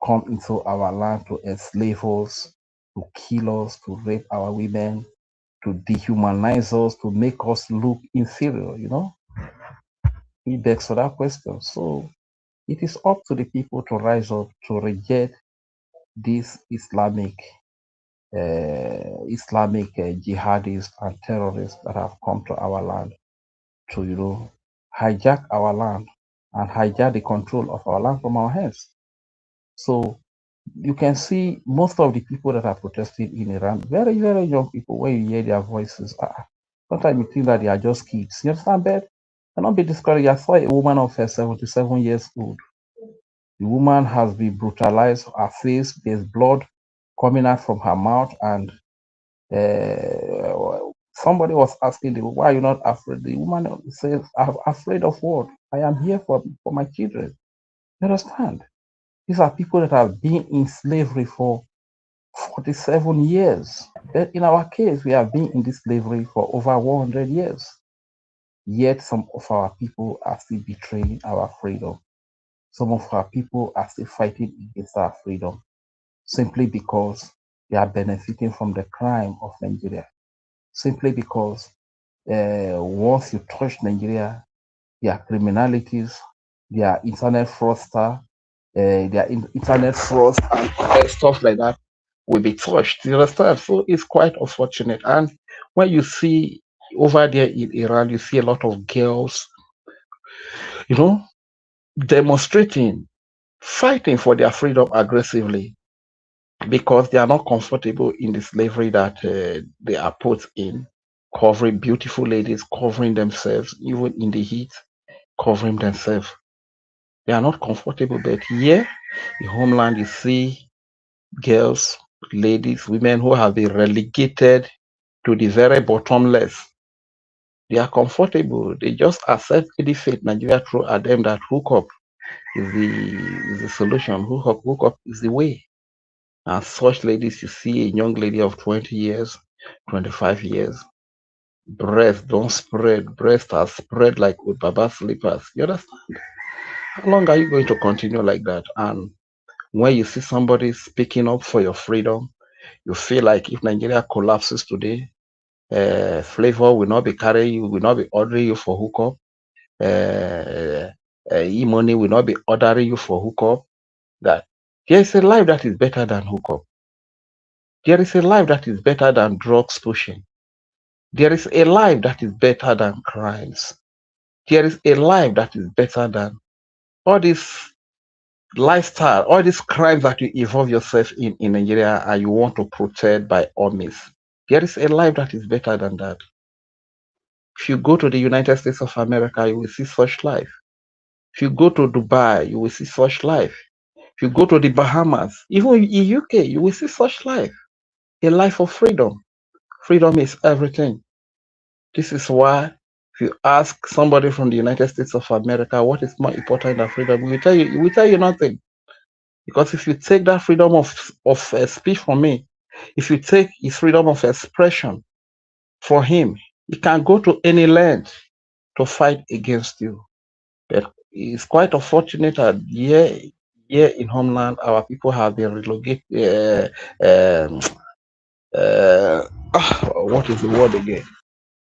come into our land to enslave us, to kill us, to rape our women, to dehumanize us, to make us look inferior, It begs for that question. So it is up to the people to rise up to reject these Islamic jihadists and terrorists that have come to our land to, hijack our land and hijack the control of our land from our hands. So you can see most of the people that are protesting in Iran, very, very young people, when you hear their voices, sometimes you think that they are just kids. You understand, Beth? Cannot be discouraged. I saw a woman of 77 years old. The woman has been brutalized, her face, there's blood coming out from her mouth, and Somebody was asking the why are you not afraid? The woman says, I'm afraid of what? I am here for my children. You understand? These are people that have been in slavery for 47 years. But in our case, we have been in this slavery for over 100 years. Yet some of our people are still betraying our freedom. Some of our people are still fighting against our freedom simply because they are benefiting from the crime of Nigeria. Simply because once you touch Nigeria, their criminalities, their internet fraudster, internet fraud and stuff like that will be touched. You understand? So it's quite unfortunate. And when you see over there in Iran, you see a lot of girls, demonstrating, fighting for their freedom aggressively because they are not comfortable in the slavery that they are put in, covering beautiful ladies, covering themselves, even in the heat, covering themselves. They are not comfortable, but here in homeland, you see girls, ladies, women who have been relegated to the very bottomless. They are comfortable. They just accept any fate Nigeria throw at them that hook up is the solution. Hook up is the way. And such ladies, you see a young lady of 20 years, 25 years, breast don't spread, breast are spread like with Baba slippers. You understand? How long are you going to continue like that? And when you see somebody speaking up for your freedom, you feel like if Nigeria collapses today, Flavor will not be carrying you, will not be ordering you for hookup. E-money will not be ordering you for hookup. That there is a life that is better than hookup. There is a life that is better than drugs pushing. There is a life that is better than crimes. There is a life that is better than all this lifestyle, all these crimes that you involve yourself in Nigeria and you want to protect by all means. There is a life that is better than that. If you go to the United States of America, you will see such life. If you go to Dubai, you will see such life. If you go to the Bahamas, even in UK, you will see such life. A life of freedom. Freedom is everything. This is why if you ask somebody from the United States of America what is more important than freedom, we will tell you nothing. Because if you take that freedom of speech from me, if you take his freedom of expression for him, he can go to any land to fight against you. But it's quite unfortunate that here in homeland, our people have been relocated. What is the word again?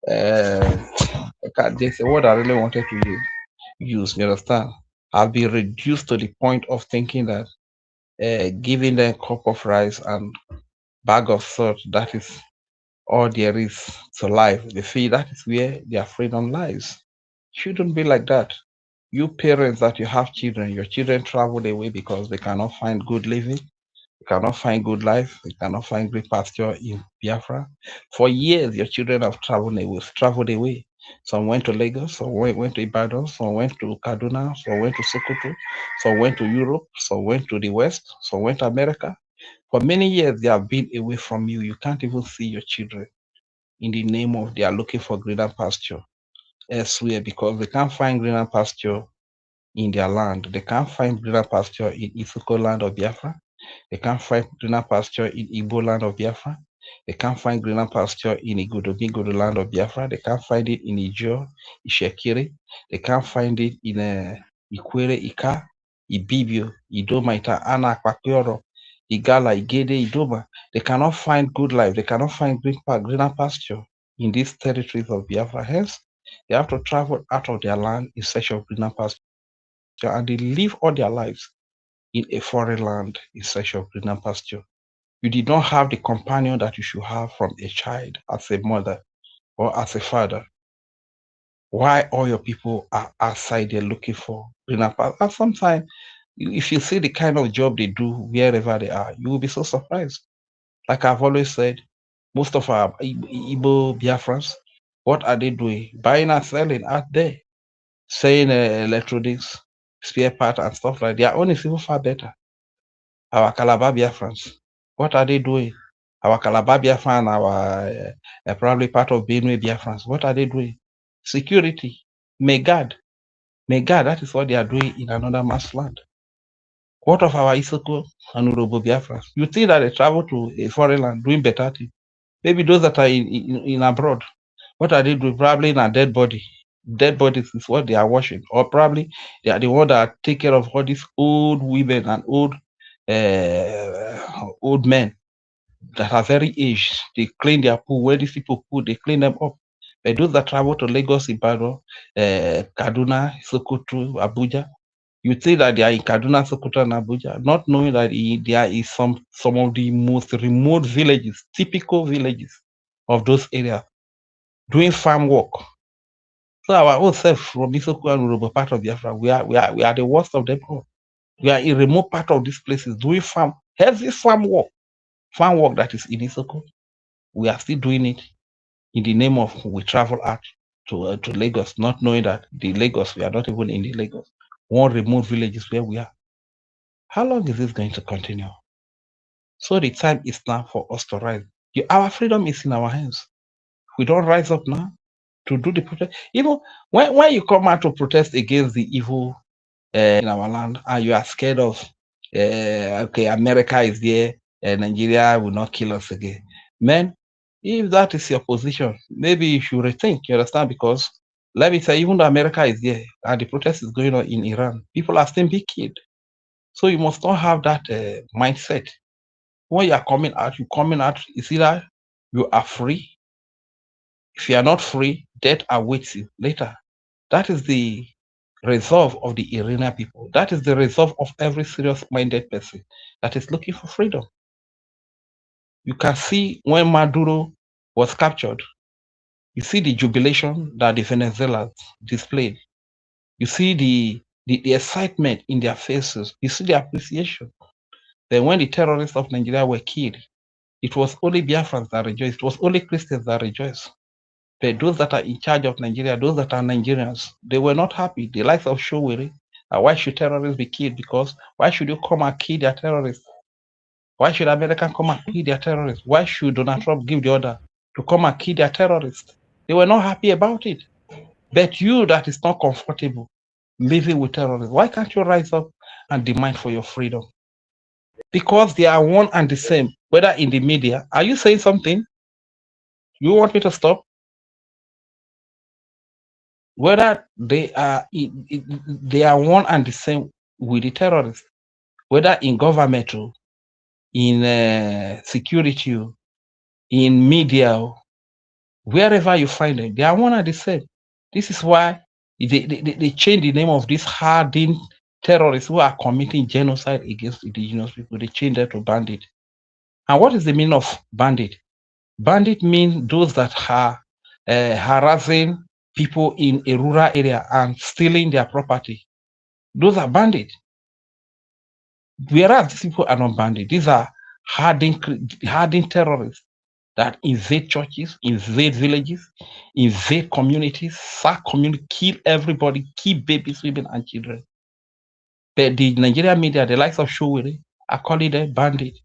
There's a word I really wanted to use. You understand? Have been reduced to the point of thinking that giving them a cup of rice and bag of salt, that is all there is to life. They feel that is where their freedom lies. Shouldn't be like that. You parents that you have children, your children travel away because they cannot find good living, they cannot find good life, they cannot find great pasture in Biafra. For years, your children have traveled away. Some went to Lagos, some went to Ibadan, some went to Kaduna, some went to Sokoto, some went to Europe, some went to the West, some went to America. For many years, they have been away from you. You can't even see your children in the name of they are looking for greener pasture elsewhere because they can't find greener pasture in their land. They can't find greener pasture in Isuko land of Biafra. They can't find greener pasture in Igbo land of Biafra. They can't find greener pasture in Igodo land of Biafra. They can't find it in Ijo, Ishekiri. They can't find it in Ikwere, Ika, Ibibio, Idomaita, Ana, Akpakioro, Igala, Igede, Idoma. They cannot find good life. They cannot find greener pasture in these territories of Biafra. Hence, they have to travel out of their land in search of greener pasture, and they live all their lives in a foreign land in search of greener pasture. You did not have the companion that you should have from a child as a mother or as a father. Why all your people are outside there looking for greener pasture? And sometimes, if you see the kind of job they do wherever they are, you will be so surprised. Like I've always said, most of our Igbo Biafrans, what are they doing? Buying and selling out there, selling electronics, spare parts and stuff like that. Their own is even far better. Our Calabar Biafrans, what are they doing? Our Calabar Biafran, our probably part of Benue Biafrans. What are they doing? Security. May God. That is what they are doing in another man's land. What of our Isoko and Urobo Biafrans? You think that they travel to a foreign land doing better things? Maybe those that are in abroad. What are they doing? Probably in a dead body. Dead bodies is what they are washing. Or probably they are the one that take care of all these old women and old men that are very aged. They clean their pool. Where these people poo, they clean them up. But those that travel to Lagos, Ibadan, Kaduna, Sokoto, Abuja, you think that they are in Kaduna, Sokoto, and Abuja, not knowing that there is some of the most remote villages, typical villages of those areas, doing farm work. So our own self from Isoko and Urobo part of Biafra, we are the worst of them all. We are in remote part of these places doing heavy farm work that is in Isoko. We are still doing it in the name of we travel out to Lagos, not knowing that the Lagos, we are not even in the Lagos. One remote village is where we are. How long is this going to continue? So the time is now for us to rise. Our freedom is in our hands. We don't rise up now to do the protest. Even when you come out to protest against the evil in our land, and you are scared of, okay, America is there, Nigeria will not kill us again. Man, if that is your position, maybe you should rethink, you understand? Because let me say, even though America is there and the protest is going on in Iran, people are still being killed. So you must not have that mindset. When you are coming out, it's either you are free. If you are not free, death awaits you later. That is the resolve of the Iranian people. That is the resolve of every serious-minded person that is looking for freedom. You can see when Maduro was captured, you see the jubilation that the Venezuelans displayed. You see the excitement in their faces. You see the appreciation. Then when the terrorists of Nigeria were killed, it was only Biafrans that rejoiced. It was only Christians that rejoiced. But those that are in charge of Nigeria, those that are Nigerians, they were not happy. The likes of Showere, why should terrorists be killed? Because why should you come and kill their terrorists? Why should America come and kill their terrorists? Why should Donald Trump give the order to come and kill their terrorists? They were not happy about it. But you that is not comfortable living with terrorists, why can't you rise up and demand for your freedom? Because they are one and the same, whether in the media. Are you saying something? You want me to stop? Whether they are one and the same with the terrorists, whether in government, in security, in media, wherever you find them, they are one and the same. This is why they change the name of these hardened terrorists who are committing genocide against indigenous people. They change that to bandit. And what is the meaning of bandit? Bandit means those that are harassing people in a rural area and stealing their property. Those are bandits. Whereas these people are not bandits. These are hardened terrorists that invade churches, invade villages, invade communities, sack community, kill everybody, kill babies, women, and children. But the Nigerian media, the likes of Showere, are calling them bandits.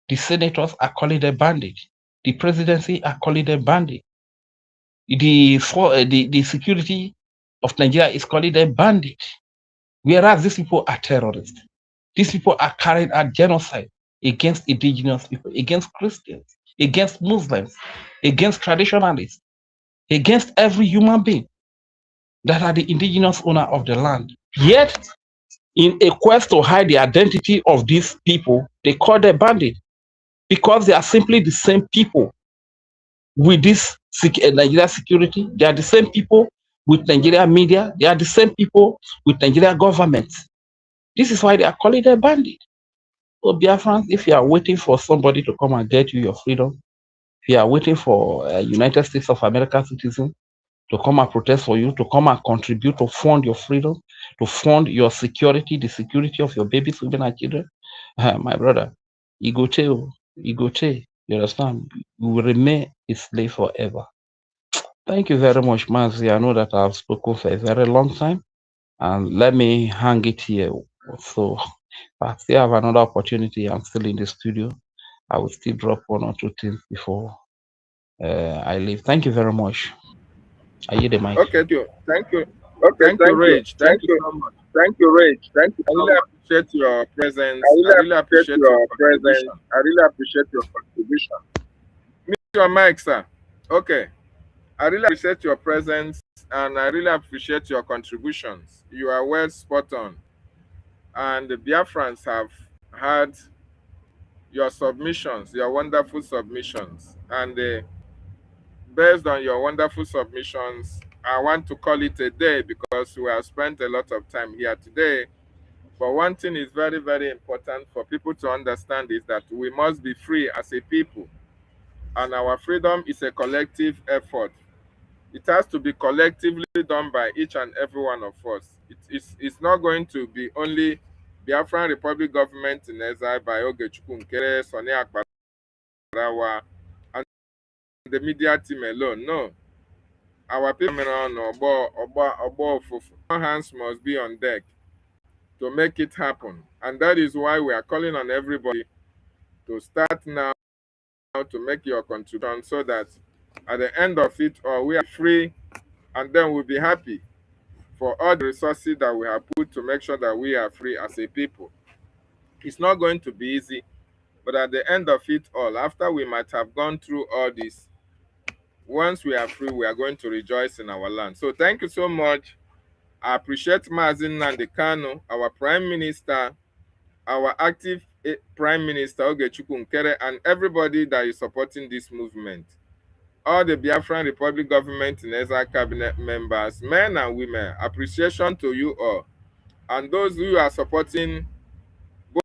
The senators are calling them bandits. The presidency are calling them bandits. The security of Nigeria is calling them bandits. Whereas these people are terrorists. These people are carrying out genocide against indigenous people, against Christians, against Muslims, against traditionalists, against every human being that are the indigenous owner of the land. Yet, in a quest to hide the identity of these people, they call them bandits because they are simply the same people with this Nigeria security. They are the same people with Nigeria media. They are the same people with Nigeria government. This is why they are calling them bandits. So Biafrans, if you are waiting for somebody to come and get you your freedom, if you are waiting for a United States of America citizen to come and protest for you, to come and contribute to fund your freedom, to fund your security, the security of your babies, women, and children, my brother, you go tell, you understand? You will remain a slave forever. Thank you very much, Mazi. I know that I've spoken for a very long time, and let me hang it here. So I still have another opportunity. I'm still in the studio. I will still drop one or two things before I leave. Thank you very much. I yield the mic.
Okay, thank you.
Okay,
Thank you, Rage. Thank you so much.
thank you, Rage. Thank you
I
so
really
much.
appreciate your
I
presence. I
really
really
appreciate
appreciate your
your presence.
contribution.
I really appreciate your contribution.
Mute your mic, sir. Okay. I really appreciate your presence and I really appreciate your contributions. You are well spot on. And the Biafrans have had your submissions, your wonderful submissions. And based on your wonderful submissions, I want to call it a day because we have spent a lot of time here today. But one thing is very, very important for people to understand is that we must be free as a people. And our freedom is a collective effort. It has to be collectively done by each and every one of us. It's not going to be only Biafran Republic government in exile by Ogechukwu Nkere, Soni Akparawa, and the media team alone. No. Our people all hands must be on deck to make it happen. And that is why we are calling on everybody to start now to make your contribution so that at the end of it all, we are free and then we'll be happy for all the resources that we have put to make sure that we are free as a people. It's not going to be easy, but at the end of it all, after we might have gone through all this, once we are free, we are going to rejoice in our land. So thank you so much. I appreciate Mazin Nandekano, our Prime Minister, our active Prime Minister Ogechukwu Nkere, and everybody that is supporting this movement. All the Biafran Republic government and exile cabinet members, men and women, appreciation to you all. And those who are supporting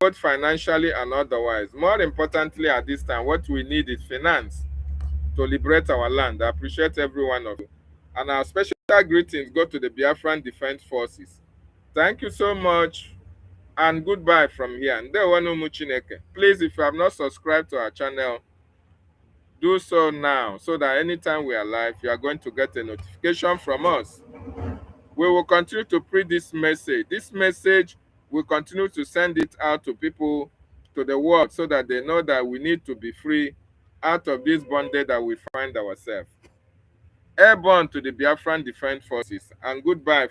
both financially and otherwise. More importantly at this time, what we need is finance to liberate our land. I appreciate every one of you. And our special greetings go to the Biafran Defense Forces. Thank you so much and goodbye from here. Please, if you have not subscribed to our channel, do so now so that anytime we are live, you are going to get a notification from us. We will continue to preach this message. This message, will continue to send it out to people, to the world, so that they know that we need to be free out of this bondage that we find ourselves. Airborne to the Biafran Defense Forces, and goodbye.